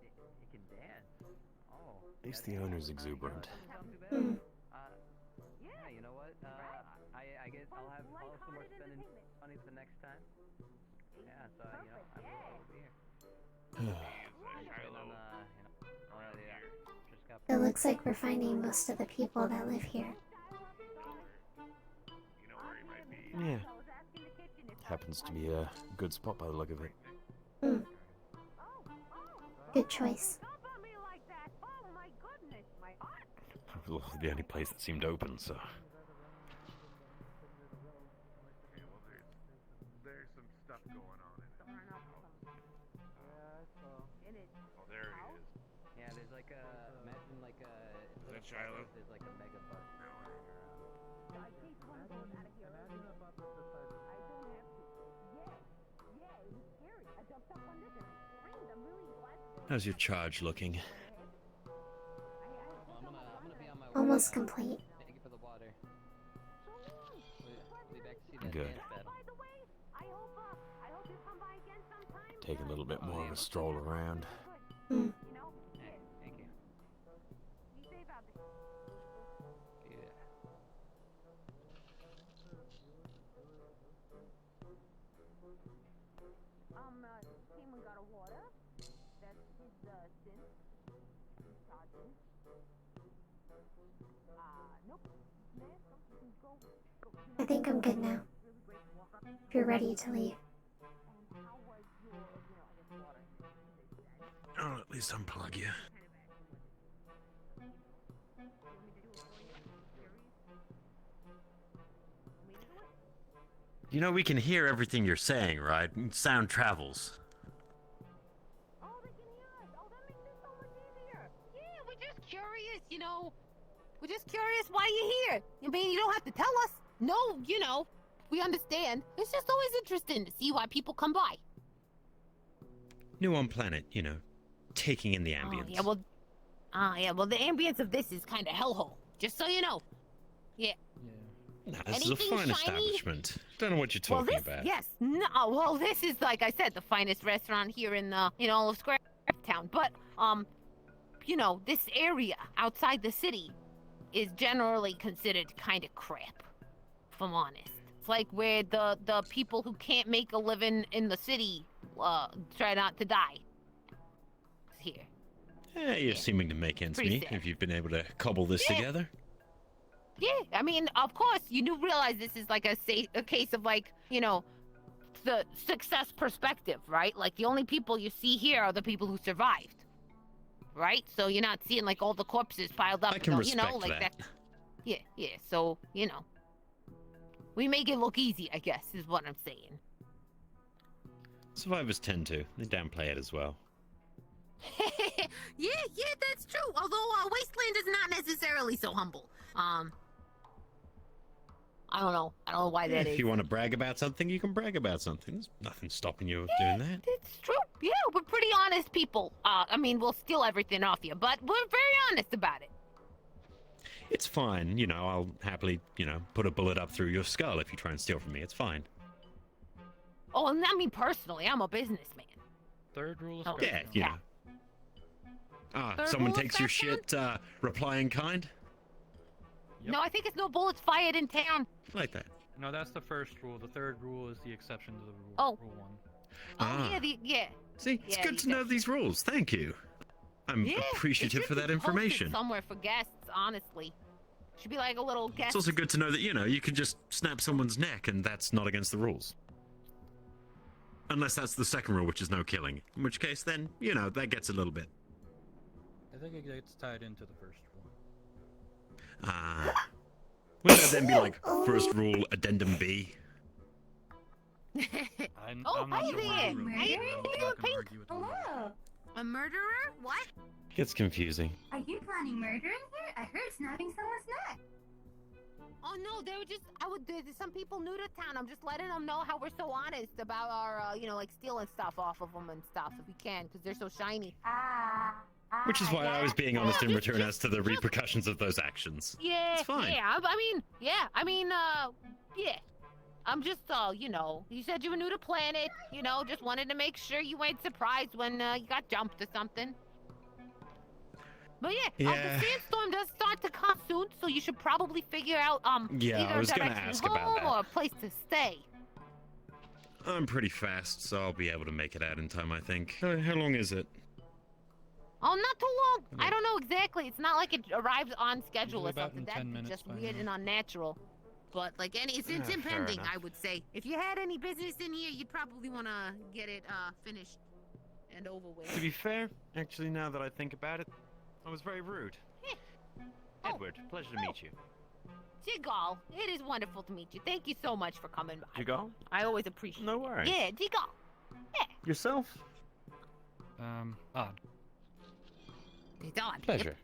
It can dance. Oh. At least the owner's exuberant. Hmm. Yeah, you know what? I guess I'll have some more spending money for next time. Yeah, so I'll be here. It looks like we're finding most of the people that live here. Yeah. Happens to be a good spot by the look of it. Hmm. Good choice. It was the only place that seemed open, so. There's some stuff going on in it. Oh, there he is. Yeah, there's like a, imagine like a, Is that Shiloh? there's like a mega bus. How's your charge looking? Almost complete. Thank you for the water. We'll be back to see that Good. dance battle. Take a little bit more of a stroll around. Hmm. Thank you. Yeah. Came and got a water. That's his sin. Charging. Nope. I think I'm good now. If you're ready to leave. I'll at least unplug you. You know, we can hear everything you're saying, right? Sound travels. Yeah, we're just curious, you know. We're just curious why you're here. I mean, you don't have to tell us. No, you know, we understand. It's just always interesting to see why people come by. New on planet, you know, taking in the ambience. Yeah, well, the ambience of this is kind of hellhole. Just so you know. Yeah. Nah, this Anything is a fine shiny? establishment. Don't know what you're talking well, this, about. Yes. No, well, this is, like I said, the finest restaurant here in all of Scraptown. But, you know, this area outside the city is generally considered kind of crap, if I'm honest. It's like where the people who can't make a living in the city try not to die. It's here. Yeah, you're seeming to make ends Pretty meet sad. if you've been able to cobble this together. Yeah, I mean, of course, you do realize this is like a case of, like, you know, the success perspective, right? Like, the only people you see here are the people who survived, right? So you're not seeing, like, all the corpses piled up. I can you know, respect like that. Yeah, so, you know. We make it look easy, I guess, is what I'm saying. Survivors tend to. They downplay it as well. yeah, that's true. Although, Wasteland is not necessarily so humble. I don't know why that is. If you want to brag about something, you can brag about something. There's nothing stopping you of doing that. It's true. Yeah, we're pretty honest people. I mean, we'll steal everything off you, but we're very honest about it. It's fine. You know, I'll happily, you know, put a bullet up through your skull if you try and steal from me. It's fine. Oh, and I mean, personally, I'm a businessman. Third rule Oh, of Yeah, you know. Third Someone rule of takes your shit, reply in kind? No, I think it's no bullets fired in town. Like that. No, that's the first rule. The third rule is the exception to the rule. Oh. Rule 1. Ah. Yeah. See, it's Yeah, good to know these rules. Thank you. I'm Yeah, appreciative it for should that be posted information. somewhere for guests, honestly. Should be like a little guest. It's also good to know that, you know, you can just snap someone's neck and that's not against the rules. Unless that's the second rule, which is no killing. In which case, then, you know, that gets a little bit. I think it gets tied into the first rule. Wouldn't that then be like first rule addendum B? Oh, I'm hi not sure there. why How you you really doing, don't Pink? argue with me. Hello. A murderer? What? Gets confusing. Are you planning murder in here? I heard snapping someone's neck. Oh no, they were just. There's some people new to town. I'm just letting them know how we're so honest about our, you know, like stealing stuff off of them and stuff if we can, because they're so shiny. Which is why I was being honest in return as to the repercussions of those actions. Yeah, It's fine. yeah. Yeah. I'm just, you know, you said you were new to planet. You know, just wanted to make sure you weren't surprised when you got jumped or something. But yeah, Yeah. the sandstorm does start to come soon, so you should probably figure out Yeah, either I was a gonna direction ask about home that. or a place to stay. I'm pretty fast, so I'll be able to make it out in time, I think. How long is it? Oh, not too long. I don't know exactly. It's not like it arrives on schedule Usually or about something. in That's 10 minutes just by weird now. and unnatural. But like it's fair impending, enough. I would say. If you had any business in here, you'd probably want to get it finished and over with. To be fair, actually, now that I think about it, I was very rude. Edward, pleasure to meet you. Jigal, it is wonderful to meet you. Thank you so much for coming by. Jigal? I always appreciate No it. worries. Yeah, Jigal. Yourself? Odd. It's odd. Pleasure.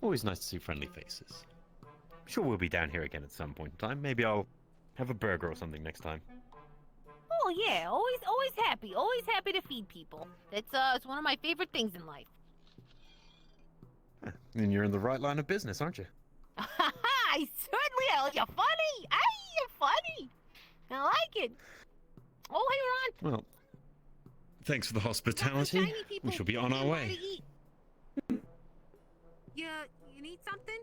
Always nice to see friendly faces. I'm sure we'll be down here again at some point in time. Maybe I'll have a burger or something next time. Oh yeah, always happy to feed people. It's one of my favorite things in life. Then you're in the right line of business, aren't you? I certainly am. You're funny. You're funny. I like it. Oh, hey, Ron. Well, thanks for the hospitality. We shall be on our way. You need something?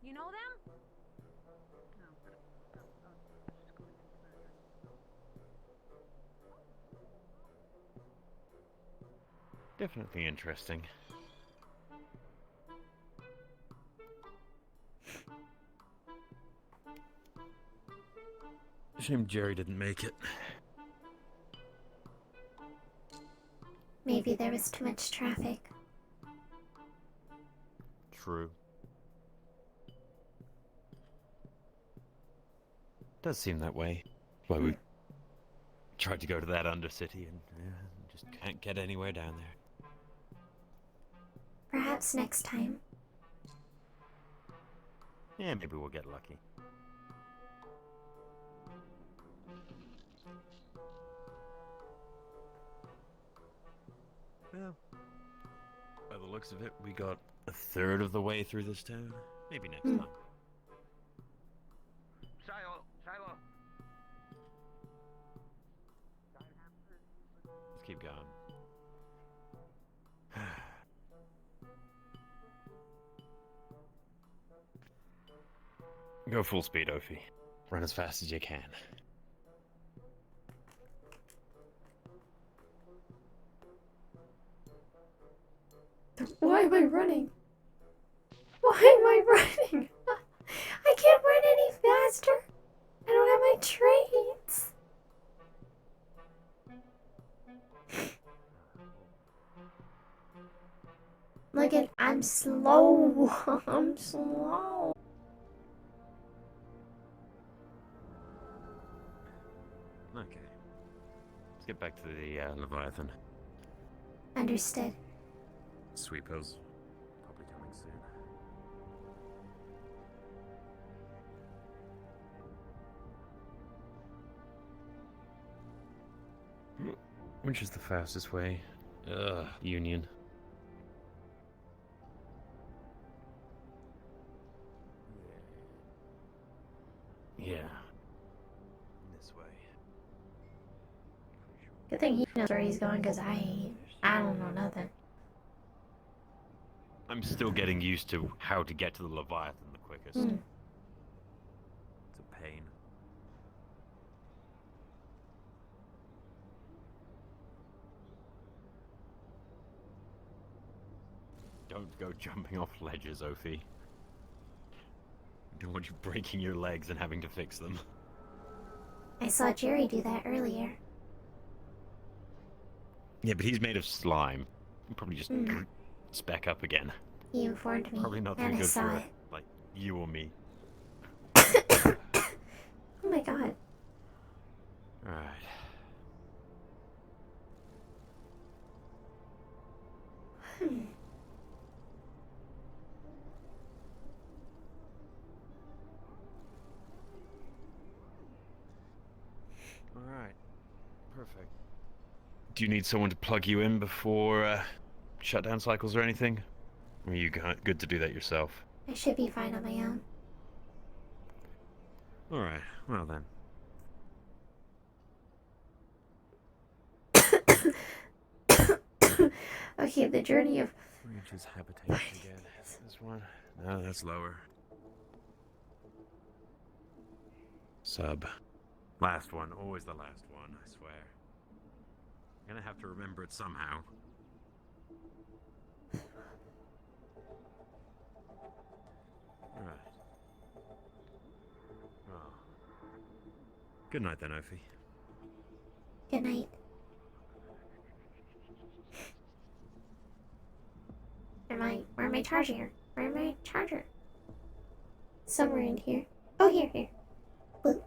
You know them? Definitely interesting. Shame Jerry didn't make it. Maybe there was too much traffic. True. Does seem that way. Why we tried to go to that Undercity and just can't get anywhere down there. Perhaps next time. Yeah, maybe we'll get lucky. Well, by the looks of it, we got a third of the way through this town. Maybe next time. Shiloh. Let's keep going. Go full speed, Ophi. Run as fast as you can. Why am I running? Why am I running? I can't run any faster. I don't have my traits. Look at, I'm slow. I'm slow. Okay. Let's get back to the Leviathan. Understood. Sweepo's probably coming soon. Which is the fastest way? Union. Yeah. This way. Good thing he knows where he's going, because I don't know nothing. I'm still getting used to how to get to the Leviathan the quickest. It's a pain. Don't go jumping off ledges, Ophi. I don't want you breaking your legs and having to fix them. I saw Jerry do that earlier. Yeah, but he's made of slime. He'll probably just spec up again. He informed me, Probably not too and I good saw for it. like you or me. Oh my god. Alright. Alright. Perfect. Do you need someone to plug you in before shutdown cycles or anything? Or are you good to do that yourself? I should be fine on my own. Alright, well then. Okay, the journey of... Reaches habitation again. This one? No, that's lower. Sub. Last one, always the last one, I swear. I'm gonna have to remember it somehow. Alright. Oh. Good night then, Ophi. Good night. Where am I charger? Where am I charger? Somewhere in here. Oh, here. Boop.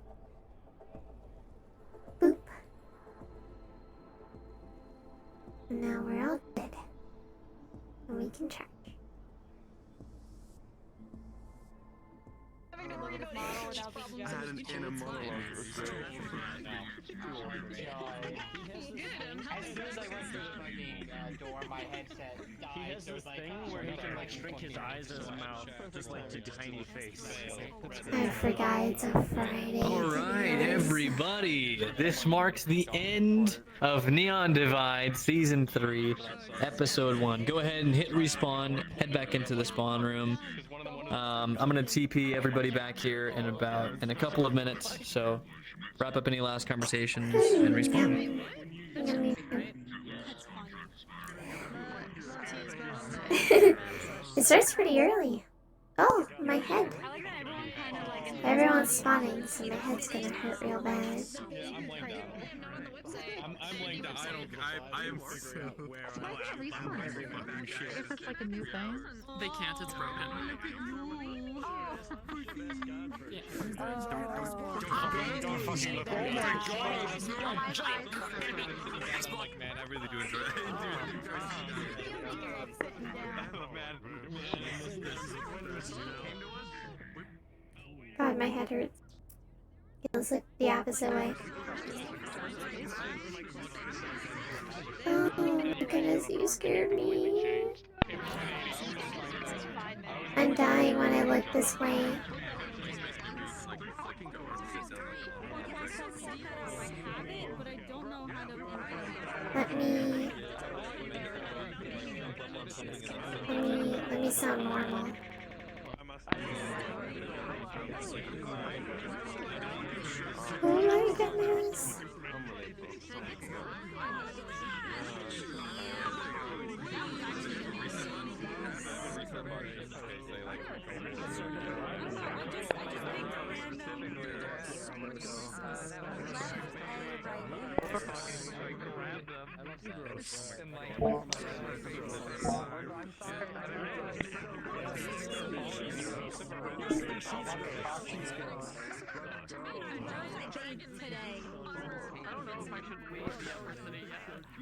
Boop. And now we're all dead. And we can charge. Had an inner monologue. As soon as I went through the fucking door, my headset died. He has this thing where he can like shrink his eyes and his mouth, just like to tiny face. I forgot it's a Friday. Alright, everybody. This marks the end of Neon Divide Season 3, Episode 1. Go ahead and hit respawn, head back into the spawn room. I'm gonna TP everybody back here in a couple of minutes, so wrap up any last conversations and respawn. It starts pretty early. Oh, my head. Everyone's spawning, so my head's gonna hurt real bad. I'm laying down. I am so aware of every fucking shit. Is this like a new thing? They can't, it's broken. Don't fucking look at me. Man, I really do enjoy it. God, my head hurts. Feels like the opposite way. Oh my goodness, you scared me. I'm dying when I look this way. Let me sound normal. Oh my goodness.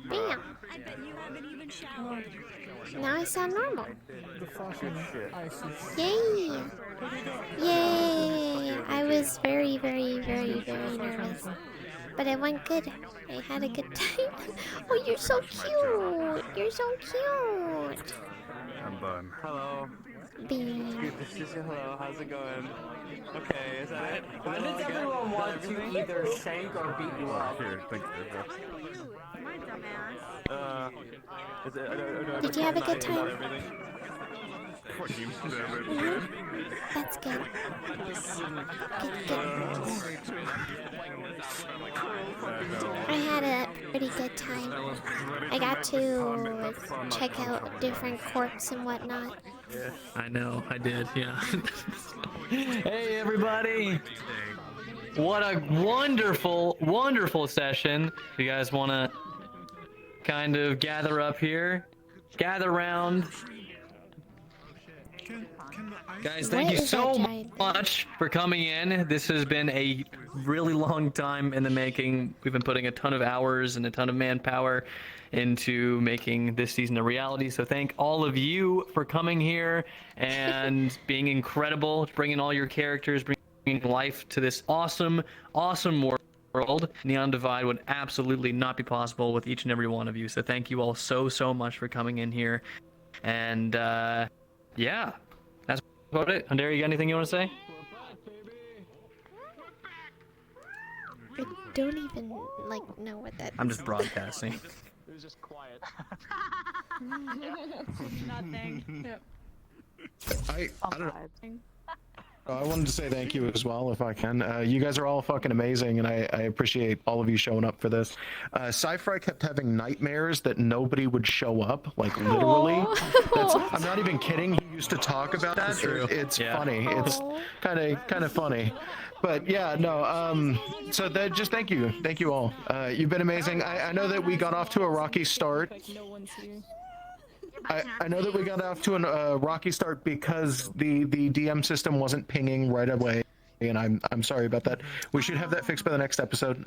Bam! I bet you haven't even showered. Now I sound normal. Yay! Yay! I was very nervous. But it went good. I had a good time. Oh, you're so cute! You're so cute! I'm done. Hello. Bean. Good to see you. Hello, how's it going? Okay, is that it? Why does everyone want to either shank or beat you up? Here, thank you. Did you have a good time? That's good. I had a pretty good time. I got to check out different courts and whatnot. I know, I did, yeah. Hey everybody! What a wonderful session. If you guys want to kind of gather up here, gather around. Guys, thank you so much for coming in. This has been a really long time in the making. We've been putting a ton of hours and a ton of manpower into making this season a reality. So thank all of you for coming here and being incredible, bringing all your characters, bringing life to this awesome world. Neon Divide would absolutely not be possible with each and every one of you. So thank you all so much for coming in here. And yeah, that's about it. Andrea, you got anything you want to say? I don't even know what that is. I'm just broadcasting. It was just quiet. Nothing. Yep. I don't know. I wanted to say thank you as well, if I can. You guys are all fucking amazing, and I appreciate all of you showing up for this. Sci-Fi kept having nightmares that nobody would show up, like literally. I'm not even kidding. He used to talk about that. It's funny. It's kind of funny. But yeah, no. So just thank you all. You've been amazing. I know that we got off to a rocky start. I know that we got off to a rocky start because the DM system wasn't pinging right away, and I'm sorry about that. We should have that fixed by the next episode.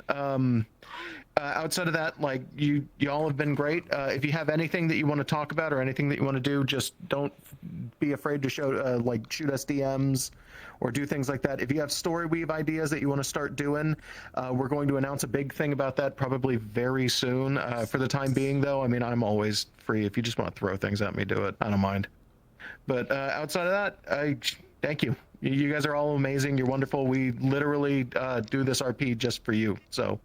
Outside of that, like y'all have been great. If you have anything that you want to talk about or anything that you want to do, just don't be afraid to shoot us DMs or do things like that. If you have story weave ideas that you want to start doing, we're going to announce a big thing about that probably very soon. For the time being, though, I mean, I'm always free. If you just want to throw things at me, do it. I don't mind. But outside of that, thank you. You guys are all amazing. You're wonderful. We literally do this RP just for you. So,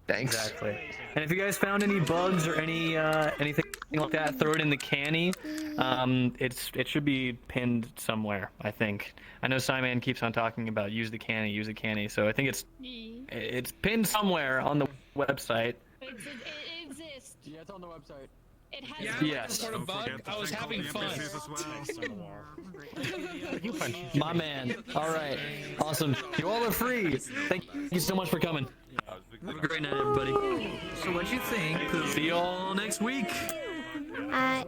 thanks. Exactly. And if you guys found any bugs or anything like that, throw it in the canny. It should be pinned somewhere, I think. I know Simon keeps on talking about use the canny. So I think it's pinned somewhere on the website. It exists. Yeah, it's on the website. It has Yes. sort of bug. I was having fun. My man. All right. Awesome. You all are free. Thank you so much for coming. Have a great night, everybody. So what'd you think? See y'all next week.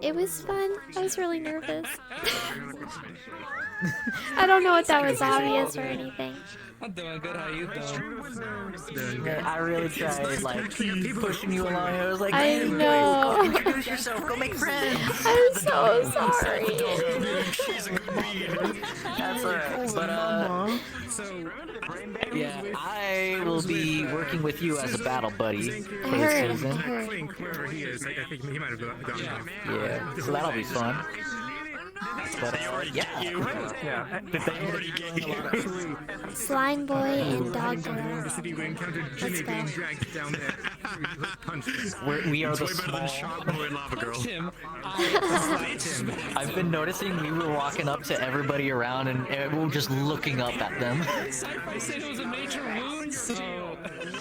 It was fun. I was really nervous. I don't know if that was obvious or anything. I'm doing good. How you doing? Man, I really tried, like, pushing you along. I was like, I hey, know. Go introduce yourself. Go make friends. I'm so sorry. That's alright. But, yeah, I will be working with you as a battle buddy for this season. Wherever he is, I think he might have gone off. Yeah, so that'll be fun. But, yeah. Did they already get you? Slime boy and dog girl. The city we encountered Jimmy being dragged down there. We are the small. I've been noticing we were walking up to everybody around and we were just looking up at them. I said it was a major wound, so...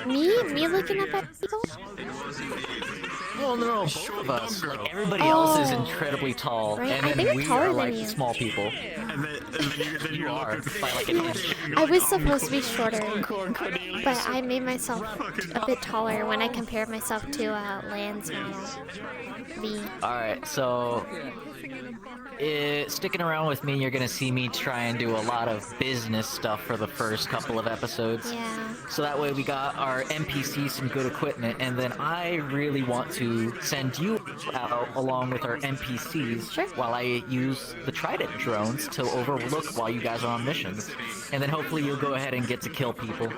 Me looking up at people? Well, no, both of us. Like, everybody else is incredibly tall, Right, and I think then I'm we taller are than like you. small people. then You are by like an inch. I was supposed to be shorter, but I made myself a bit taller when I compared myself to Land's model. V. Alright, so sticking around with me, you're gonna see me try and do a lot of business stuff for the first couple of episodes. Yeah. So that way we got our NPCs some good equipment, and then I really want to send you out along with our NPCs while I use the Trident drones to overlook while you guys are on missions. And then hopefully you'll go ahead and get to kill people.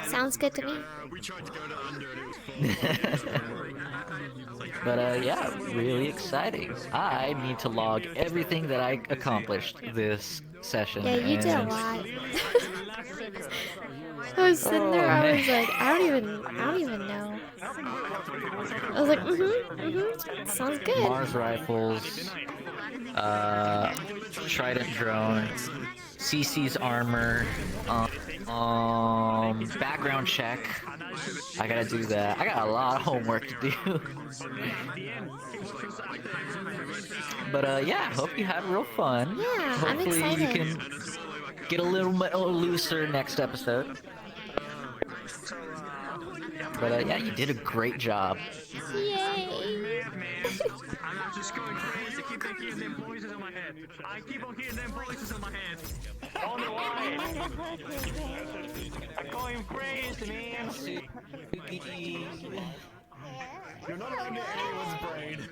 Sounds good to me. But yeah, really exciting. I need to log everything that I accomplished this session. Yeah, you did a and- lot. I was sitting there, I was like, I don't even know. I was like, sounds good. Mars rifles, Trident drone, CC's armor, background check. I gotta do that. I got a lot of homework to do. But yeah, hope you had real fun. Yeah, I'm Hopefully you excited. can get a little looser next episode. But yeah, you did a great job. Yay! I'm just going crazy. I keep on hearing them voices in my head. I keep on hearing them voices in my head. I don't know why. I'm going crazy, man. You're not under anyone's brain.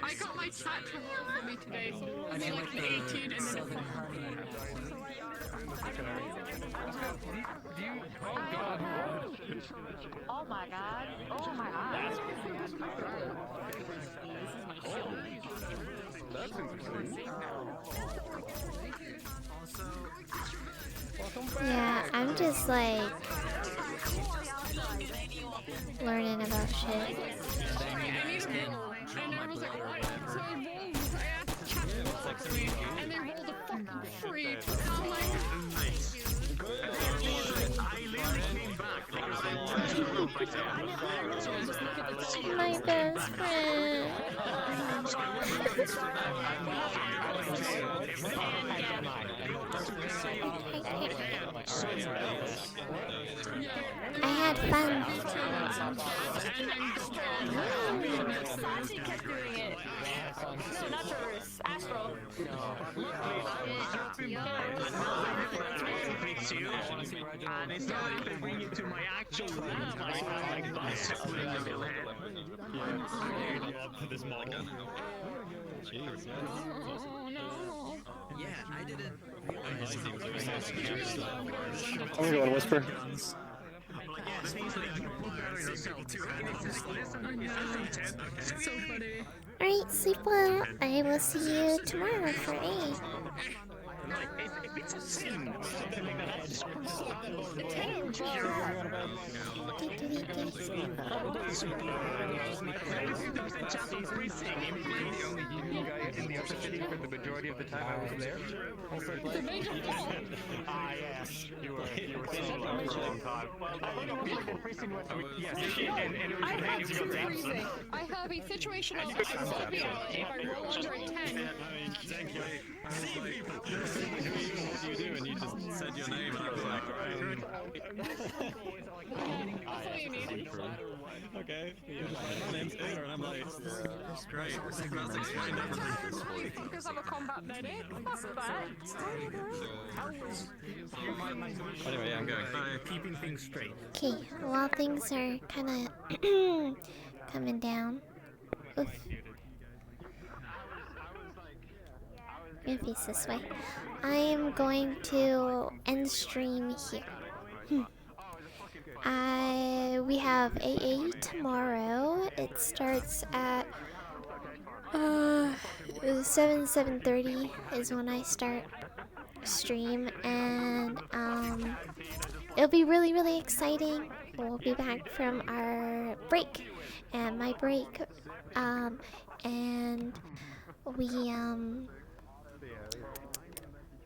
I got my chat to work for me today, so I mean like the 18 and then the Oh my god. Oh my god. Yeah, I'm just like learning about shit. And they rolled a fucking free. I'm like, My best friend. I had fun. Sashi kept doing it. No, not yours. Astro. And it's not if they bring you to my actual room. Like this. This model. Jeez. oh no. Yeah, I didn't realize I'm gonna go and whisper. So funny. Alright, sleep well. I will see you tomorrow for 8. Like, it's a sin. In the other city for the majority of the time I was there. Ah, yes. You were solo for a long time. Yes, and it was I have amazing two to go freezing. to I have a situational anxiety. If I roll under a 10. Thank you. What do you do? And you just said your name, and I was like, That's all you need. okay. My name's Taylor, and I'm like, that's great. That's explained everything. Because I'm a combat medic. Perfect. Anyway, yeah, I'm going. Keeping things straight. Okay, while things are kind of coming down. Oof. I'm gonna face this way. I am going to end stream here. We have AA tomorrow. It starts at 7:30 is when I start stream, and it'll be really exciting. We'll be back from our break, and my break, and we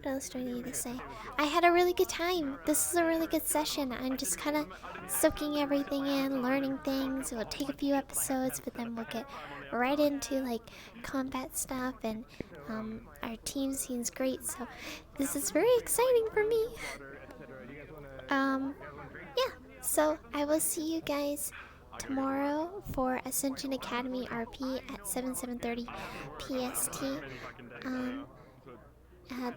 what else do I need to say? I had a really good time. This is a really good session. I'm just kind of soaking everything in, learning things. It will take a few episodes, but then we'll get right into like combat stuff, and our team seems great, so this is very exciting for me. Yeah, so I will see you guys tomorrow for Ascension Academy RP at 7:30 PST.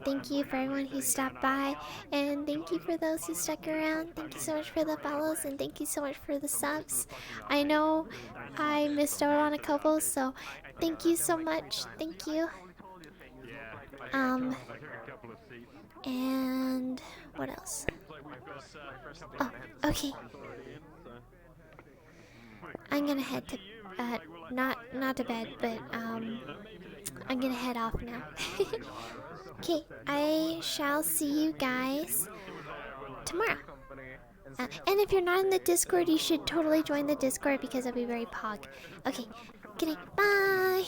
Thank you for everyone who stopped by, and thank you for those who stuck around. Thank you so much for the follows, and thank you so much for the subs. I know I missed out on a couple, so thank you so much. Thank you. And what else? Oh, okay. I'm gonna head to not to bed, but I'm gonna head off now. Okay, I shall see you guys tomorrow. And if you're not in the Discord, you should totally join the Discord because I'll be very pog. Okay, good night. Bye.